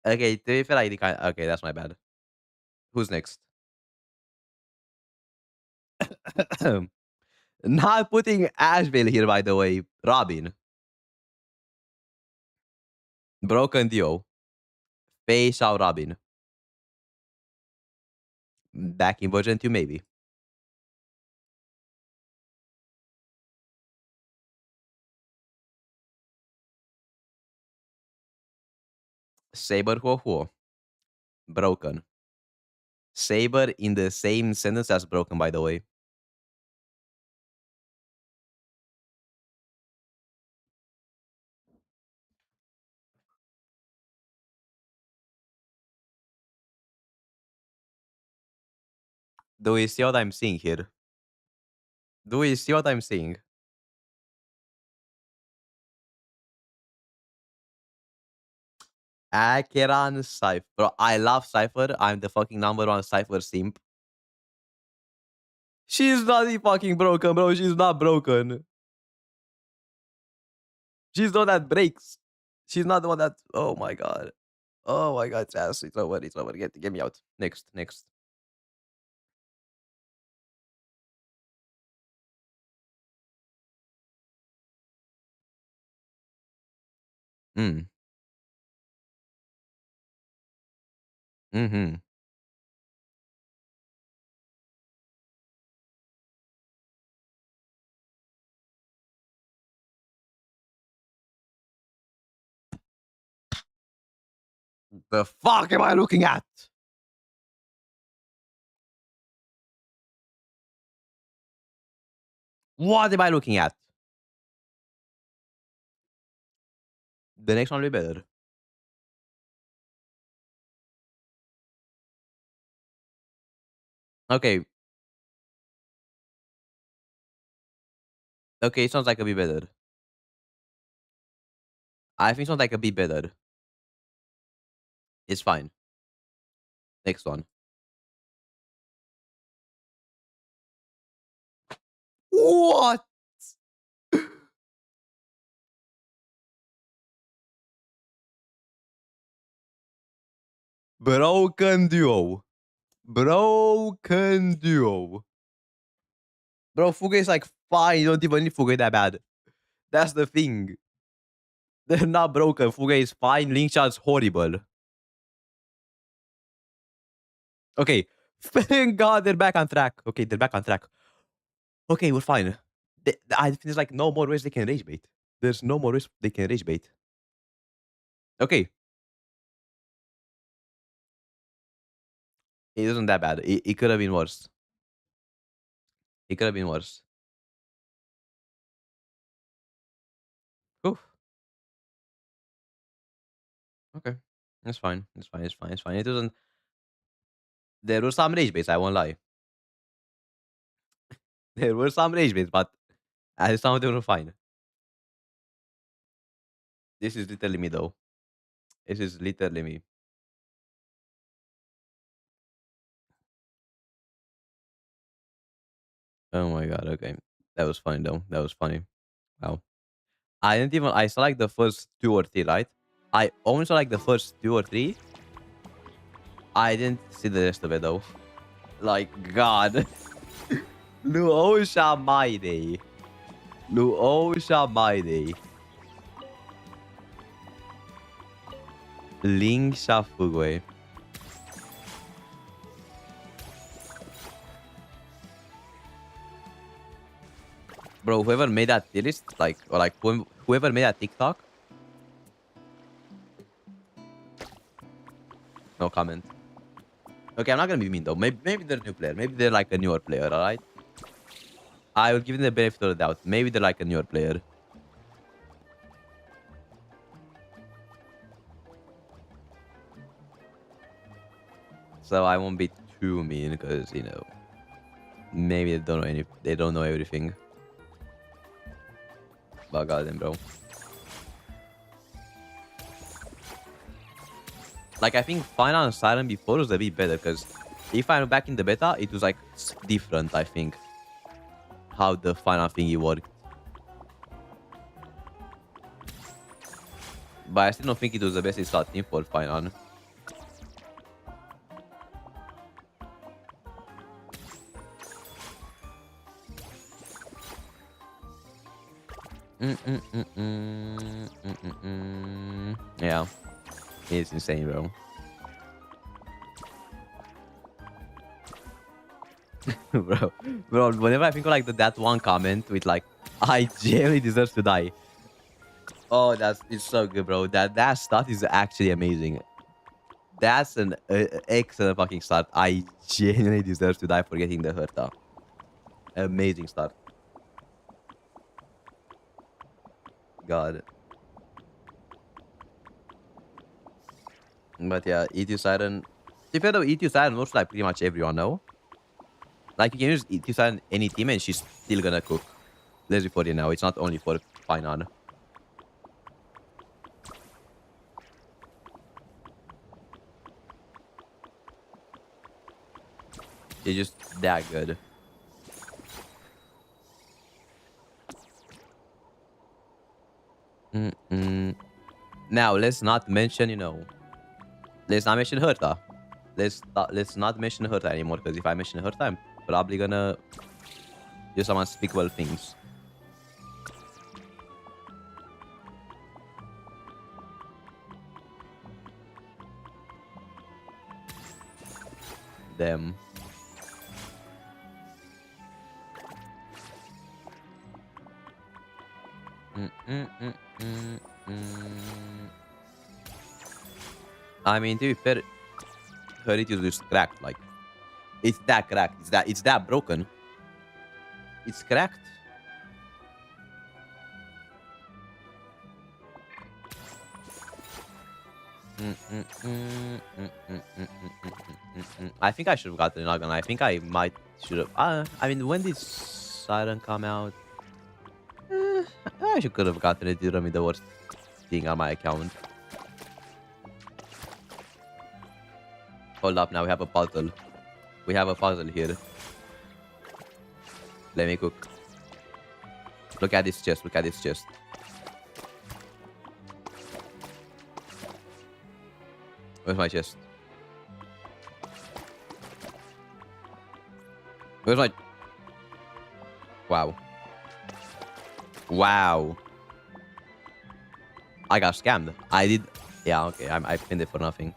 S1: Okay, to be fair, okay, that's my bad. Who's next? Not putting Asheville here, by the way. Robin. Broken Duo. Face out Robin. Back in version 2, maybe. Saber Huo Huo. Broken. Saber in the same sentence as broken, by the way. Do you see what I'm seeing here? Do you see what I'm seeing? Akeran Cypher. Bro, I love Cypher. I'm the fucking number one Cypher simp. She's not fucking broken, bro. She's not broken. She's the one that breaks. She's not the one that. Oh my god. Oh my god, Sass. It's over. It's over. Get me out. Next. Next. Mm. Mm-hmm. The fuck am I looking at? What am I looking at? The next one will be better. Okay. Okay, it sounds like a bit better. I think it sounds like a bit better. It's fine. Next one. What? Broken Duo. Broken Duo. Bro, Fuga is like fine. You don't even need Fuga that bad. That's the thing. They're not broken. Fuga is fine. Link Shot's horrible. Okay. Thank God they're back on track. Okay, they're back on track. Okay, we're fine. I think there's like no more ways they can rage bait. There's no more ways they can rage bait. Okay. It isn't that bad. It could have been worse. It could have been worse. Oof. Okay. It's fine. It's fine. It's fine. It's fine. It doesn't. There were some rage baits, I won't lie. There were some rage baits, but some of them were fine. This is literally me, though. This is literally me. Oh my god. Okay. That was funny, though. That was funny. Wow. I didn't even. I saw like the first 2 or 3, right? I only saw like the first 2 or 3. I didn't see the rest of it, though. Like, God. Luosha Maide. Luosha Maide. Ling Shafugwe. Bro, whoever made that tier list, like, or like whoever made that TikTok. No comment. Okay, I'm not gonna be mean though. Maybe they're a new player. Maybe they're like a newer player, alright? I will give them the benefit of the doubt. Maybe they're like a newer player. So I won't be too mean because, you know, maybe they don't know everything. But goddamn, bro. Like, I think Final Siren before was a bit better because if I'm back in the beta, it was like different, I think. How the final thingy worked. But I still don't think it was the best installed team for Final. Yeah, it's insane, bro. bro, bro. Whenever I think of like that one comment with like, "I genuinely deserve to die." Oh, it's so good, bro. That start is actually amazing. That's an excellent fucking start. I genuinely deserve to die for getting the Herta. Amazing start. God. But yeah, E2 Siren. If you know E2 Siren, looks like pretty much everyone know. Like you can use E2 Siren any team and she's still gonna cook. Let's be for you now. It's not only for Finan. She's just that good. Now let's not mention, let's not mention Herta. Let's not mention Herta anymore because if I mention Herta, I'm probably gonna do some unspeakable things. Them. I mean, to be fair, her it is just cracked. Like, it's that cracked. It's that broken. It's cracked. I think I should have gotten it. Not gonna lie. I think I might should have. I mean, when did Siren come out? I should could have gotten it. It would be the worst thing on my account. Hold up, now we have a puzzle. We have a puzzle here. Let me cook. Look at this chest. Look at this chest. Where's my chest? Where's my... Wow. Wow. I got scammed. I did... Yeah, okay. I pinned it for nothing.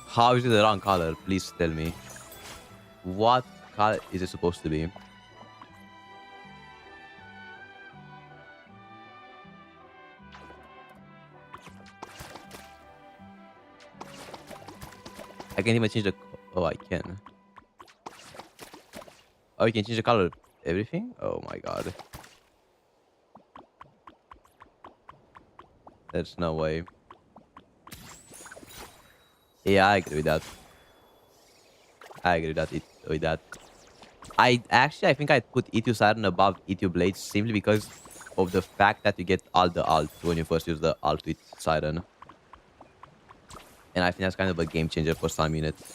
S1: How is it the wrong color? Please tell me. What color is it supposed to be? I can't even change the... Oh, I can. Oh, you can change the color of everything? Oh my god. There's no way. Yeah, I agree with that. I agree with that. I think I'd put E2 Siren above E2 Blades simply because of the fact that you get all the ult when you first use the ult with Siren. And I think that's kind of a game changer for some units.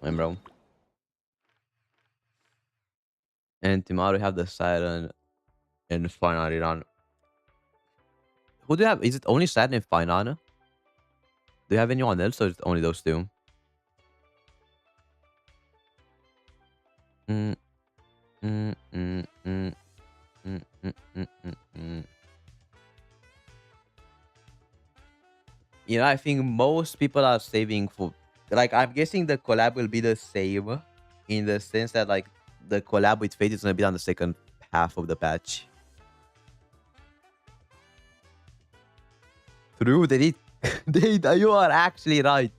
S1: And bro. And tomorrow we have the Siren and Final Iran. Who do you have? Is it only Siren and Final? Do you have anyone else or is it only those two? I think most people are saving for... Like, I'm guessing the collab will be the same in the sense that, like, the collab with Fate is going to be on the second half of the patch. True, they did. You are actually right.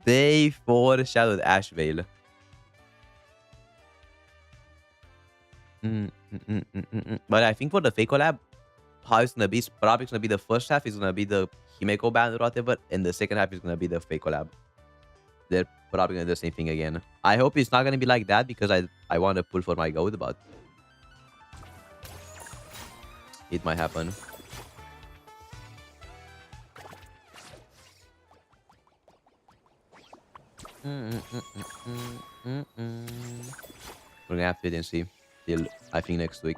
S1: They foreshadowed Ashvale. But I think for the fake collab, how it's gonna be, it's probably gonna be the first half is gonna be the Himeko band or whatever, and the second half is gonna be the fake collab. They're probably gonna do the same thing again. I hope it's not gonna be like that because I want to pull for my gold, but it might happen. We're gonna have to wait and see till I think next week.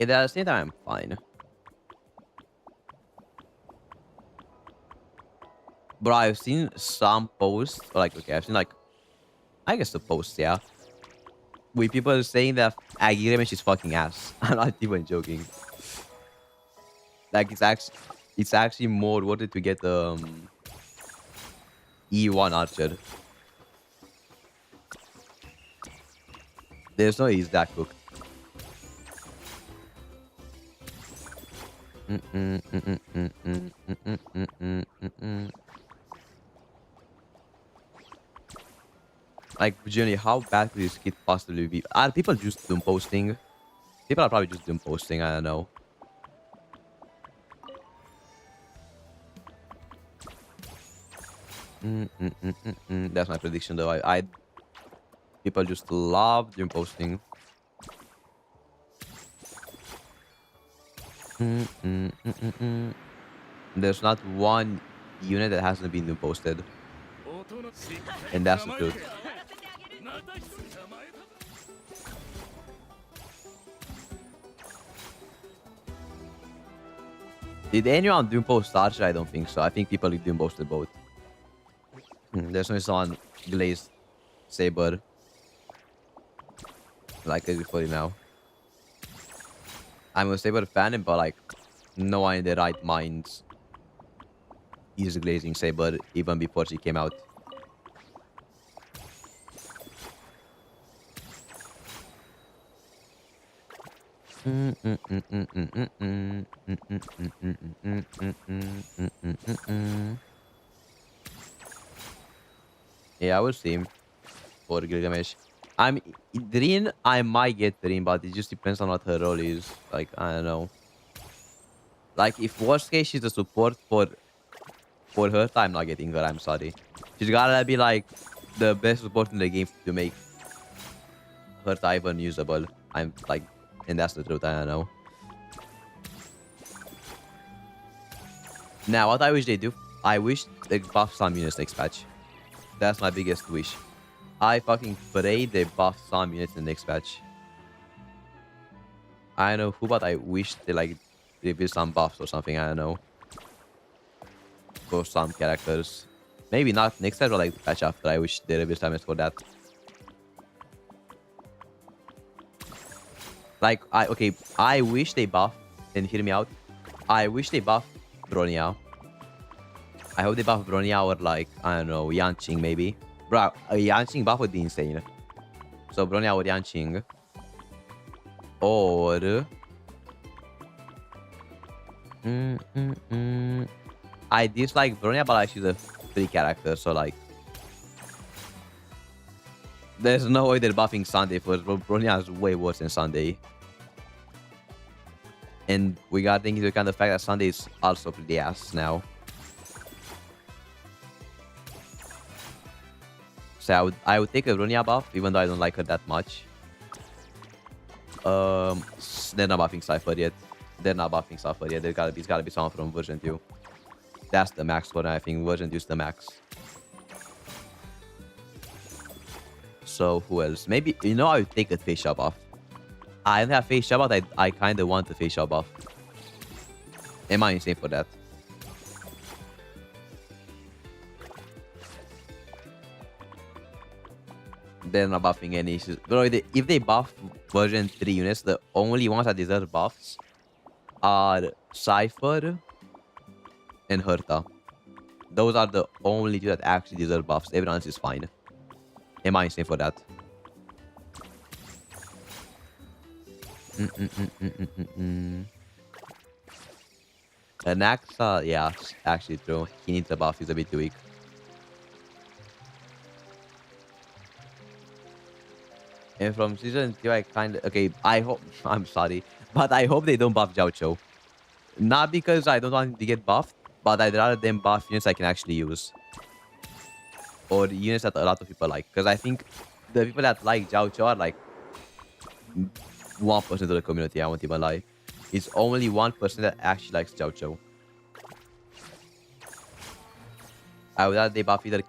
S1: At the same time, I'm fine. Bro, I've seen some posts, like, okay, I've seen, like, I guess the posts, yeah, with people saying that agreement is fucking ass. I'm not even joking. Like, it's actually more worth it to get E1 Archer. There's no he's that cooked. Like, Jenny, how bad could this kid possibly be? Are people just doom posting? People are probably just doom posting. I don't know. That's my prediction, though. I people just love doom posting. There's not one unit that hasn't been doom posted, and that's the truth. Did anyone doom post Archer? I don't think so. I think people doom posted both. There's no someone glazed saber like it before now. I'm a saber fan, but like no one in their right minds is glazing saber even before she came out. Yeah, I will see him for Gilgamesh. I'm Drin. I might get Drin, but it just depends on what her role is. Like, I don't know. Like, if worst case she's a support for her, I'm not getting her. I'm sorry. She's gotta be like the best support in the game to make her even usable. I'm like, and that's the truth. I don't know. Now, what I wish they do, I wish they buff some units next patch. That's my biggest wish. I fucking pray they buff some units in the next patch. I don't know who, but I wish they like reveal some buffs or something. I don't know. For some characters. Maybe not next patch, but like the patch after. I wish they reveal some units for that. Like, I wish they buff, and hear me out. I wish they buff Bronya. I hope they buff Bronya or like, I don't know, Yanqing maybe. Bro, a Yanqing buff would be insane. So Bronya or Yanqing. Or... I dislike Bronya, but like she's a free character, so like... There's no way they're buffing Sunday first, but Bronya is way worse than Sunday. And we gotta think into account the fact that Sunday is also pretty ass now. So I would take a Bronya buff, even though I don't like her that much. They're not buffing Cypher yet. They're not buffing Cypher yet. It's gotta be someone from version 2. That's the max for them. I think version 2 is the max. So who else? Maybe, you know, I would take a face shop buff. I don't have face shop, but I kind of want the face shop buff. Am I insane for that? They're not buffing any issues. Bro, if they buff version 3 units, the only ones that deserve buffs are Cypher and Herta. Those are the only two that actually deserve buffs. Everyone else is fine. Am I insane for that? Naxa, yeah, actually true. He needs a buff. He's a bit too weak. And from season 2, I kind of... Okay, I hope... I'm sorry. But I hope they don't buff Zhao Chou. Not because I don't want him to get buffed, but I'd rather them buff units I can actually use. Or units that a lot of people like. Because I think the people that like Zhao Chou are like 1% of the community, I won't even lie. It's only 1% that actually likes Zhao Chou. I would rather they buff either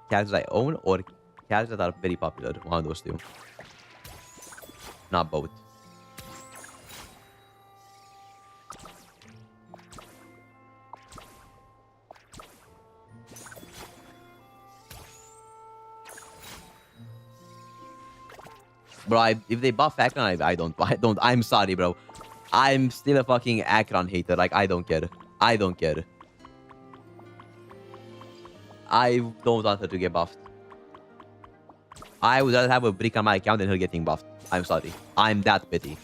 S1: characters I own or characters that are very popular. One of those two. Not both. Bro, if they buff Akron, I don't. I don't. I'm sorry, bro. I'm still a fucking Akron hater. Like, I don't care. I don't care. I don't want her to get buffed. I would rather have a brick on my account than her getting buffed. I'm sorry. I'm that petty.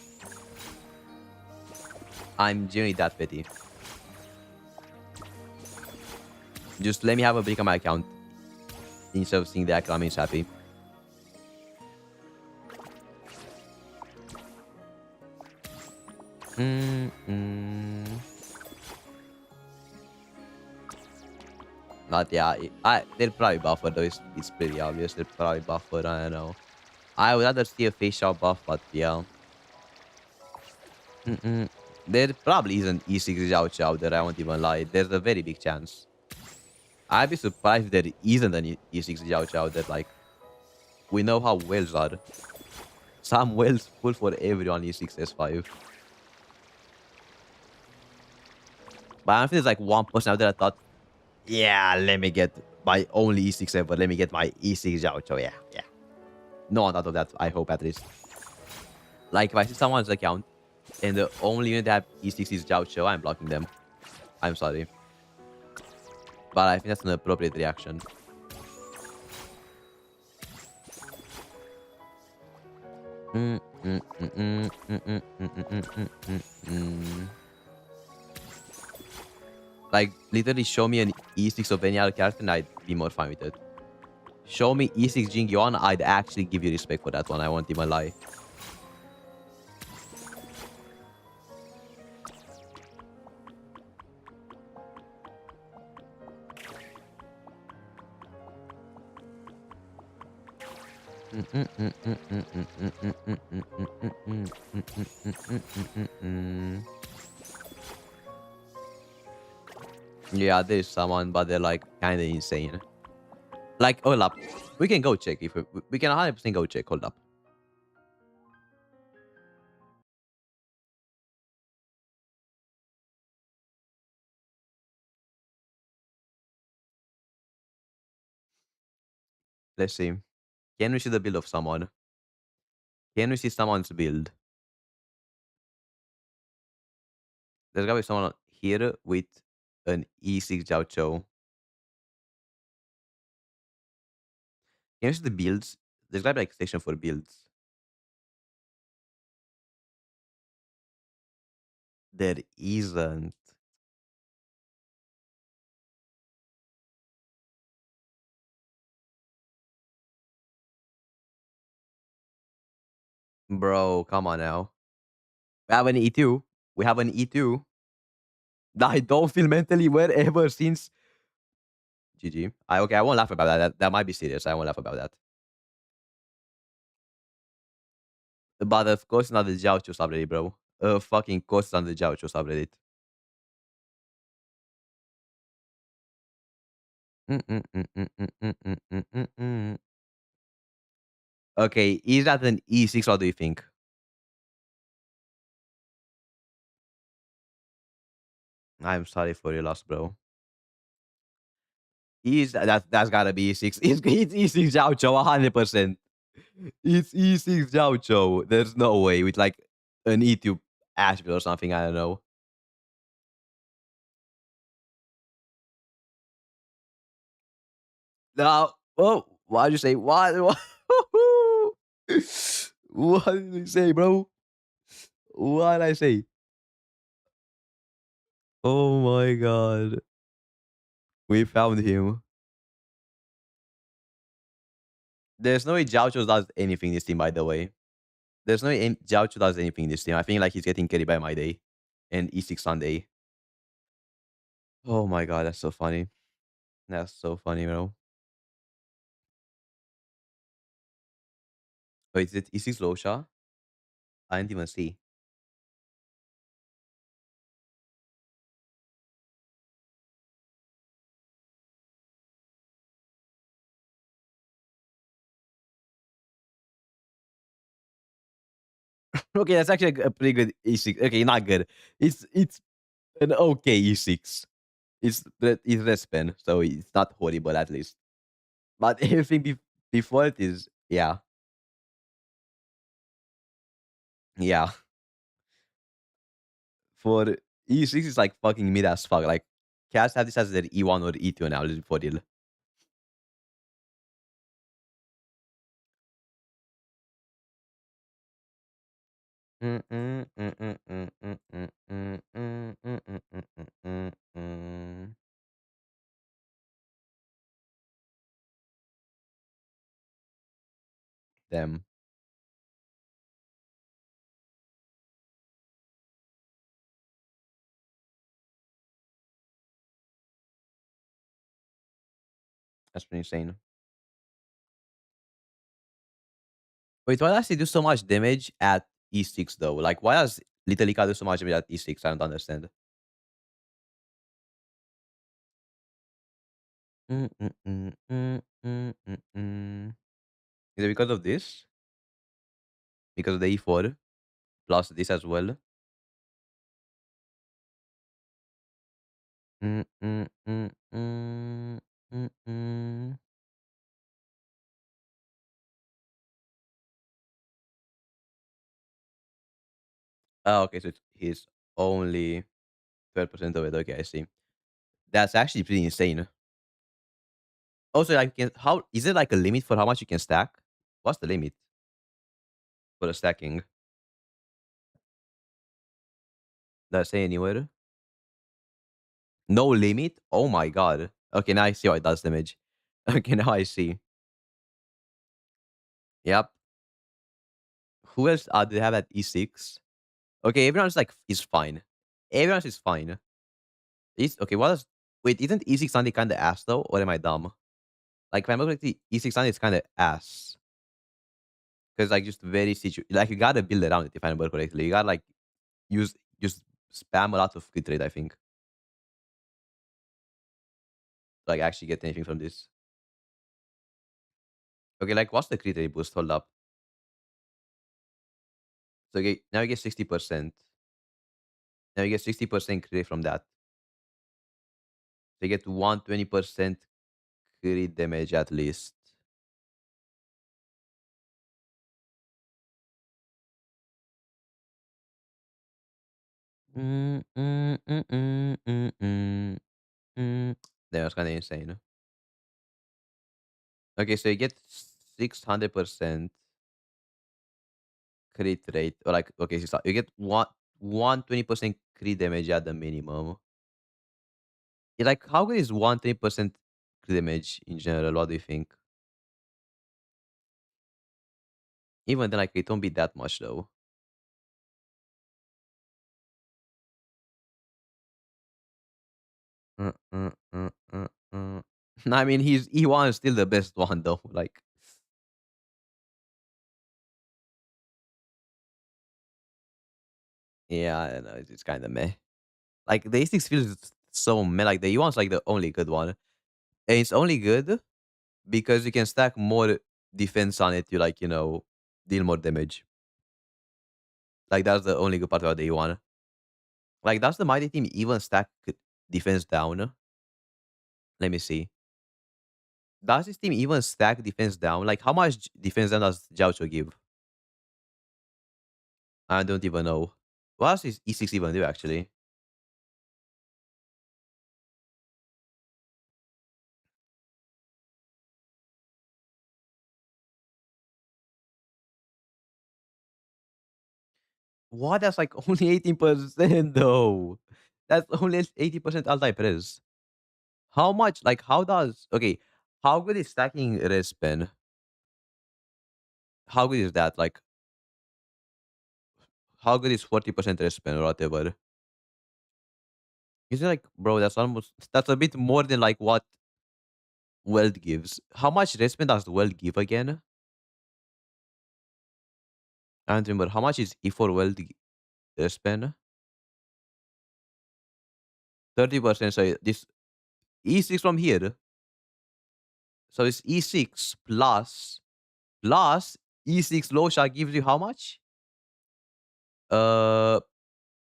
S1: I'm genuinely that petty. Just let me have a brick on my account instead of seeing the Akron is happy. Not yeah. They're probably buffer though. It's pretty obvious. They're probably buffer. I don't know. I would rather see a face shot buff, but yeah. There probably isn't E6 Zhao Chao there. I won't even lie. There's a very big chance. I'd be surprised if there isn't an E6 Zhao Chao that like we know how whales are. Some whales pull for everyone E6 S5. But I don't think there's like one person out there that thought, yeah, let me get my only E6 ever. Let me get my E6 Zhao Chao. Yeah, yeah. No one thought of that, I hope at least. Like, if I see someone's account and the only unit that have E6 is Zhao Chao, I'm blocking them. I'm sorry. But I think that's an appropriate reaction. Like, literally show me an E6 of any other character and I'd be more fine with it. Show me E6 Jing Yuan, I'd actually give you respect for that one. I won't even lie. Yeah, there's someone, but they're like kind of insane. Like, hold up. We can go check if we can 100% go check. Hold up. Let's see. Can we see the build of someone? Can we see someone's build? There's gotta be someone here with an E6 Jiao Chou. Can you see the builds? There's gotta be like a section for builds. There isn't. Bro, come on now. We have an E2. We have an E2. I don't feel mentally well ever since GG. Okay, I won't laugh about that. That might be serious. I won't laugh about that. But of course not the Jiao Chu subreddit, bro. Fucking course on the Jiao Chu subreddit. Okay, is that an E6? What do you think? I'm sorry for your loss, bro. That's gotta be E6. It's E6 Jiao Chou, 100%. It's E6 Jiao Chou. There's no way with like an E2 Asheville or something. I don't know. No. Oh, why'd you say what? What did you say, bro? What did I say? Oh my god. We found him. There's no way Jiao Chou does anything this team, by the way. There's no way Jiao Chou does anything this team. I think like he's getting carried by my day and E6 Sunday. Oh my god, that's so funny. That's so funny, bro. Wait, is it E6 Losha? I didn't even see. Okay, that's actually a pretty good e6. Okay, not good. It's an okay e6. It's red spin, so it's not horrible at least. But everything before it is, yeah, yeah. For e6 is like fucking mid as fuck. Like cats have this as their e1 or e2 now for real. Mm, mm, mm, mm, mm, mm, mm, mm, mm, mm, mm, mm, mm, mm. Them. That's pretty insane. Wait, why does he do so much damage at e6 though? Like, why does Little Ika do so much damage at e6? I don't understand. Mm, mm, mm, mm, mm, mm, mm. Is it because of this? Because of the e4 plus this as well? Mm, mm, mm, mm, mm, mm. Oh, okay, so he's only 12% of it. Okay, I see. That's actually pretty insane. Also, like, how is it like a limit for how much you can stack? What's the limit for the stacking? Does it say anywhere? No limit? Oh my god. Okay, now I see why it does damage. Okay, now I see. Yep. Who else do they have at E6? Okay, everyone's like is fine. Everyone's is fine. Is okay, what is wait, isn't E6 Sunday kinda ass though? Or am I dumb? Like if I remember correctly, E6 Sunday is kinda ass. Because like just very like you gotta build around it if I remember correctly. You gotta like use just spam a lot of crit rate, I think. To, like actually get anything from this. Okay, like what's the crit rate boost? Hold up. So okay, now you get 60%. Now you get 60% crit rate from that. So you get 120% crit damage at least. Mm, mm, mm, mm, mm, mm, mm. That was kind of insane. Okay, so you get 600% crit rate, or like okay, you get 120% crit damage at the minimum. Yeah, like how good is 120% crit damage in general? What do you think? Even then, like it don't be that much though. Mm, mm, mm, mm, mm. I mean, he's E1 is still the best one though. Like, yeah, I don't know, it's kind of meh. Like the A6 feels so meh. Like the E1's like the only good one, and it's only good because you can stack more defense on it to like deal more damage. Like that's the only good part about the E1. Like does the mighty team even stack defense down? Let me see. Does this team even stack defense down? Like how much defense down does Jiaocho give? I don't even know. What does E6 even do actually? What? That's like only 18% though. That's only 80% anti-press. How much? Like how does okay? How good is stacking respin? How good is that? Like how good is 40% respin or whatever? Is it like bro? That's a bit more than like what Weld gives. How much respin does Weld give again? I don't remember. How much is E4 Weld respin? 30%. So this E6 from here. So it's E6 plus E6 low shot gives you how much? Uh,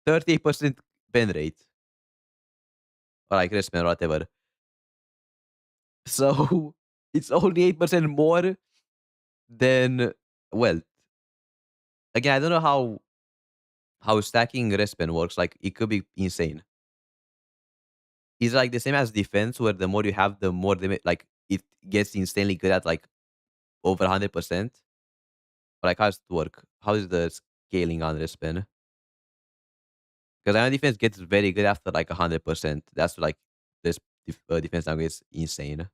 S1: 38% pen rate or like respawn or whatever. So it's only 8% more than well. Again, I don't know how stacking respawn works. Like it could be insane. It's like the same as defense, where the more you have, the more like it gets insanely good at like over 100%. But like how does it work? How is the scaling on respawn? Because I know defense gets very good after like 100%. That's like this defense now gets insane.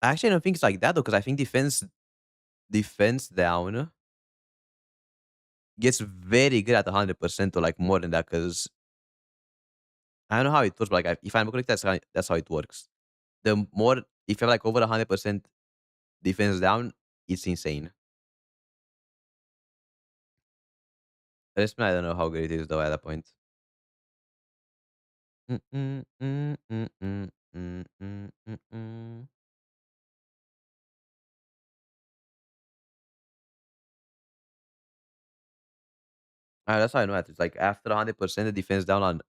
S1: I actually don't think it's like that though, because I think defense down gets very good at 100% or like more than that. Because I don't know how it works, but like if I'm correct, that's how it works. The more if you have like over 100% defense down, it's insane. Respawn, I don't know how good it is though at that point. Mm, mm, mm, mm, mm, mm, mm, mm, mm. That's how I know that. It's like after 100% the defense down on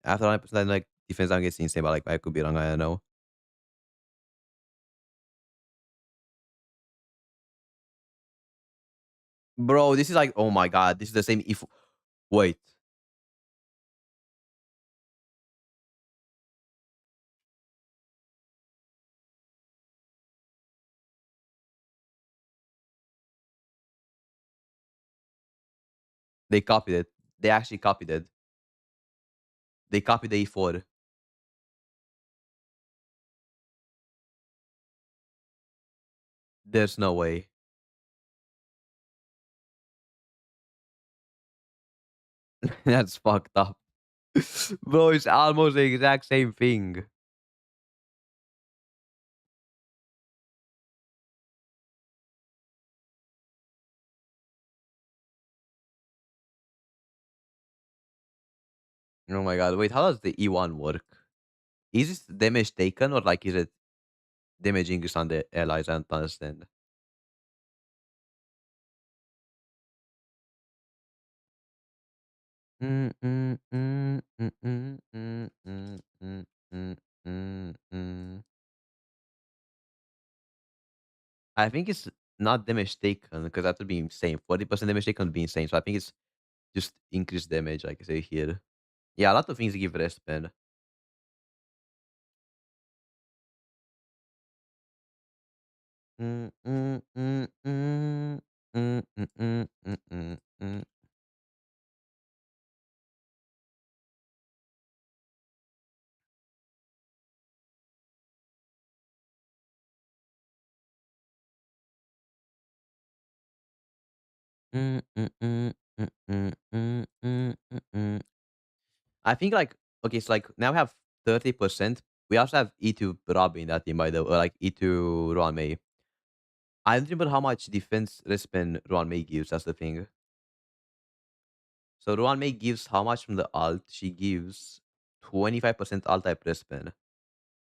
S1: after 100% like defense down gets insane, but like I could be wrong. I don't know. Bro, this is like oh my god, this is the same if wait. They copied it. They actually copied it. They copied the E4. There's no way. That's fucked up. Bro, it's almost the exact same thing. Oh my god, wait, how does the E1 work? Is it damage taken or like is it damaging just on the allies? I don't understand. Mm, mm, mm, mm, mm, mm, mm, mm, mm, mm, mm. I think it's not damage taken because that would be insane. 40% damage taken would be insane. So I think it's just increased damage, like I say here. Yeah, a lot of things give rest pen. Mm, mm, mm, mm, mm, mm, mm, mm, mm, mm. Mm, mm, mm, mm, mm, mm, mm, mm, mm. I think like okay, so like now we have 30%. We also have E2 Robbie in that team by the way, or like E2 Roan May. I don't remember how much defense respawn Roan May gives, that's the thing. So Roan May gives how much from the alt? She gives 25% alt type respawn.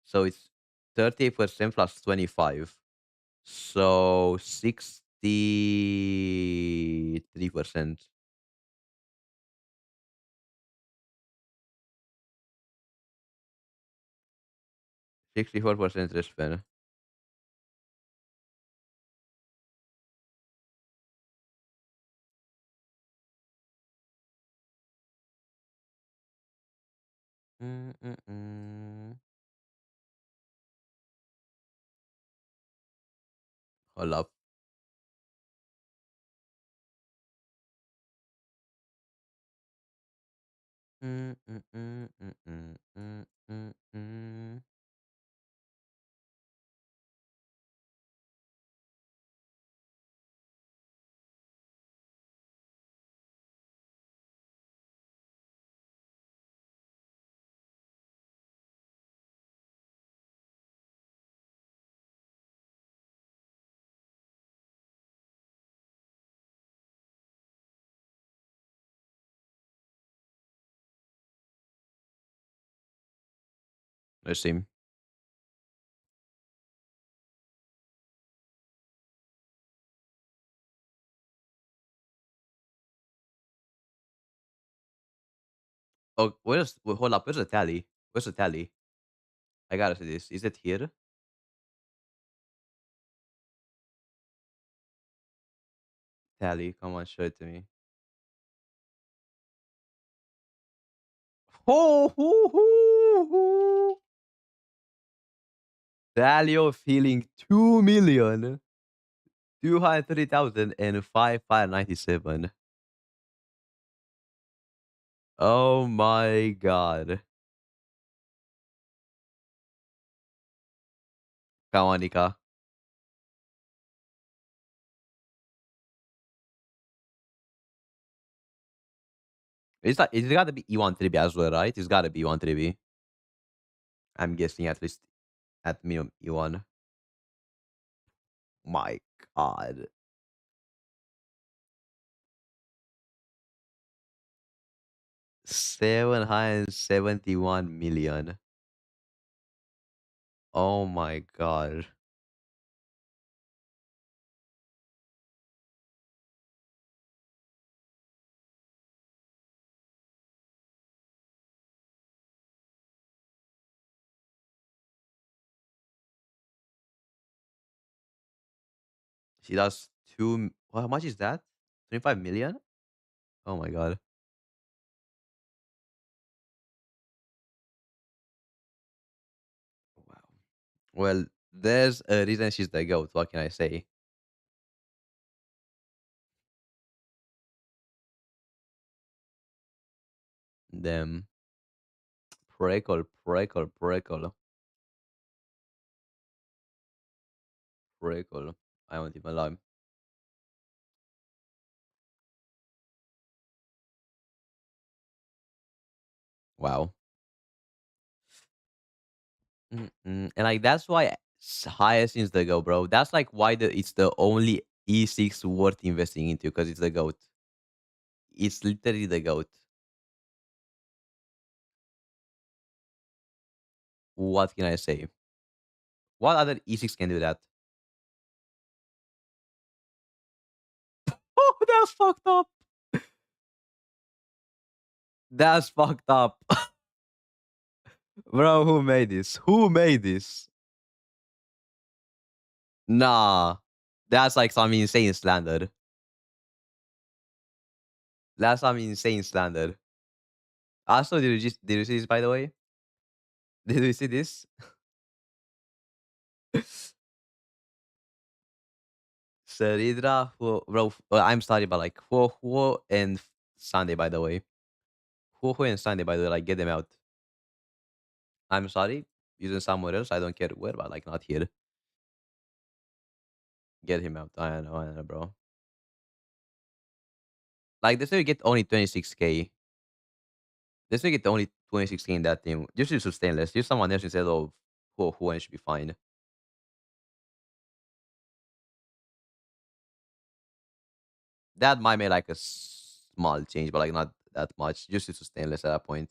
S1: So it's 30% plus 25. So 63%. 64% respawn. Mm, mm, mm. Hold up. Mm, mm, mm, mm, mm, mm, mm, mm. Let's see. Oh, hold up. Where's the tally? Where's the tally? I gotta see this. Is it here? Tally. Come on, show it to me. Ho, ho, ho, ho. Tally of healing 2,230,597. Oh my god. Come on, Nika. It's gotta be E1 3B as well, right? It's gotta be E1 3B. I'm guessing at least at minimum E1. My god. 771 million. Oh my god. She does how much is that? 25 million? Oh my god. Wow. Well, there's a reason she's the GOAT. What can I say? Them. Prequel, prequel, prequel, prequel. I won't even lie. Wow. Mm-mm. And like that's why highest is the GOAT, bro. That's like why it's the only E6 worth investing into because it's the GOAT. It's literally the GOAT. What can I say? What other E6 can do that? Oh, that's fucked up. That's fucked up. Bro, who made this? Who made this? Nah. That's like some insane slander. That's some insane slander. Also, did you see this by the way? Did you see this? Seridra, bro, I'm sorry, but like Huo and Sunday, by the way. Huo and Sunday, by the way, like get them out. I'm sorry, using somewhere else. I don't care where, but like not here. Get him out. I know, bro. Like this way, you get only 26K. This way, you get only 26K in that team. Just use stainless. Use someone else instead of Huo and should be fine. That might make like a small change, but like not that much. Just use stainless at that point.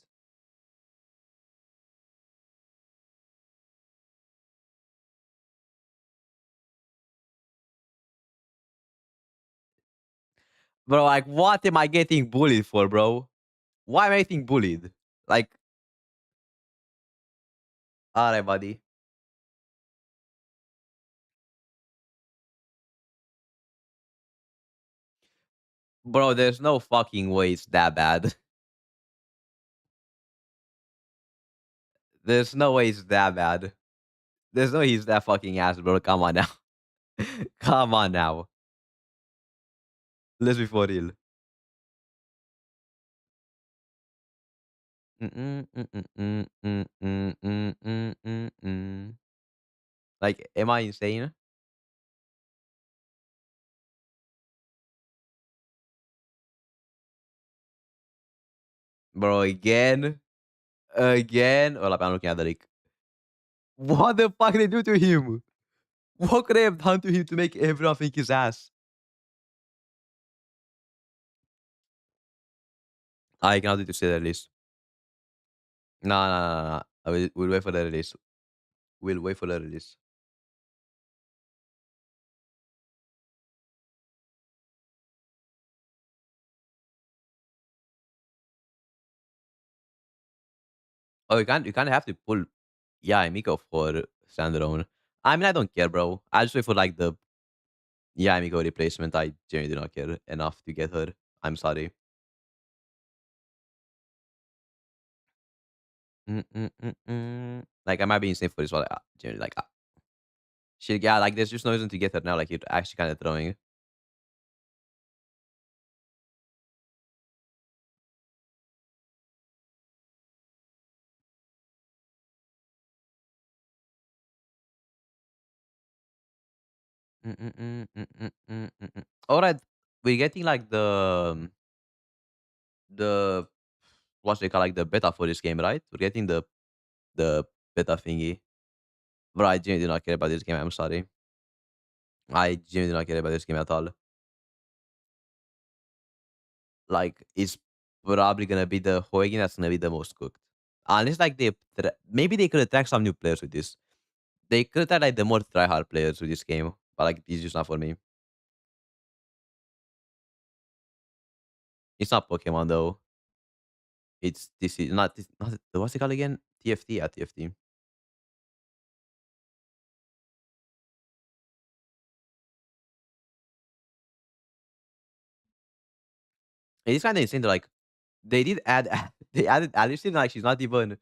S1: Bro, like what am I getting bullied for, bro? Why am I getting bullied? Like, alright, buddy. Bro, there's no fucking way it's that bad. There's no way it's that bad. There's no way he's that fucking ass, bro. Come on now. Come on now. Let's be for real. Mm-mm, mm-mm, mm-mm, mm-mm, mm-mm, mm-mm. Like, am I insane? Bro, again? Again? Well, I'm looking at the leak. What the fuck did they do to him? What could they have done to him to make everyone think his ass? I cannot do to say that list. No, no, no, no. We'll wait for the release. We'll wait for the release. Oh, you can't have to pull yeah, Miko for standalone. I mean, I don't care, bro. I'll just wait for like the yeah, Miko replacement. I genuinely do not care enough to get her. I'm sorry. Like I might be insane for this one. Genuinely, like shit. Yeah, like there's just no reason to get her now. Like you're actually kind of throwing. All right, we're getting like the what they call like the beta for this game, right? We're getting the beta thingy. But I genuinely do not care about this game. I'm sorry. I genuinely do not care about this game at all. Like it's probably gonna be the Hoegin that's gonna be the most cooked. Unless like maybe they could attract some new players with this. They could attract like the more tryhard players with this game. But like it's just not for me. It's not Pokemon though. It's this is not this not what's it called again? TFT, yeah, TFT. It's kinda insane that like they did add they added Alice like she's not even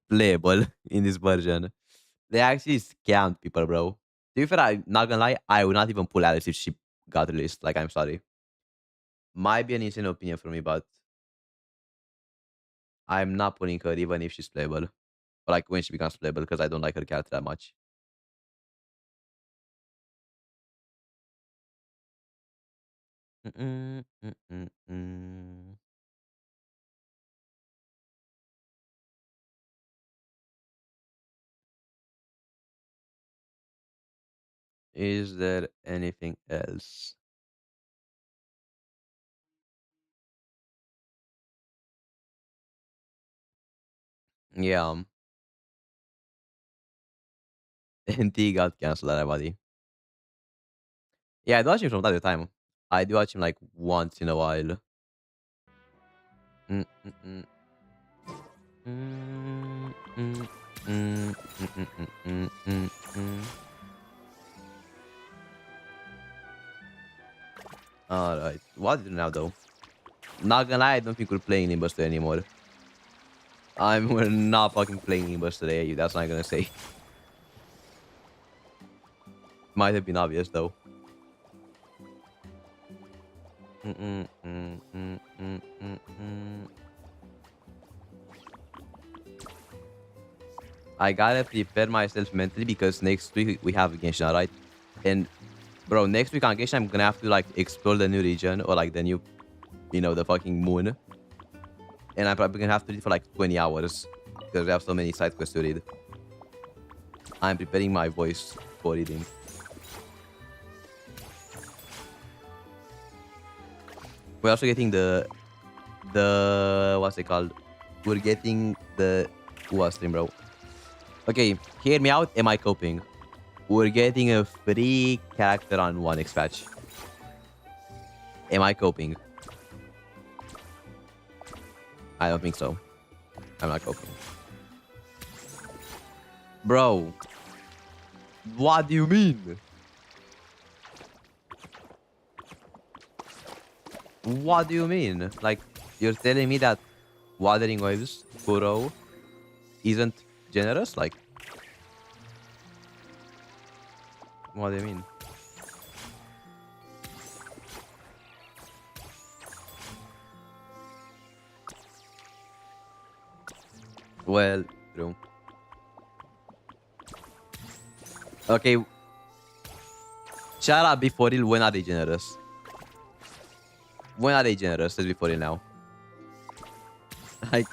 S1: playable in this version. They actually scammed people, bro. To be fair, I'm not gonna lie, I would not even pull Alice if she got released. Like I'm sorry. Might be an insane opinion for me, but I'm not pulling her even if she's playable. Or like when she becomes playable because I don't like her character that much. Mm-mm, mm-mm, mm. Is there anything else? Yeah, NT got cancelled, everybody. Yeah, I do watch him from time to time. I do watch him like once in a while. Mm, mm, mm. Mm, mm, mm, mm, mm, mm, mm, mm, mm. Alright. What do we do now though? Not gonna lie, I don't think we're playing Nimbus today anymore. We're not fucking playing Nimbus today. That's not gonna say. Might have been obvious though. Mm, mm, mm, mm, mm, mm, mm. I gotta prepare myself mentally because next week we have Genshin, alright? And bro, next week on Genshin, I'm gonna have to like explore the new region or like the new, the fucking moon. And I'm probably gonna have to read for like 20 hours because we have so many side quests to read. I'm preparing my voice for reading. We're also getting the what's it called? We're getting the what stream, bro. Okay, hear me out. Am I coping? We're getting a free character on 1x patch. Am I coping? I don't think so. I'm not coping. Bro, what do you mean? What do you mean? Like, you're telling me that Wuthering Waves Kuro isn't generous? Like, what do you mean? Well, true. Okay. Shut up, before real. When are they generous? When are they generous? Let's be for real now. Like,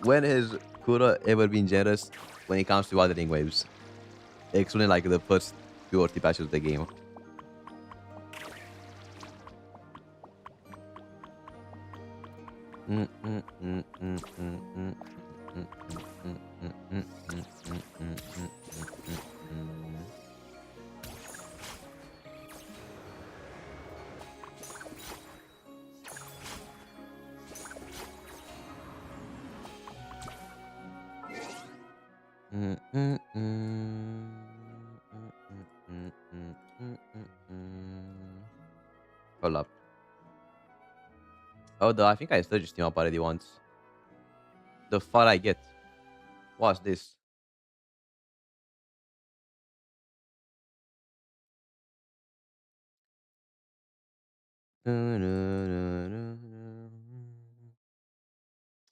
S1: when has Kuro ever been generous when it comes to Wuthering Waves? Excluding like the first 2 or 3 patches of the game. Mm, mm, mm, mm, mm, mm, mm, mm, mm, mm, mm, mm, mm, mm, mm, mm. Mm, mm, mm. Mm, mm, mm, mm, mm, mm, mm. Hold up. Oh, I think I still just team up already once. The fuck I get? What's this?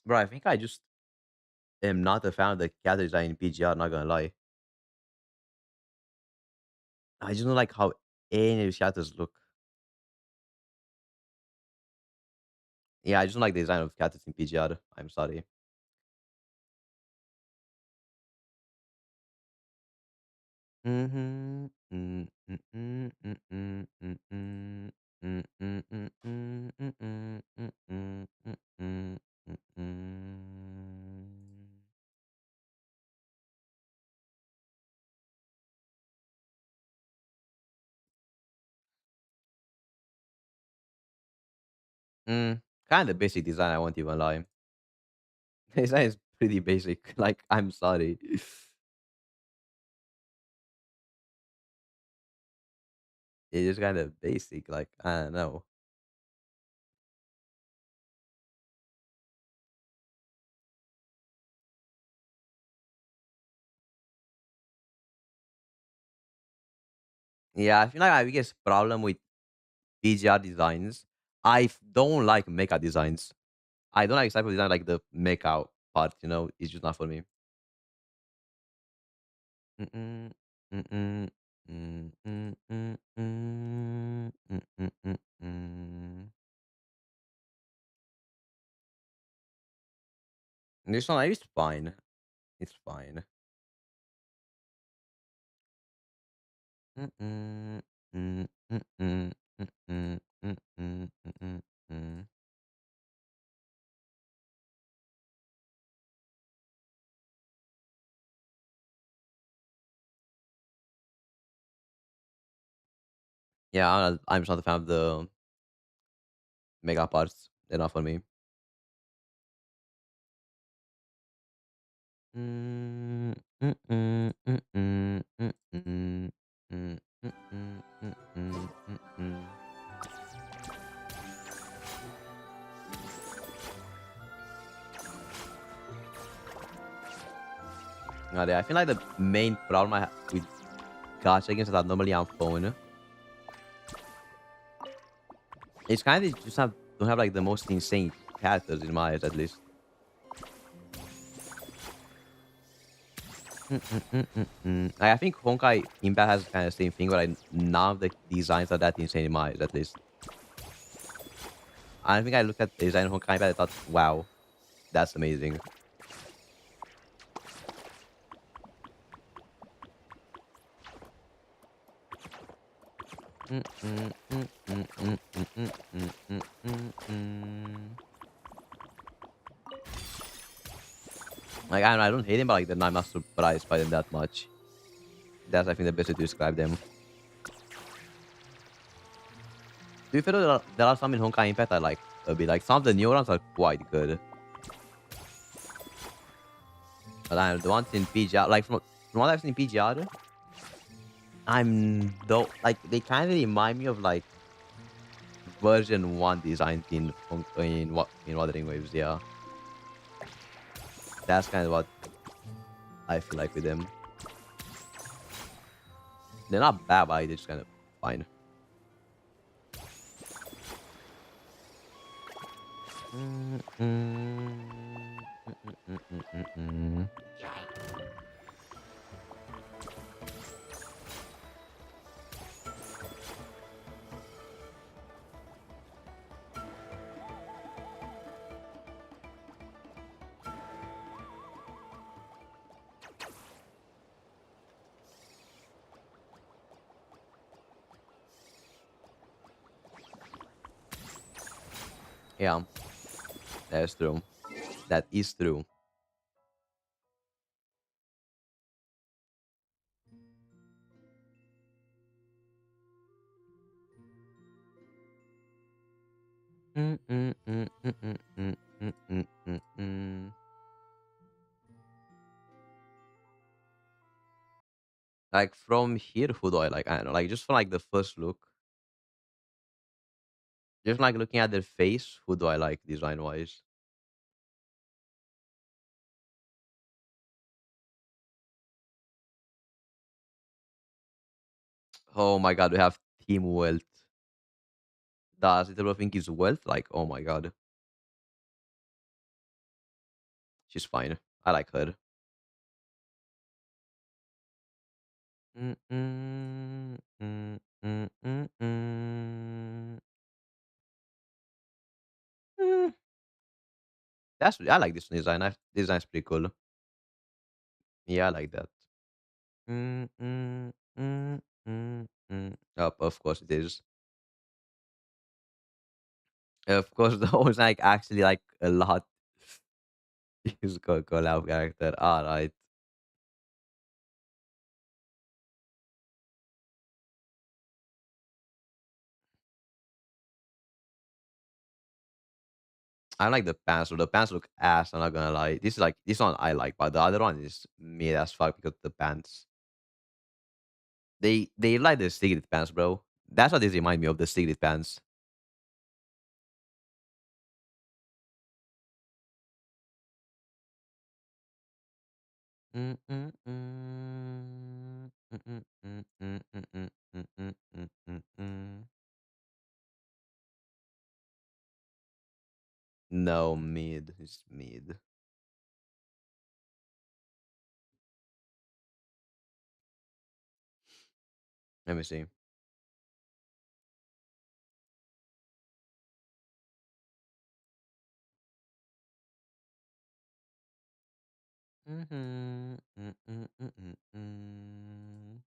S1: Bro, I think I just am not a fan of the character design in PGR, not gonna lie. I just don't like how any of these characters look. Yeah, I just don't like the design of characters in PGR. I'm sorry. Mhm. Mm, mm, mm, mm, mm, mm, mm. Mm, mm, mm, mm, mm, mm, mm, mm, mm, mm, mm, mm. Kinda basic design, I won't even lie. Design is pretty basic, like, I'm sorry. It's just kinda basic, like, I don't know. Yeah, I feel like my biggest problem with PGR designs, don't like mecha designs. I don't like type of design like the mecha part, it's just not for me. Mm-mm, mm-mm, mm, mm, mm, mm, mm, mm, mm, mm. This one is fine. It's fine. Mm-mm, mm, mm-mm, mm-mm, mm-mm, mm-mm, mm. Yeah, I'm just not a fan of the mega parts. They're not for me. Mm, mm-mm, mm-mm, mm-mm, mm, mm-mm, mm-mm, mm-mm. I feel like the main problem I have with gacha games that are normally on phone it's kind of just don't have like the most insane characters in my eyes, at least. I think Honkai Impact has kind of the same thing, but none of the designs are that insane in my eyes, at least. I think I looked at the design of Honkai Impact, I thought, wow, that's amazing. Mm, mm, mm, mm, mm, mm, mm, mm, mm, mm, mm. Like I don't hate him, but like then I'm not surprised by them that much. That's I think the best way to describe them. Do you feel there are some in Honkai Impact I like a bit? Like some of the new ones are quite good. But the ones in PGR, like from what I've seen in PGR, I'm though like they kind of remind me of like version one designs in Wuthering Waves. Yeah, that's kind of what I feel like with them. They're not bad, but they're just kind of fine. Mm, mm, mm, mm, mm, mm, mm. Yeah. That's true. That is true. Mm, mm, mm, mm, mm, mm, mm, mm, mm, mm. Like from here, who do I like? I don't know. Like just from like the first look, just like looking at their face, who do I like design wise? Oh my god, we have Team Wealth. Does it ever think is Wealth? Like, oh my god, she's fine. I like her. Mm, mm, mm, mm, mm, mm. Mm, I like this design. Design's pretty cool. Yeah, I like that. Mm, mm, mm, mm, mm. Of course it is. Of course, the one's like actually like a lot is collab character. All right, I like the pants. So the pants look ass. I'm not gonna lie. This is like this one I like, but the other one is mid as fuck because the pants. They like the secret pants, bro. That's what this remind me of the secret pants. Mm, mm, mm. Mm, mm, mm, mm, mm, mm, mm, mm, mm, mm, mm. No, mid. It's mid. Let me see. Mhm. Mm, mm, mm, mm, mm.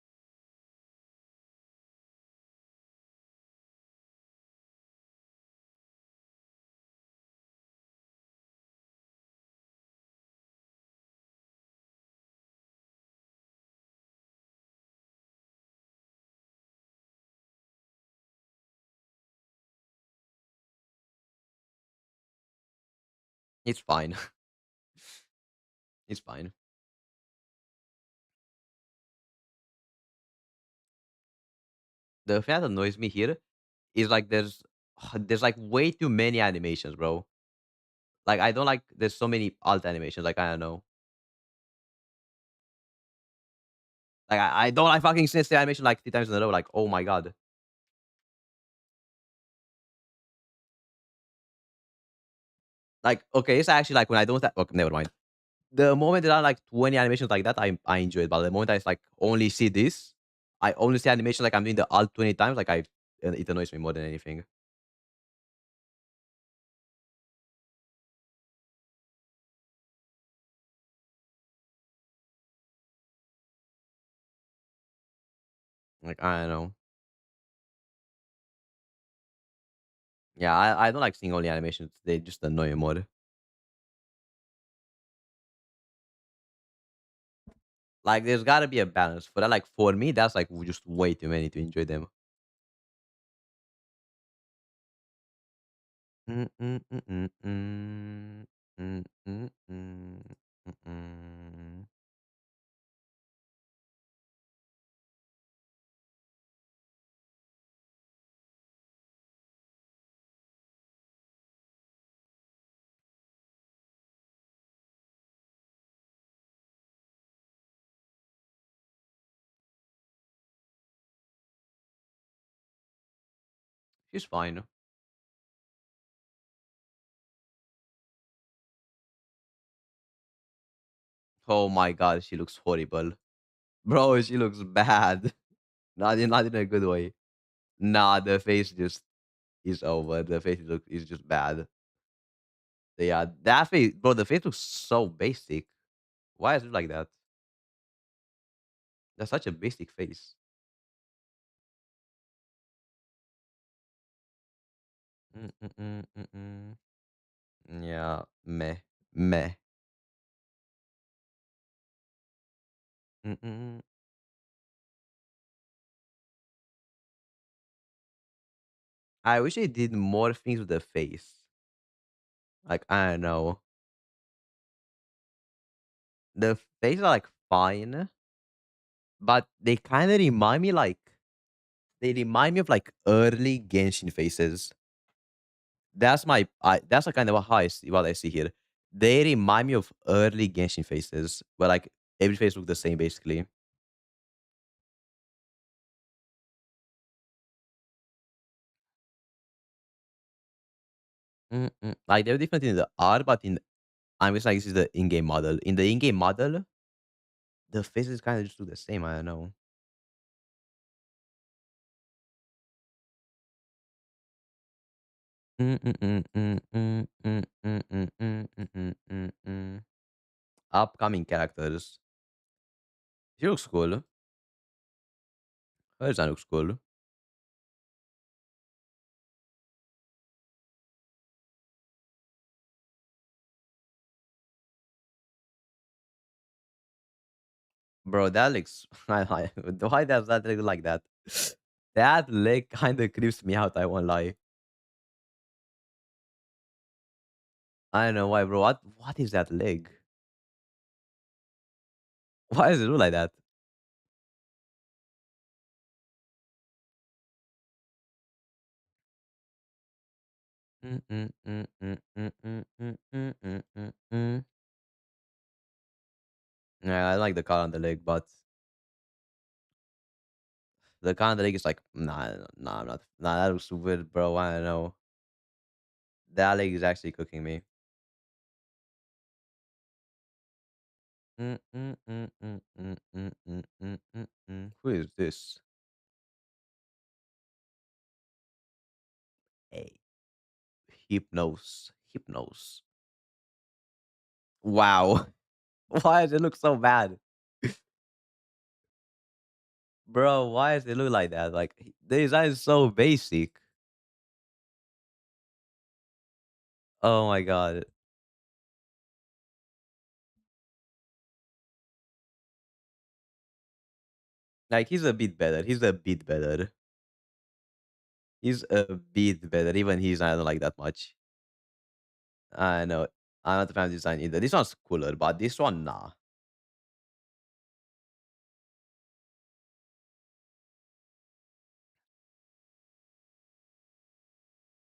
S1: It's fine. It's fine. The thing that annoys me here is like there's like way too many animations, bro. Like I don't like there's so many alt animations. Like I don't know. Like I don't like fucking sense the animation like 3 times in a row. Like oh my god. Like okay, it's actually like when I don't. Okay, never mind. The moment there are like 20 animations like that, I enjoy it. But the moment I like only see this, I only see animation like I'm doing the alt 20 times. Like it annoys me more than anything. Like I don't know. Yeah, I don't like seeing only animations. They just annoy me more. Like there's gotta be a balance for that. Like for me, that's like just way too many to enjoy them. Mm, mm, mm, mm, mm. Mm, mm, mm, mm, mm. She's fine. Oh my god, she looks horrible. Bro, she looks bad. Not in a good way. Nah, the face just is over. The face is just bad. Yeah, that face, bro. The face looks so basic. Why is it like that? That's such a basic face. Mm, mm, mm, mm, mm. Yeah, meh, meh. Mm-mm. I wish they did more things with the face. Like, I don't know. The faces are, like, fine, but they kinda remind me, like they remind me of, like, early Genshin faces. That's, like, kind of how I see what I see here. They remind me of early Genshin faces, where, like, every face look the same, basically. Mm-mm. Like, they're different in the art, but I'm just like, this is the in-game model. In the in-game model, the faces kinda just look the same, I don't know. Mm, mm, mm, mm, mm, mm, mm, mm, mm, mm, mm, mm, mm. Upcoming characters. She looks cool. Her design looks cool. Bro, that looks why does that look like that? That leg kinda creeps me out, I won't lie. I don't know why, bro. What is that leg? Why does it look like that? Mm, mm, mm, mm, mm, mm, mm, mm, mm, mm, mm. Yeah, I like the cut on the leg, but the cut on the leg is like, nah, nah, I'm not. Nah, that looks weird, bro. I don't know. That leg is actually cooking me. Mm, mm, mm, mm, mm, mm, mm, mm, mm, mm. Who is this? Hey, Hypnos. Hypnos. Wow. Why does it look so bad? Bro, why does it look like that? Like, the design is so basic. Oh my god. Like, he's a bit better. He's a bit better. He's a bit better. Even he's not like that much. I know. I'm not a fan of design either. This one's cooler, but this one, nah.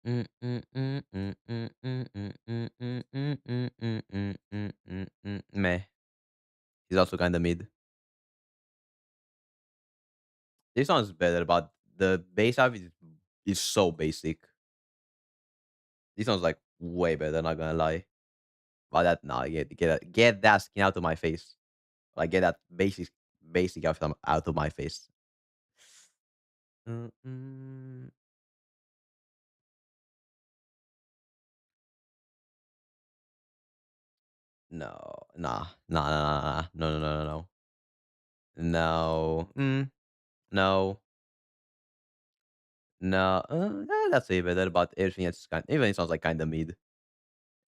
S1: Mm, mm, mm, mm, mm, mm, mm, mm, mm, mm, mm, mm, mm, mm, mm, meh. He's also kinda mid. This one's better, but the base of it is so basic. This one's like way better, not gonna lie. But that nah, get that skin out of my face. Like get that basic outfit out of my face. Mm, mm. No, nah, nah, nah, nah, nah, no, no, no, no, no, no, no, no. That's way better, but everything else is kind. Even it sounds like kind of mid.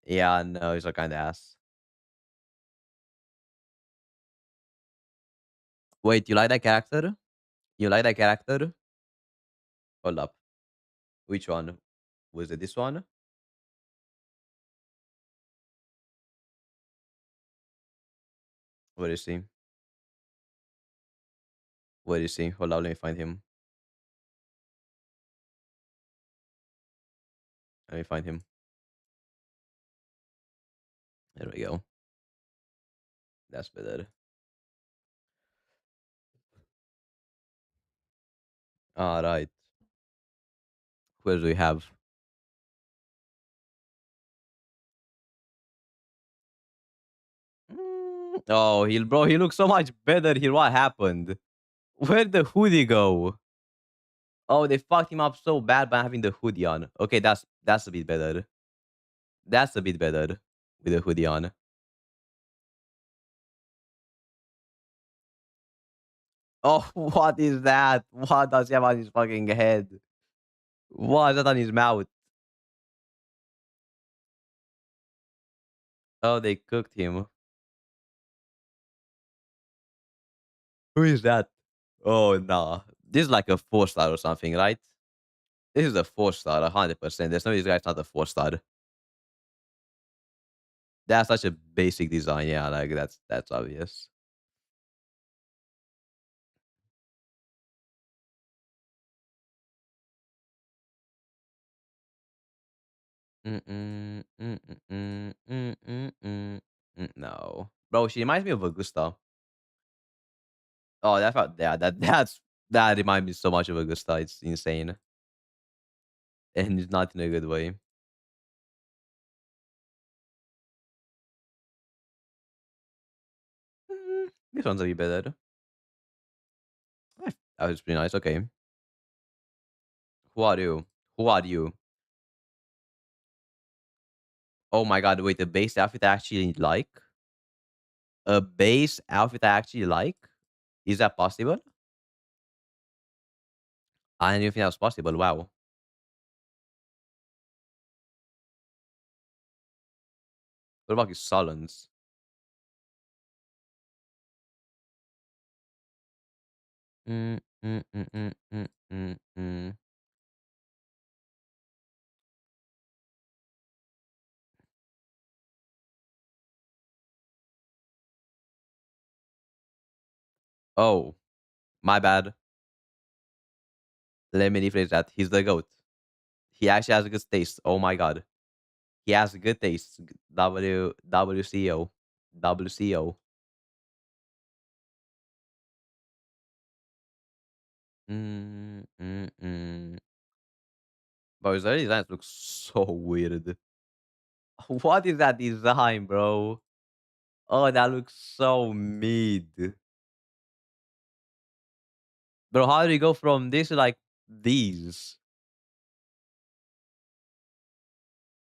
S1: Yeah, no, it's a kind of ass. Wait, you like that character? You like that character? Hold up. Which one? Was it this one? Where is he? Where is he? Hold up, let me find him. Let me find him. There we go. That's better. All right. Who else do we have? Oh, he looks so much better here. What happened? Where'd the hoodie go? Oh, they fucked him up so bad by having the hoodie on. Okay, that's a bit better. That's a bit better with the hoodie on. Oh, what is that? What does he have on his fucking head? What is that on his mouth? Oh, they cooked him. Who is that? Oh, nah. This is like a 4-star or something, right? This is a 4-star, 100%. There's no this guy's not a 4-star. That's such a basic design. Yeah, like that's obvious. Mm-mm, mm-mm, mm-mm, mm. No, bro, she reminds me of Augusta. Oh, yeah, that reminds me so much of Augusta. It's insane, and it's not in a good way. This one's a bit better. That was pretty nice. Okay, who are you? Who are you? Oh my god, wait, the base outfit I actually like? A base outfit I actually like? Is that possible? I didn't even think that was possible. Wow. What about his Solons? Mm, mm, mm, mm, mm, mm, mm. Oh, my bad. Let me rephrase that. He's the GOAT. He actually has a good taste. Oh my god. He has a good taste. WCO. WCO. Mm, mm, mm. Bro, his early designs look so weird. What is that design, bro? Oh, that looks so mid. Bro, how do you go from this to like these?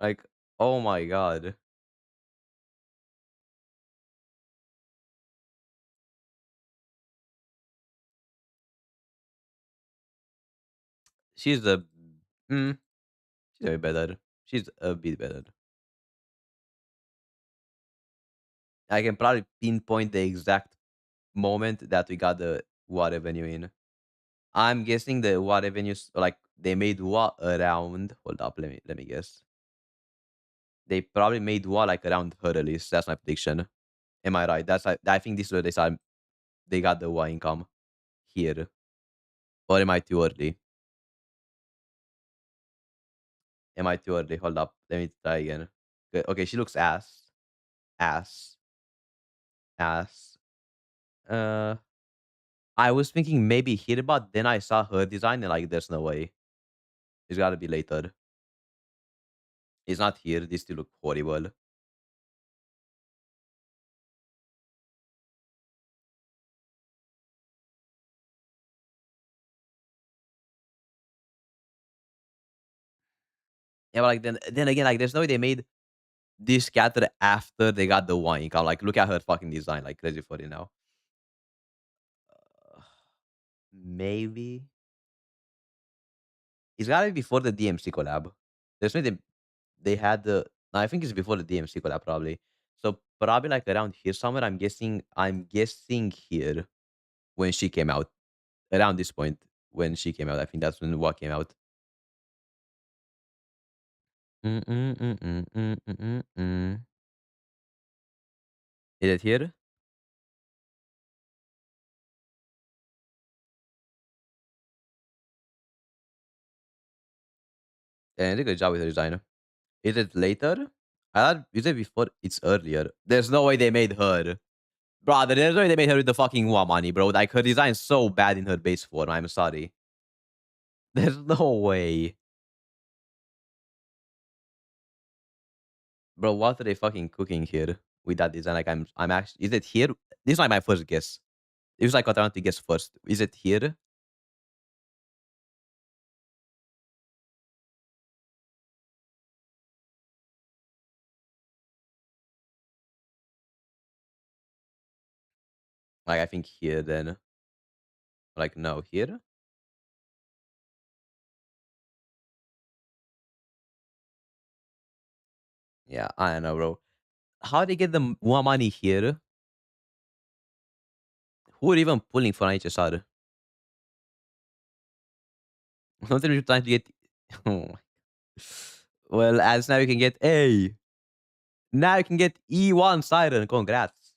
S1: Like, oh my god. She's a mm, she's a bit better. She's a bit better. I can probably pinpoint the exact moment that we got the water venue in. I'm guessing the water venues like they made what around hold up, let me guess. They probably made what like around her release. That's my prediction. Am I right? I think this is where they got the what income here. Or am I too early? Am I too early? Hold up. Let me try again. Okay, she looks ass. Ass. Ass. Uh I was thinking maybe here, but then I saw her design and like there's no way. It's gotta be later. It's not here. This still look horrible. Yeah, but like then again, like there's no way they made this character after they got the one income. Like look at her fucking design, like crazy for it now. Uh, Maybe it's gotta be before the DMC collab. There's no way they had the no, I think it's before the DMC collab probably. So probably like around here somewhere. I'm guessing here when she came out. Around this point when she came out. I think that's when what came out. Mm, mm, mm, mm, mm, mm, mm, mm. Is it here? And did a good job with the designer. Is it later? I thought is it before? It's earlier. There's no way they made her. Brother, there's no way they made her with the fucking Wamani, bro. Like her design's so bad in her base form. I'm sorry. There's no way. Bro, what are they fucking cooking here with that design? Like I'm actually is it here? This is like my first guess. It was like what I want to guess first. Is it here? Like I think here then. Like no, here? Yeah, I don't know, bro. How they get the more money here? Who are even pulling for HSR? Something you're trying to get. Oh my. Well, as now you can get A. Now you can get E1 Siren. Congrats.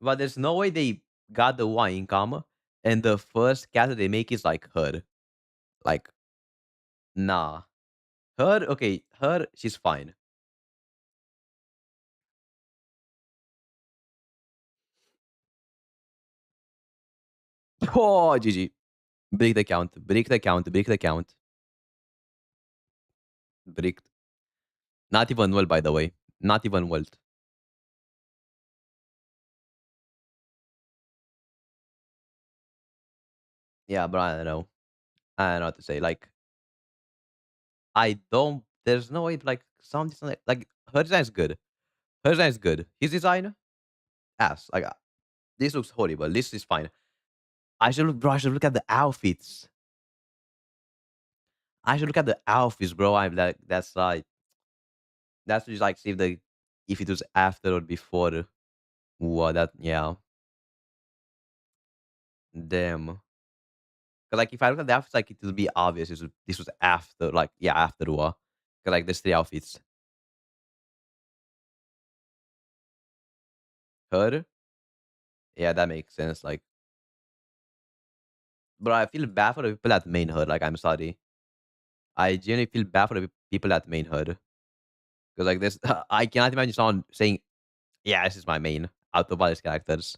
S1: But there's no way they got the one income and the first character they make is like her. Like, nah. Her, okay, her, she's fine. Oh, GG. Break the count. Break the count. Break the count. Break. Not even well, by the way. Not even well. Yeah, but I don't know. I don't know what to say. Like, I don't. There's no way. Like, some design, like her design is good. Her design is good. His design, ass. Like, this looks horrible. This is fine. I should look, bro. I should look at the outfits. I should look at the outfits, bro. I'm like, that's right. That's just like see if it was after or before. What that? Yeah. Damn. 'Cause, like, if I look at the outfits, like, it will be obvious this was after, like, yeah, after war. 'Cause, like, there's 3 outfits. Her? Yeah, that makes sense, like but I feel bad for the people that main her, like, I'm sorry. I genuinely feel bad for the people that main her. 'Cause, like, this I cannot imagine someone saying, "Yeah, this is my main," out of all these characters.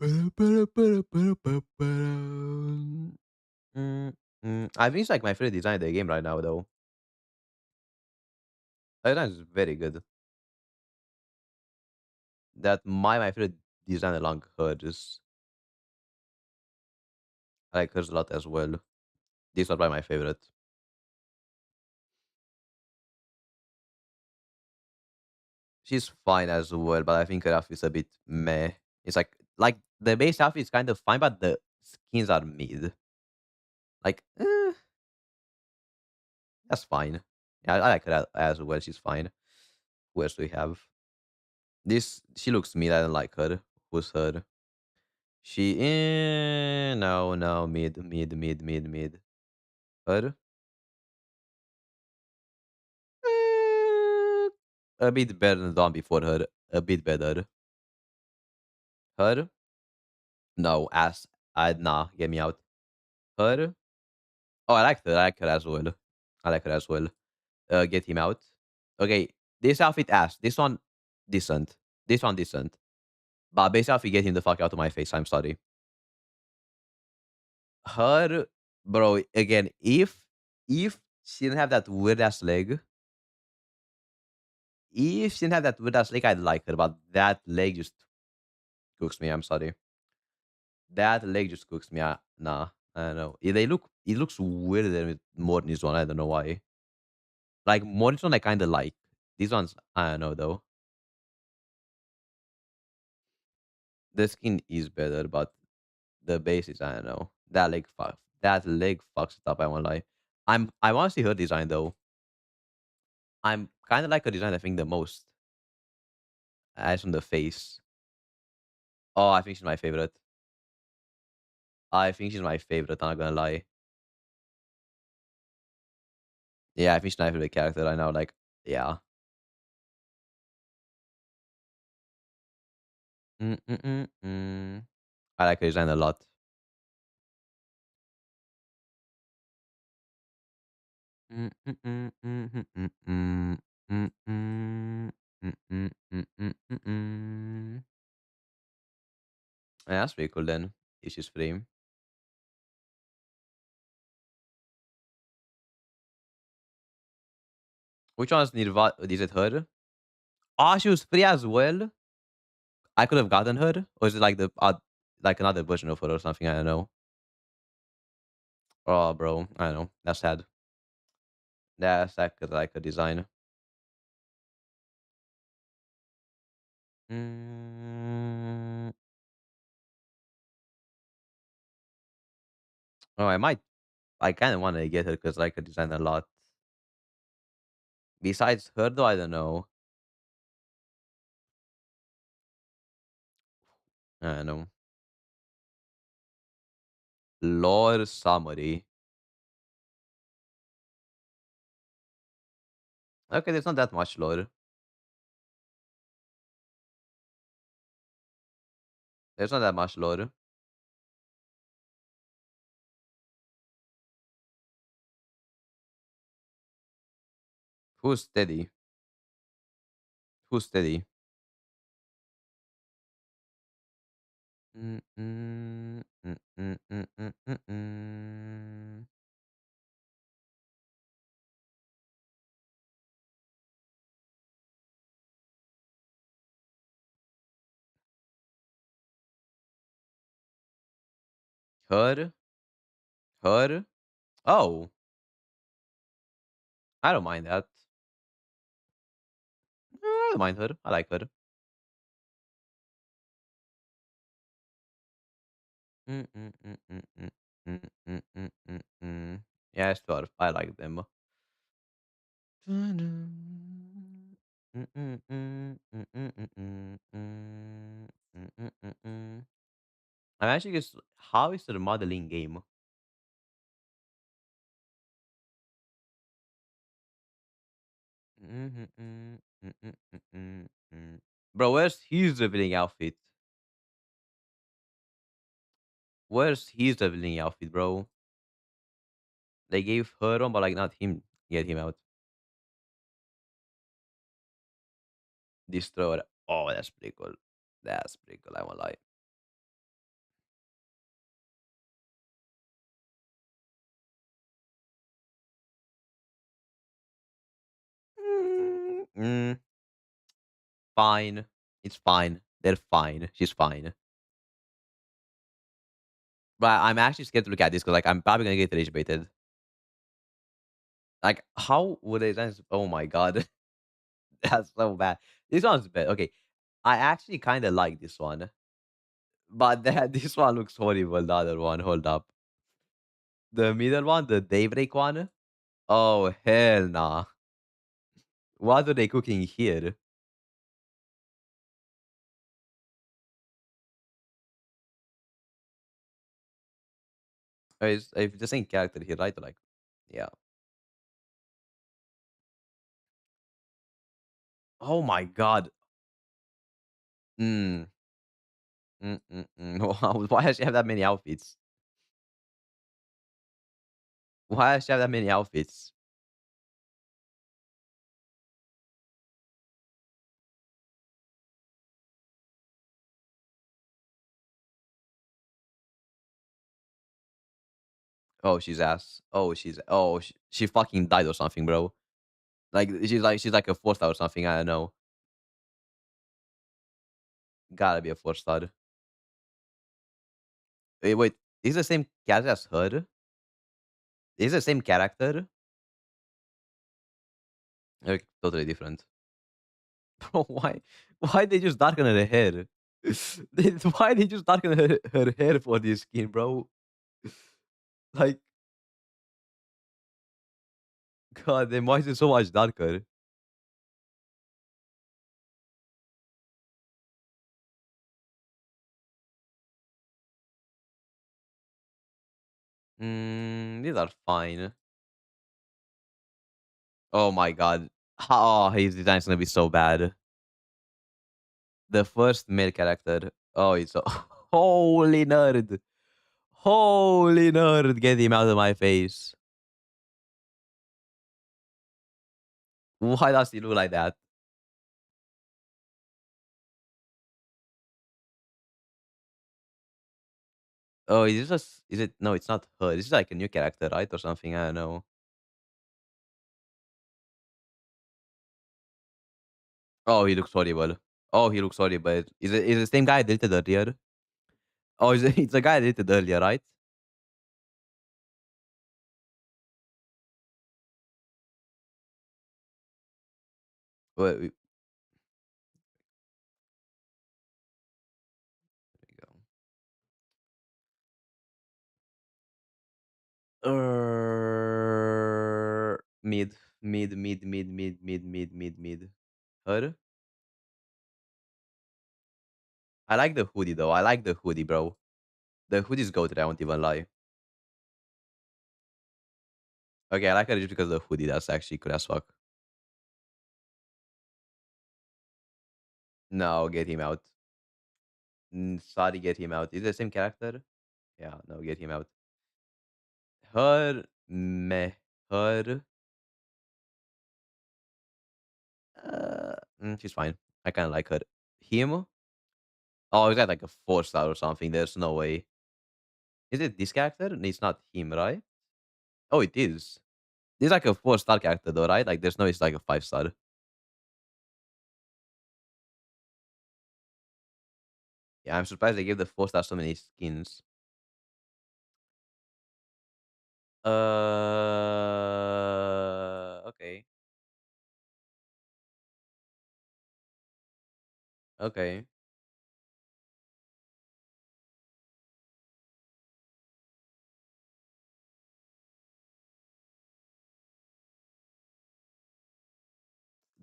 S1: I think it's, like, my favorite design in the game right now, though. That design is very good. That my favorite design along hers. I like hers a lot as well. This was probably my favorite. She's fine as well, but I think her outfit is a bit meh. It's like the base outfit is kind of fine, but the skins are mid. Like, that's fine. Yeah, I like her as well. She's fine. Who else do we have? This she looks mid. I don't like her. Who's her? She no mid. Her Eh, a bit better than the one before her. A bit better. Her no ass. I nah get me out. Her oh I like her. I like her as well. I like her as well. Get him out. Okay, this outfit ass. This one decent. This one decent. But base outfit get him the fuck out of my face. I'm sorry. Her bro again. If she didn't have that weird ass leg, if she didn't have that weird ass leg, I'd like her. But that leg just cooks me. I'm sorry. That leg just cooks me. Nah, I don't know. They look. It looks weirder than with Morton's one. I don't know why. Like Morton's one, I kind of like. These ones, I don't know though. The skin is better, but the base is I don't know. That leg fucks it up, I won't lie. I wanna see her design though. I'm kinda like her design I think the most. As on the face. Oh, I think she's my favorite. I think she's my favorite, I'm not gonna lie. Yeah, I think she's my favorite character right now, like, yeah. Mm, mm, mm, mm. I like her design a lot. Mm, mm, mm, mhm, mm, mm, mm, mm, mm, mm, mm, mm, mm, mm. Yeah, that's pretty cool then. If she's free. Which one is Is it her? Ah, she was free as well? I could have gotten her? Or is it like like another version of her or something? I don't know. Oh, bro. I don't know. That's sad. That's like a design. Mm, Oh, I might. I kind of want to get her because I like her design a lot. Besides her, though, I don't know. I don't know. Lore summary. Okay, there's not that much lore. There's not that much lore. Who's steady? Who's steady? Mm, mm, mm, mm, mm, mm, mm, mm. Her? Her? Oh, I don't mind that. I don't mind her. I like her. Mm, mm, mm, mm, mm, mm, mm, mm, mm, mm. Yeah, sure. I like them. Mm, mm, mm, mm, mm, mm, mm, mm, mm, mm, mm, mm. I'm actually just how is the modeling game? Mhm, mm, mm, mm, mm, mm, mm. Bro, where's his revealing outfit? Where's his revealing outfit, bro? They gave her one, but like not him. Get him out. Destroy. Oh, that's pretty cool. That's pretty cool. I won't lie. Mm, fine. It's fine. They're fine. She's fine. But I'm actually scared to look at this because like I'm probably gonna get rage baited. Like, how would they? Oh my god, that's so bad. This one's bad. Okay, I actually kind of like this one, but that this one looks horrible. The other one, hold up, the middle one, the daybreak one. Oh hell nah! What are they cooking here? It's the same character here, right? Like, yeah. Oh my god. Mm. Mm, mm, mm. Why does she have that many outfits? Why does she have that many outfits? Oh, she's ass. Oh, she fucking died or something, bro. Like she's like a 4 star or something. I don't know. Gotta be a 4 star. Wait. Is the same character as her? Is the same character? Like totally different. Bro, why they just darken her hair? Why they just darken her hair for this skin, bro? Like, god damn, why is it so much darker? These are fine. Oh my god. Oh, his design is gonna be so bad. The first male character. Oh, it's so holy nerd. Holy nerd. Get him out of my face. Why does he look like that? Oh, is this just is it no, it's not her. This is like a new character, right? Or something. I don't know. Oh, he looks horrible. Oh, he looks horrible. Is it the same guy I deleted earlier? Oh, it's the guy I deleted earlier, right? Wait, there we go. Mid, mid, mid, mid, mid, mid, mid, mid, mid. Her. I like the hoodie though. I like the hoodie, bro. The hoodie's goated. I won't even lie. Okay, I like her just because of the hoodie. That's actually good as fuck. No, get him out. Sorry, get him out. Is it the same character? Yeah, no, get him out. Her, meh. Her, she's fine. I kind of like her. Him? Oh, is that like a 4-star or something? There's no way. Is it this character? It's not him, right? Oh, it is. This is like a 4-star character though, right? Like there's no, it's like a 5-star. Yeah, I'm surprised they gave the 4-star so many skins. Okay. Okay.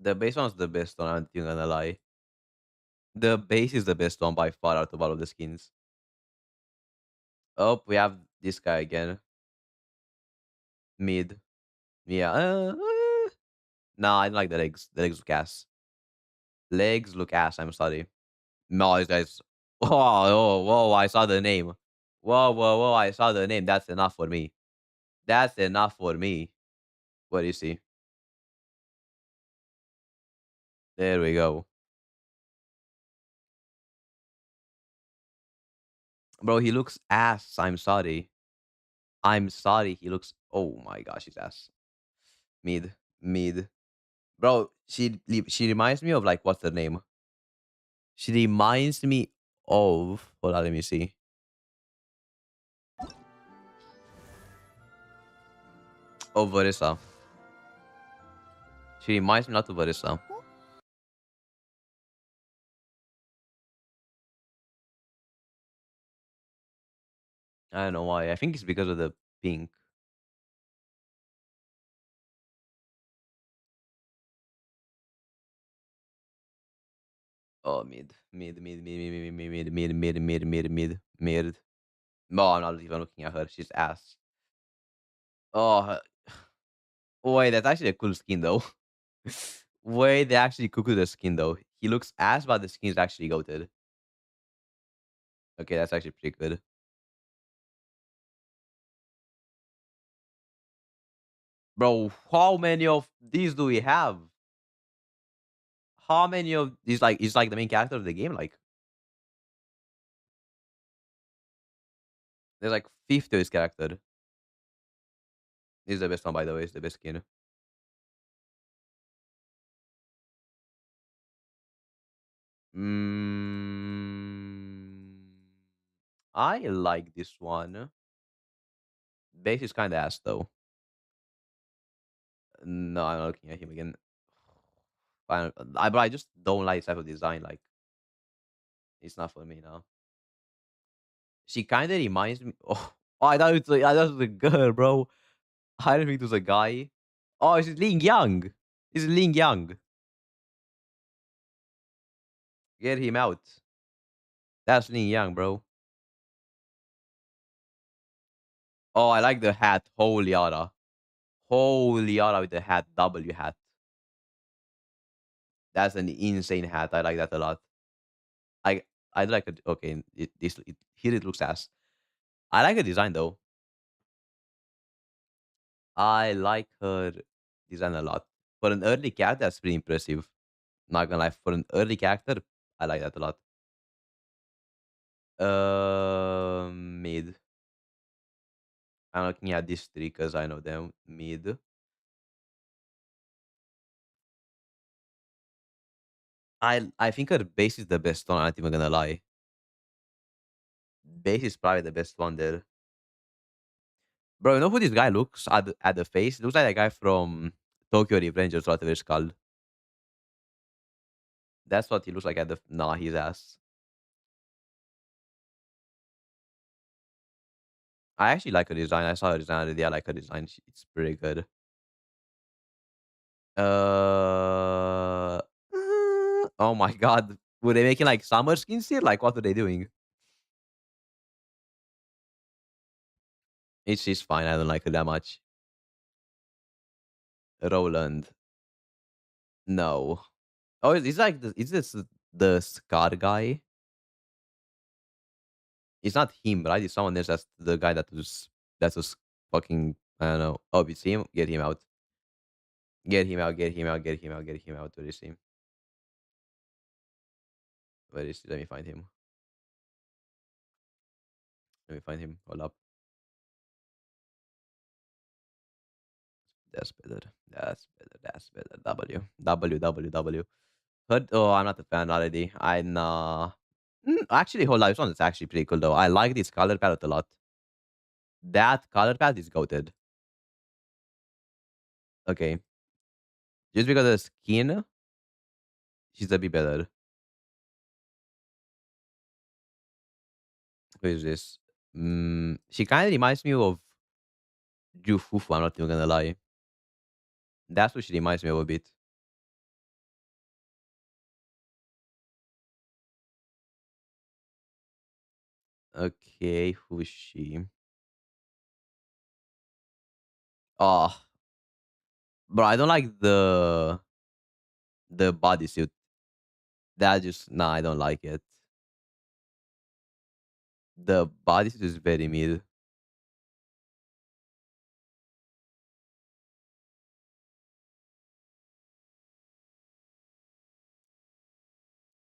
S1: The base one's the best one, I'm not even gonna lie. The base is the best one by far out of all of the skins. Oh, we have this guy again. Mid. Yeah. No, I don't like the legs. The legs look ass. Legs look ass, I'm sorry. No, it's guys. Whoa, whoa, whoa, I saw the name. Whoa, whoa, whoa, I saw the name. That's enough for me. That's enough for me. What do you see? There we go. Bro, he looks ass. I'm sorry. I'm sorry. He looks. Oh my gosh, he's ass. Mid, mid. Bro, she reminds me of like what's her name? She reminds me of. Hold on, let me see. Of Varissa. She reminds me not of Varissa. I don't know why. I think it's because of the pink. Oh, mid. No, I'm not even looking at her. She's ass. Oh, wait, that's actually a cool skin though. Wait, they actually cuckoo the skin though. He looks ass, but the skin's actually goated. Okay, that's actually pretty good. Bro, how many of these do we have? How many of these like is like the main character of the game? Like there's like 50 of this character. This is the best one by the way, it's the best skin. Mm, I like this one. Base is kinda ass though. No, I'm not looking at him again. But I just don't like this type of design. Like, it's not for me now. She kind of reminds me. Oh, I thought it was a girl, bro. I didn't think it was a guy. Oh, it's Ling Yang. It's Ling Yang. Get him out. That's Ling Yang, bro. Oh, I like the hat. Holy Yara. Holy Yara with the hat. W hat. That's an insane hat. I like that a lot. I I like it. Okay, here it looks ass. I like the design though. I like her design a lot. For an early character, that's pretty impressive. Not gonna lie, for an early character, I like that a lot. Mid. I'm looking at these three because I know them. Mid. I think her base is the best one. I'm not even gonna lie. Base is probably the best one there. Bro, you know who this guy looks at the face? Looks like a guy from Tokyo Revengers, whatever it's called. That's what he looks like at the. Nah, his ass. I actually like her design. I saw her design already. I like her design. It's pretty good. Uh, oh my god. Were they making like summer skins here? Like, what are they doing? She's fine. I don't like her that much. Roland. No. Oh, it's like is this the Scar guy? It's not him, right? It's someone else. That's the guy that was fucking. I don't know. Oh, it's him. Get him out. Get him out. Get him out. Get him out. Get him out. Where is him? Where is he? Let me find him. Let me find him. Hold up. That's better. That's better. That's better. W. W. W. W. Heard, oh, I'm not a fan already. I nah. Actually, hold on. This one is actually pretty cool though. I like this color palette a lot. That color palette is goated. Okay, just because of the skin, she's a bit better. Who is this? She kind of reminds me of Jufufu. I'm not even gonna lie. That's what she reminds me of a bit. Okay, who is she? Oh, bro, I don't like the bodysuit. That just nah, I don't like it. The bodysuit is very mid.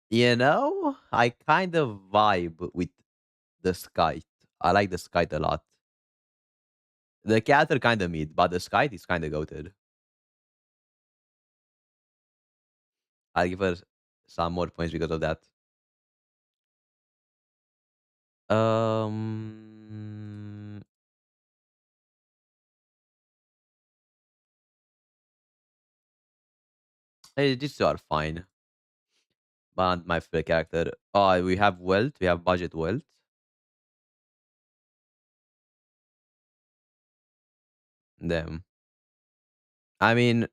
S1: You know, I kind of vibe with the Skite. I like the Skite a lot. The cat are kind of mid, but the Skite is kind of goated. I'll give her some more points because of that. Um, these two are fine. But my favorite character. Oh, we have wealth. We have budget wealth. Them. I mean,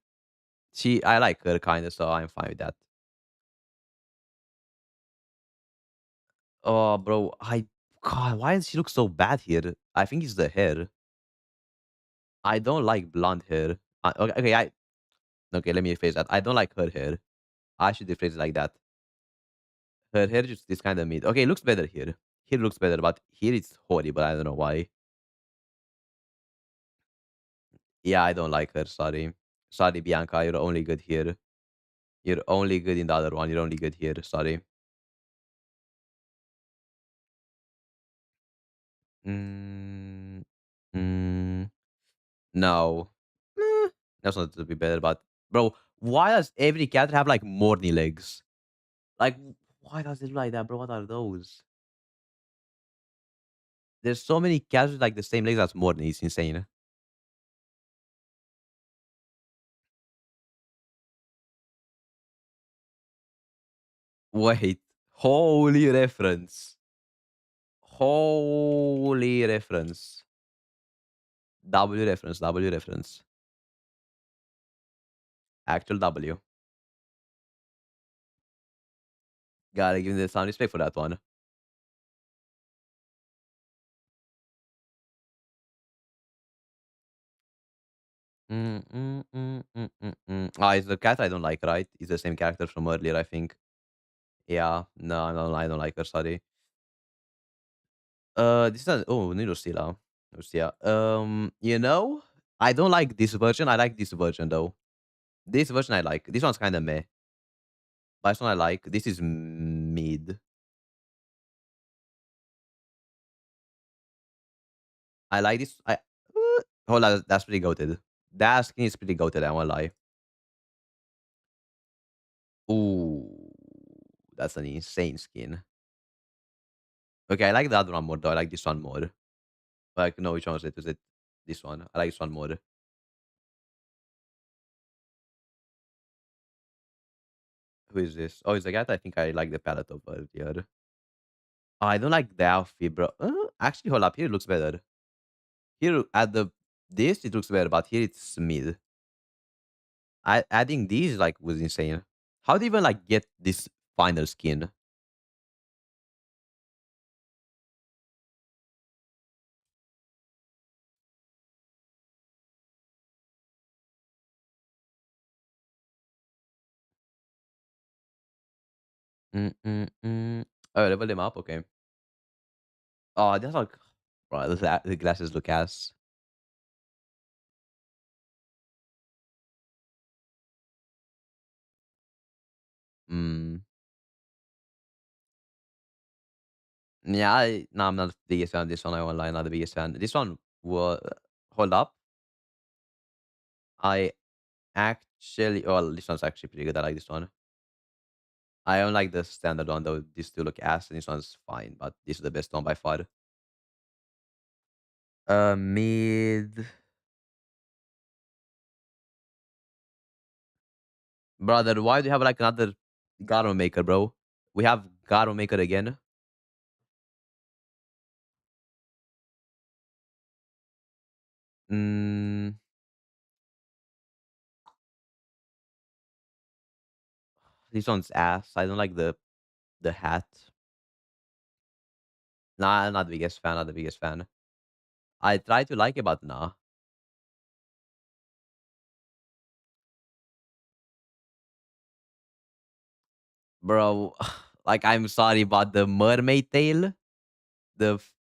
S1: I like her kind of, so I'm fine with that. Oh, bro, God, why does she look so bad here? I think it's the hair. I don't like blonde hair. Okay, okay, let me rephrase that. I don't like her hair. I should rephrase it like that. Her hair just is kind of mid. Okay, it looks better here. Here looks better, but here it's horrible. I don't know why. Yeah, I don't like her. Sorry. Sorry, Bianca. You're only good here. You're only good in the other one. You're only good here. Sorry. Mm, mm, no. Eh, that's not to be better, but bro, why does every cat have like morny legs? Like, why does it look like that, bro? What are those? There's so many cats with like the same legs as Morny. It's insane. Wait, holy reference. Holy reference. W reference, W reference. Actual W. Gotta give them some respect for that one. Ah, it's the cat I don't like, right? It's the same character from earlier, I think. Yeah, no, no, I don't like her. Sorry. This is oh, ni Lucila. Lucia. You know, I don't like this version. I like this version though. This version I like. This one's kind of meh. But this one I like. This is mid. I like this. Hold on, that's pretty goated. That skin is pretty goated. I won't lie. Ooh, that's an insane skin. Okay, I like the other one more though. I like this one more. Like, no, which one was it? Was it this one? I like this one more. Who is this? Oh, it's the guy that I think I like the palette of earlier. I don't like the outfit, bro. Actually, hold up. Here it looks better. Here at the this it looks better, but here it's mid. Adding these like was insane. How do you even like get this final skin? Mm, mm, mm. Oh, level them up. Okay. Oh, that's like, bro. The glasses look ass. Mm. Yeah, no, I'm not the biggest fan of this one. I won't lie, not the biggest fan. This one will hold up. I actually, well, this one's actually pretty good. I like this one. I don't like the standard one though. These two look ass, and this one's fine, but this is the best one by far. Mid, brother. Why do you have like another Garo Maker, bro? We have Garo Maker again. Mm, this one's ass. I don't like the hat. Nah, I'm not the biggest fan. Not the biggest fan. I try to like it, but nah, bro. Like, I'm sorry, but the mermaid tail, the f-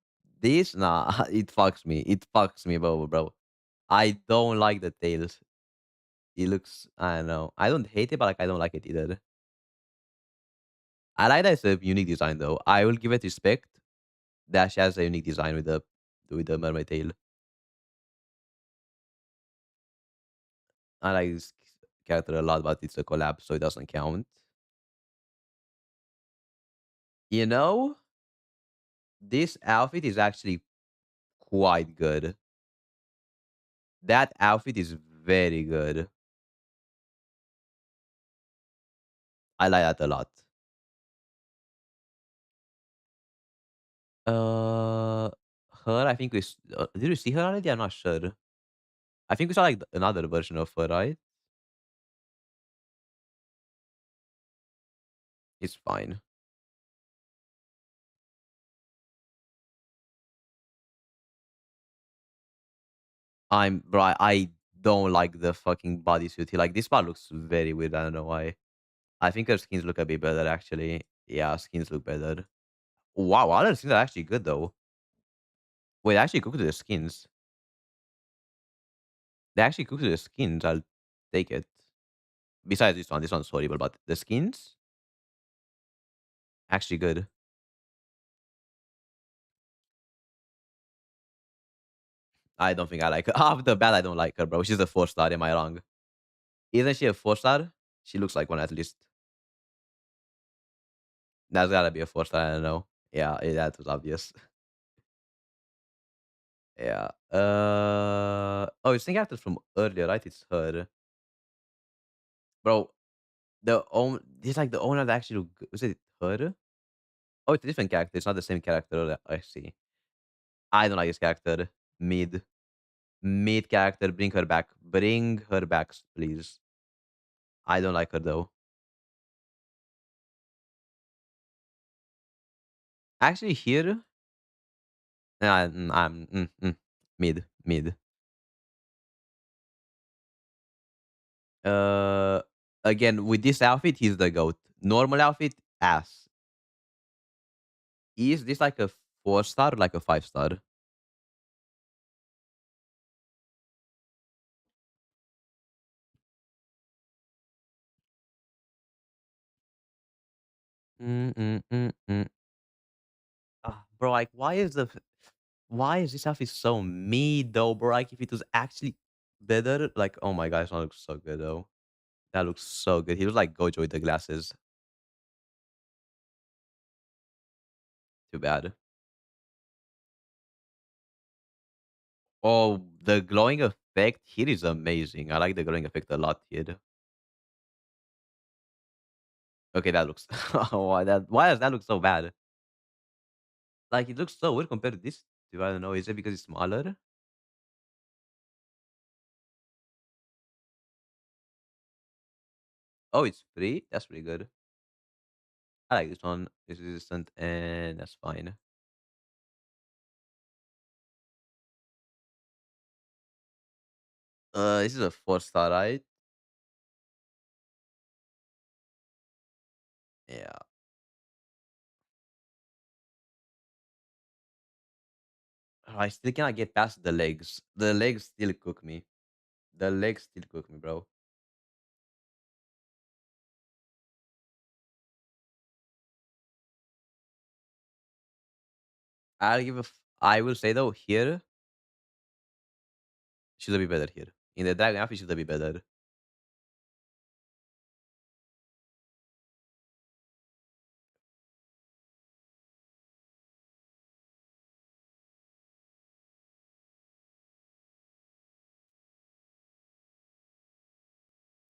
S1: this, nah, it fucks me. It fucks me, bro. I don't like the tails. It looks, I don't know. I don't hate it, but like I don't like it either. I like that it's a unique design though. I will give it respect that she has a unique design with the mermaid tail. I like this character a lot, but it's a collab, so it doesn't count. You know, this outfit is actually quite good. That outfit is very good. I like that a lot. Uh, her, I think did we see her already? I'm not sure. I think we saw like another version of her, right? It's fine. Bro. I don't like the fucking bodysuit. Like this part looks very weird. I don't know why. I think her skins look a bit better actually. Yeah, skins look better. Wow, other skins are actually good though. Wait, they actually cooked the skins. They actually cooked the skins. I'll take it. Besides this one's horrible, but the skins actually good. I don't think I like her. Off the bat, I don't like her, bro. She's a 4-star. Am I wrong? Isn't she a 4-star? She looks like one at least. That's gotta be a 4-star. I don't know. Yeah, that was obvious. Yeah. Oh, it's the character from earlier, right? It's her, bro. It's like the owner that actually was it her? Oh, it's a different character. It's not the same character. I see. I don't like this character. Mid, mid character. Bring her back. Bring her back, please. I don't like her though. Actually, here, mid, mid. Uh, Again with this outfit, he's the goat. Normal outfit, ass. Is this like a 4-star or like a 5-star? Mm, mm, mm, mm. Bro, like, why is this outfit so mid though, bro? Like, if it was actually better, like, oh my gosh, that looks so good though. That looks so good. He was like Gojo with the glasses. Too bad. Oh, the glowing effect here is amazing. I like the glowing effect a lot here. Okay, that looks. Why does that look so bad? Like, it looks so weird compared to this. I don't know. Is it because it's smaller? Oh, it's free? That's pretty good. I like this one. It's resistant, and that's fine. This is a 4-star, right? Yeah. I still cannot get past the legs. The legs still cook me. The legs still cook me, bro. I will say though, here should be better here. In the Dragon Outfit should be better.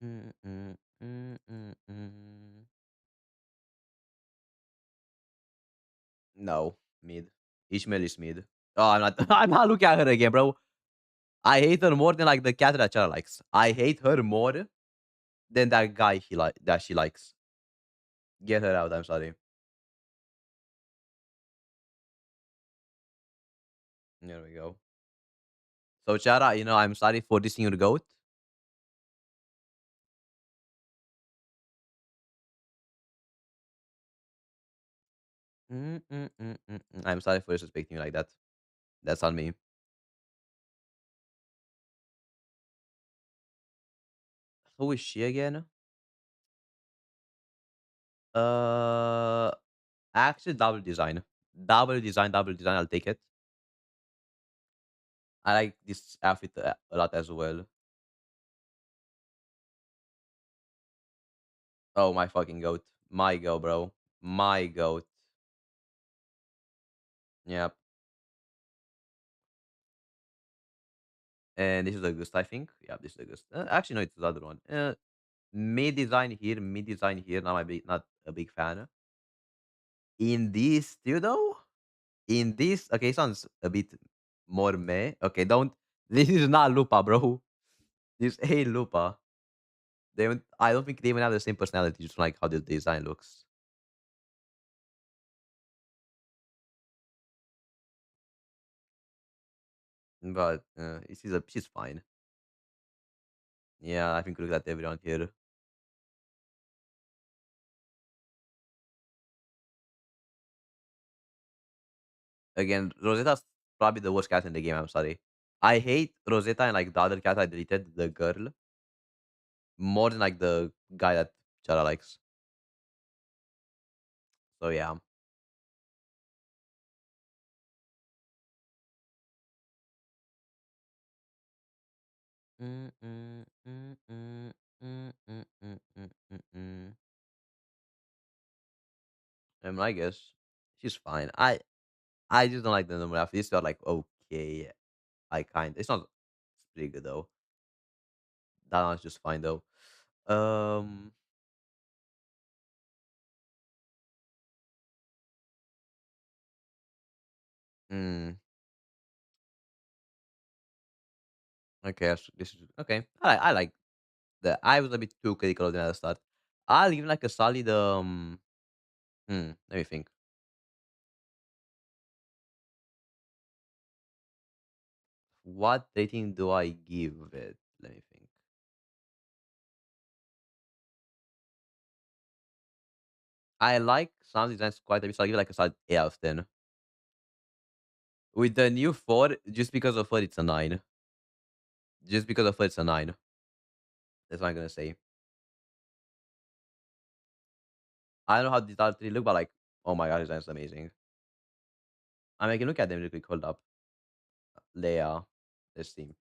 S1: Mm, mm, mm, mm, mm. No, mid. Ishmael is mid. Oh, I'm not. I'm not looking at her again, bro. I hate her more than like the cat that Chara likes. I hate her more than that guy that she likes. Get her out. I'm sorry. There we go. So Chara, I'm sorry for dissing your goat. I'm sorry for disrespecting you like that. That's on me. Who is she again? Uh, actually, double design. Double design, double design. I'll take it. I like this outfit a lot as well. Oh, my fucking goat. My go, bro. My goat. Yep. And this is the Gust, I think. Yeah, this is the Gust. Actually, no, it's the other one. Mid design here, mid design here. Not a big fan. In this too, though. In this, okay, sounds a bit more meh. Okay, don't. This is not Lupa, bro. This ain't Lupa. I don't think they even have the same personality, just like how the design looks. But she's fine. Yeah, I think we look at everyone here. Again, Rosetta's probably the worst cat in the game. I'm sorry. I hate Rosetta and like the other cat I deleted, the girl, more than like the guy that Chara likes. So yeah. Mm, mm, mm, mm, mm, mm, mm, mm, mm, mm. I guess she's fine. I just don't like the number after this. Felt like okay. It's not it's pretty good though. That one's just fine though. Um. Mm, okay. This is okay. I like that. I was a bit too critical of them at the start. I'll give like a solid Let me think. What rating do I give it? Let me think. I like some designs quite a bit, so I'll give it like a solid 8 out of 10. With the new 4, just because of 4, it's a 9. Just because of 4, it's a 9. That's what I'm gonna say. I don't know how these other 3 look, but like, oh my god, design's amazing. I mean, I can look at them real quick. Hold up. Leia. Let's see.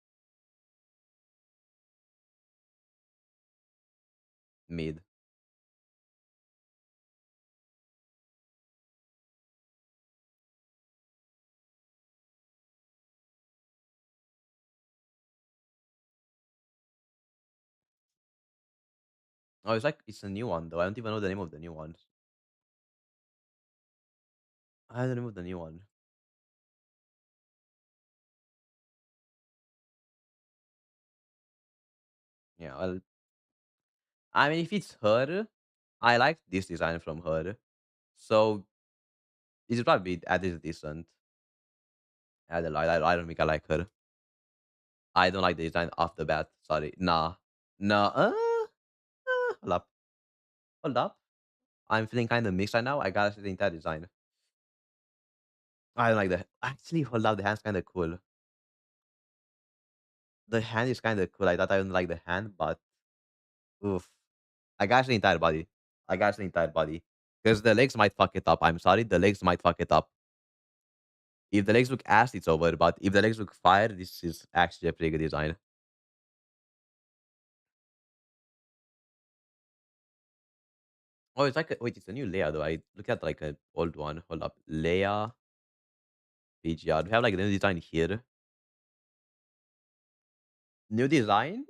S1: Mid. Oh, it's a new one though. I don't even know the name of the new one. I don't know the new one. Yeah, I mean, if it's her, I like this design from her, so it should probably be at least decent. I don't think I like her. I don't like the design off the bat. Sorry. Nah. Nah. Hold up. Hold up. I'm feeling kind of mixed right now. I gotta say the entire design. I don't like the. Actually, hold up. The hand's kind of cool. The hand is kind of cool. I thought I wouldn't like the hand, but oof. I gotta say the entire body. I gotta say the entire body. Because the legs might fuck it up. I'm sorry. The legs might fuck it up. If the legs look ass, it's over. But if the legs look fire, this is actually a pretty good design. Oh, it's like a, wait, it's a new layer though. I look at like an old one. Hold up, layer PGR. We have like the new design here. New design?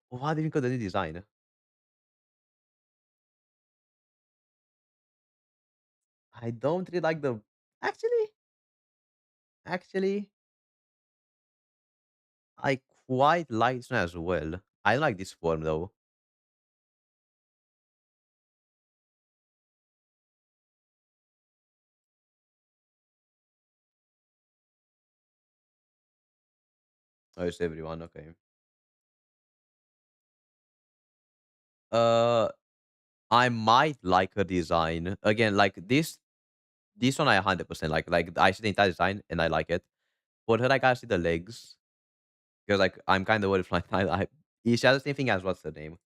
S1: What do you think of the new design? I don't really like the. Actually, actually, I quite like this one as well. I like this form though. Oh, it's everyone. Okay. Uh, I might like her design again. Like this one, I 100% like. Like I see the entire design and I like it. For her, I gotta see the legs because like I'm kind of worried. Like if she has the same thing as what's her name?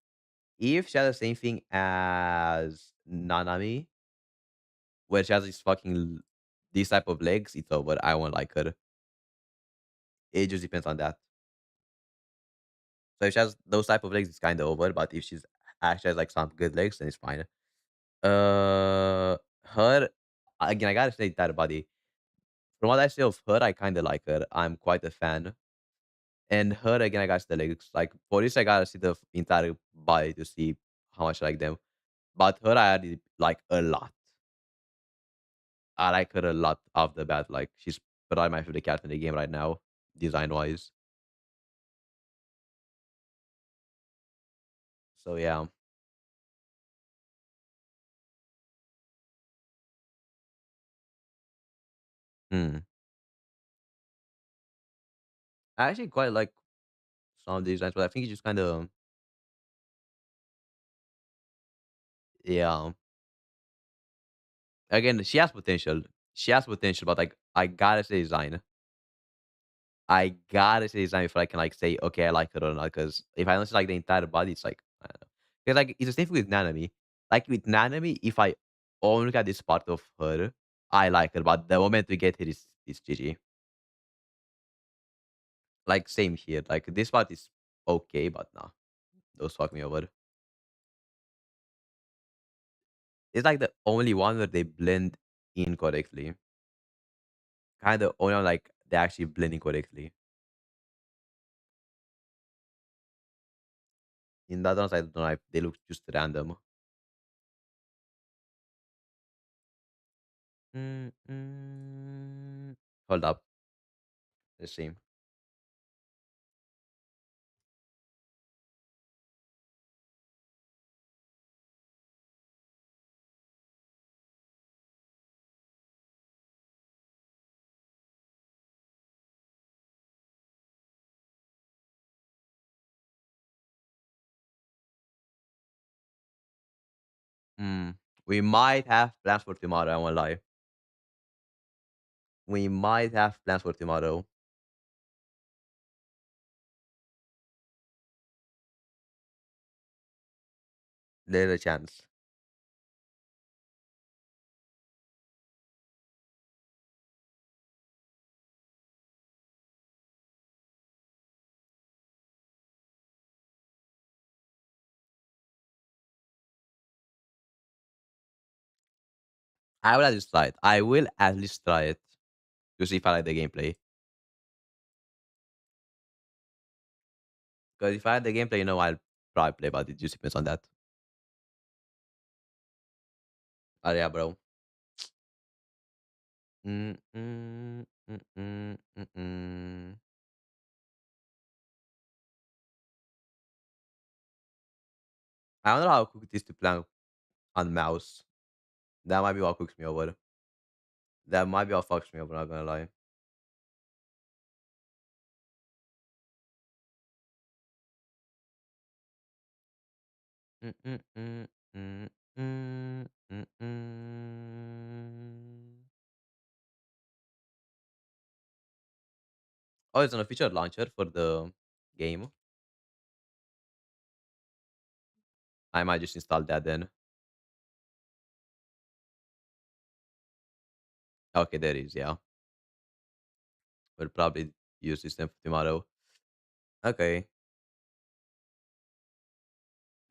S1: If she has the same thing as Nanami, where she has these type of legs, it's over. I won't like her. It just depends on that. So if she has those type of legs, it's kind of over. But if she's actually has like some good legs, then it's fine. Her again, I gotta say that body. From what I see of her, I kind of like her. I'm quite a fan. And her again, I gotta see the legs. Like for this, I gotta see the entire body to see how much I like them. But her, I already like a lot. I like her a lot off the bat. Like she's probably my favorite character in the game right now, design wise. So yeah. Hmm. I actually quite like some of the designs, but I think it's just kind of yeah. Again, she has potential. She has potential, but like I gotta say design. I gotta say design before I can like say okay, I like her or not. Because if I don't see like the entire body, it's like I don't know. Because like it's the same thing with Nanami. Like with Nanami, if I only look at this part of her, I like her. But the moment we get here is GG. Like same here. Like this part is okay, but nah, those fuck me over. It's like the only one where they blend in correctly. Kind of only one, like they actually blending correctly. In the other ones, I don't know if they look just random. Hold up, let's see. Hmm. We might have plans for tomorrow. I won't lie. We might have plans for tomorrow. There's a chance. I will at least try it. I will at least try it to see if I like the gameplay. Because if I like the gameplay, I'll probably play, but it just depends on that. Oh yeah, bro. Mm, mm, mm, mm, mm, mm. I don't know how cooked it is to play on mouse. That might be what cooks me over. That might be what fucks me over, not gonna lie. Mm, mm, mm, mm, mm, mm, mm. Oh, it's an official launcher for the game. I might just install that then. Okay, there is, yeah. We'll probably use this then for tomorrow. Okay.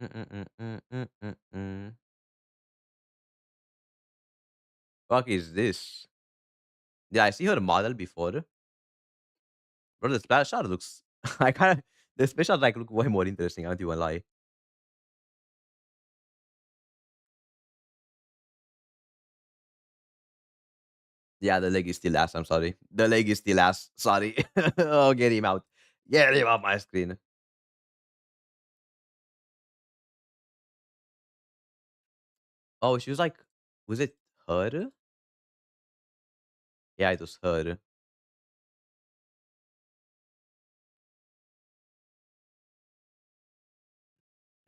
S1: Mm, mm, mm, mm, mm, mm, mm. Fuck is this? Yeah, I see her model before. Bro, the splash shot looks I kinda the special like look way more interesting, I don't even lie. Yeah, the leg is still ass, I'm sorry. The leg is still ass. Sorry. Oh, get him out. Get him off my screen. Oh, she was like was it her? Yeah, it was her.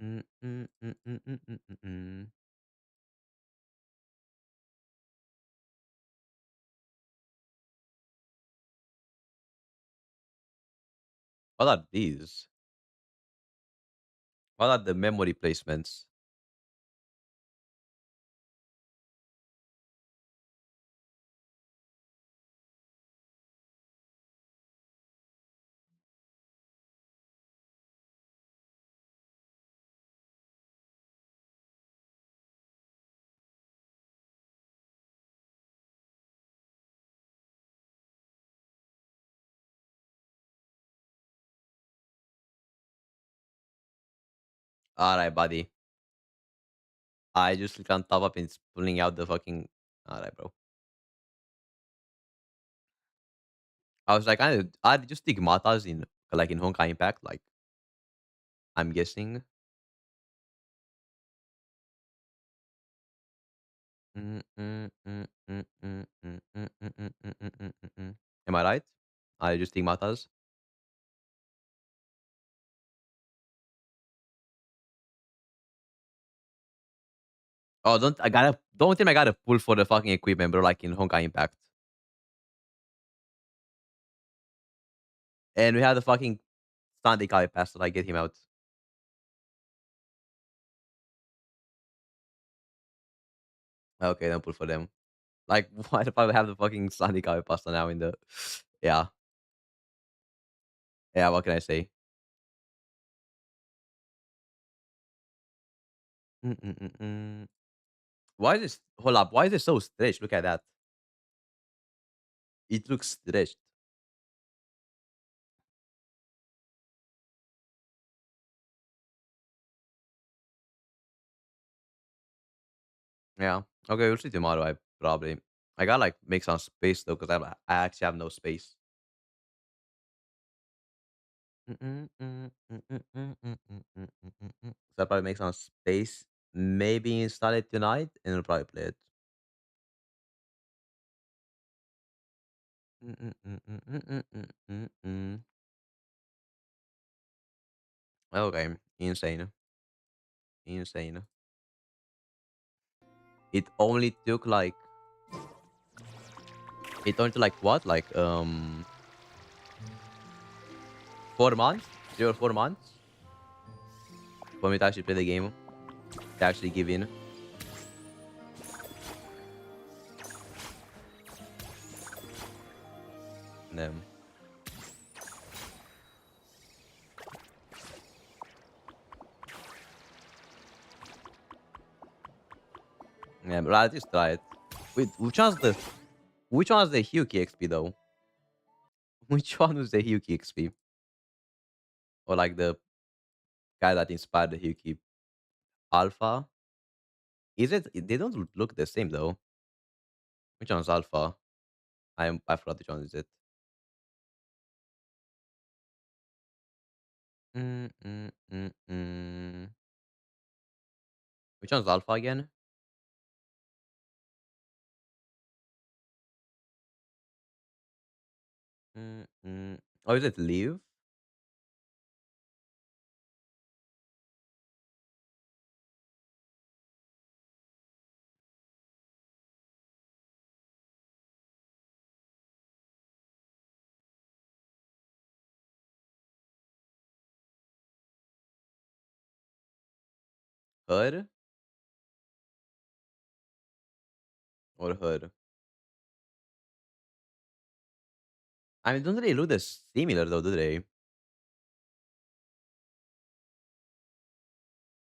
S1: Mm, mm, mm, mm, mm, mm, mm, mm. What are these? What are the memory placements? Alright, buddy. I just click on top up and it's pulling out the fucking alright, bro. I was like, I just think Matas in like in Honkai Impact, like I'm guessing. Mm, mm, mm, mm, mm, mm, mm, mm, mm, mm, mm, mm, mm, mm. Am I right? I just think Matas. Oh, don't think I gotta pull for the fucking equipment, bro, like in Honkai Impact. And we have the fucking Sunday Kai pass that I get him out. Okay, don't pull for them. Like, why the fuck do I have the fucking Sunday Kai pasta now in the yeah. Yeah, what can I say? Mm, mm, mm, mm. Why is this hold up, why is it so stretched? Look at that. It looks stretched. Yeah. Okay, we'll see tomorrow. I gotta like make some space though, because I actually have no space. Mm, mm, mm, mm, mm, mm, mm, mm, mm, mm, mm. So I'll probably make some space. Maybe install it tonight and we'll probably play it. Mm, mm, mm, mm, mm, mm, mm, mm, mm. Okay, insane, insane. It only took like it only took like what? Like 4 months, 3 or 4 months for me to actually play the game, to actually give in. And then yeah, but I'll just try it. Wait, which one's the Hyuki XP though? Which one was the Hyuki XP? Or like the guy that inspired the Hyuki Alpha? Is it? They don't look the same though. Which one's Alpha? I forgot which one is it. Mm, mm, mm, mm. Which one's alpha again? Oh, is it leave? Her or her? I mean, don't really look this similar though, do they?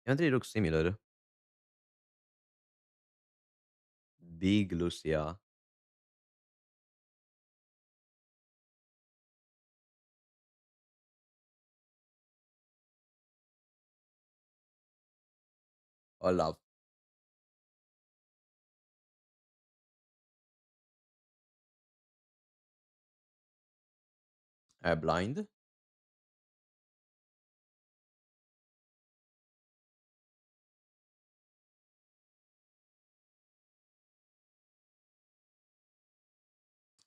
S1: Don't really look similar. Big Lucia. Olaf. Blind.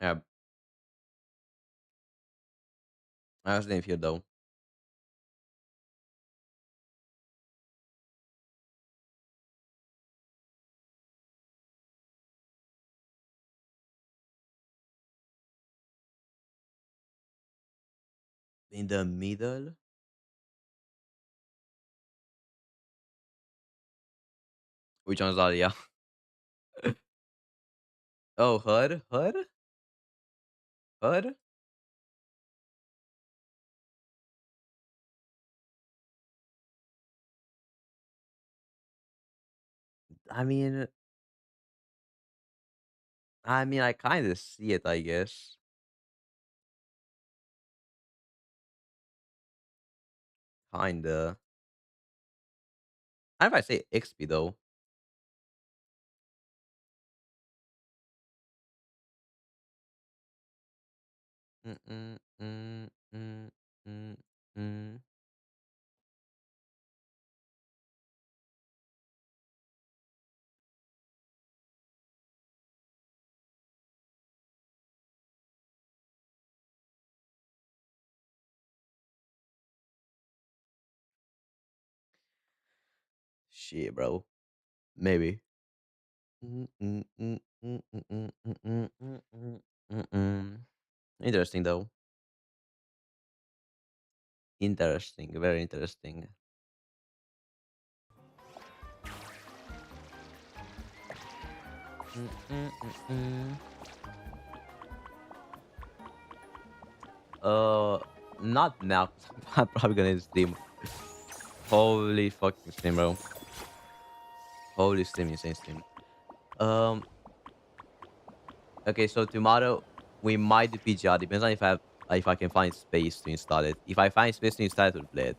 S1: Uh, I was name here though. In the middle. Which one's Alia? Oh, her? Her? Her? I mean, I kind of see it, I guess. Kinda. I if I say XP though. Mm, mm, mm, mm, mm, mm. Shit, bro. Maybe. Mm, mm, mm, mm, mm, mm, mm, mm, mm, mm, mm, mm. Interesting though. Interesting. Very interesting. Mm, mm, mm, mm. Uh, not now. 'Cause I'm probably gonna stream. Holy fucking stream, bro. Holy stream, insane stream. Um. Okay, so tomorrow we might do PGR. Depends on if I can find space to install it. If I find space to install it, we'll play it.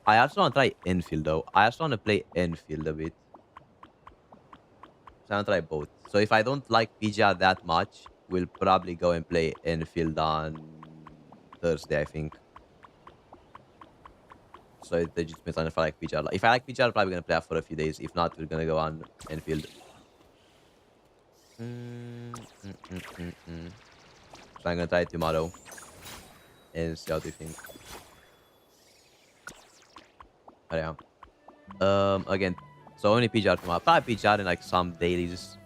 S1: I also want to try Enfield though. I also want to play Enfield a bit. So I want to try both. So if I don't like PGR that much, we'll probably go and play Enfield on Thursday, I think. So it just depends on if I like PGR. If I like PGR, I'm probably gonna play it for a few days. If not, we're gonna go on Enfield. Mm, mm, mm, mm, mm. So I'm gonna try it tomorrow and see how they think. But yeah. Again, so only PGR tomorrow. Probably PGR in like some dailies,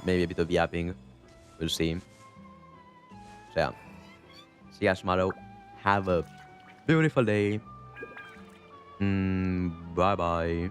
S1: maybe a bit of yapping. We'll see. So yeah. See you guys tomorrow. Have a beautiful day. Bye bye.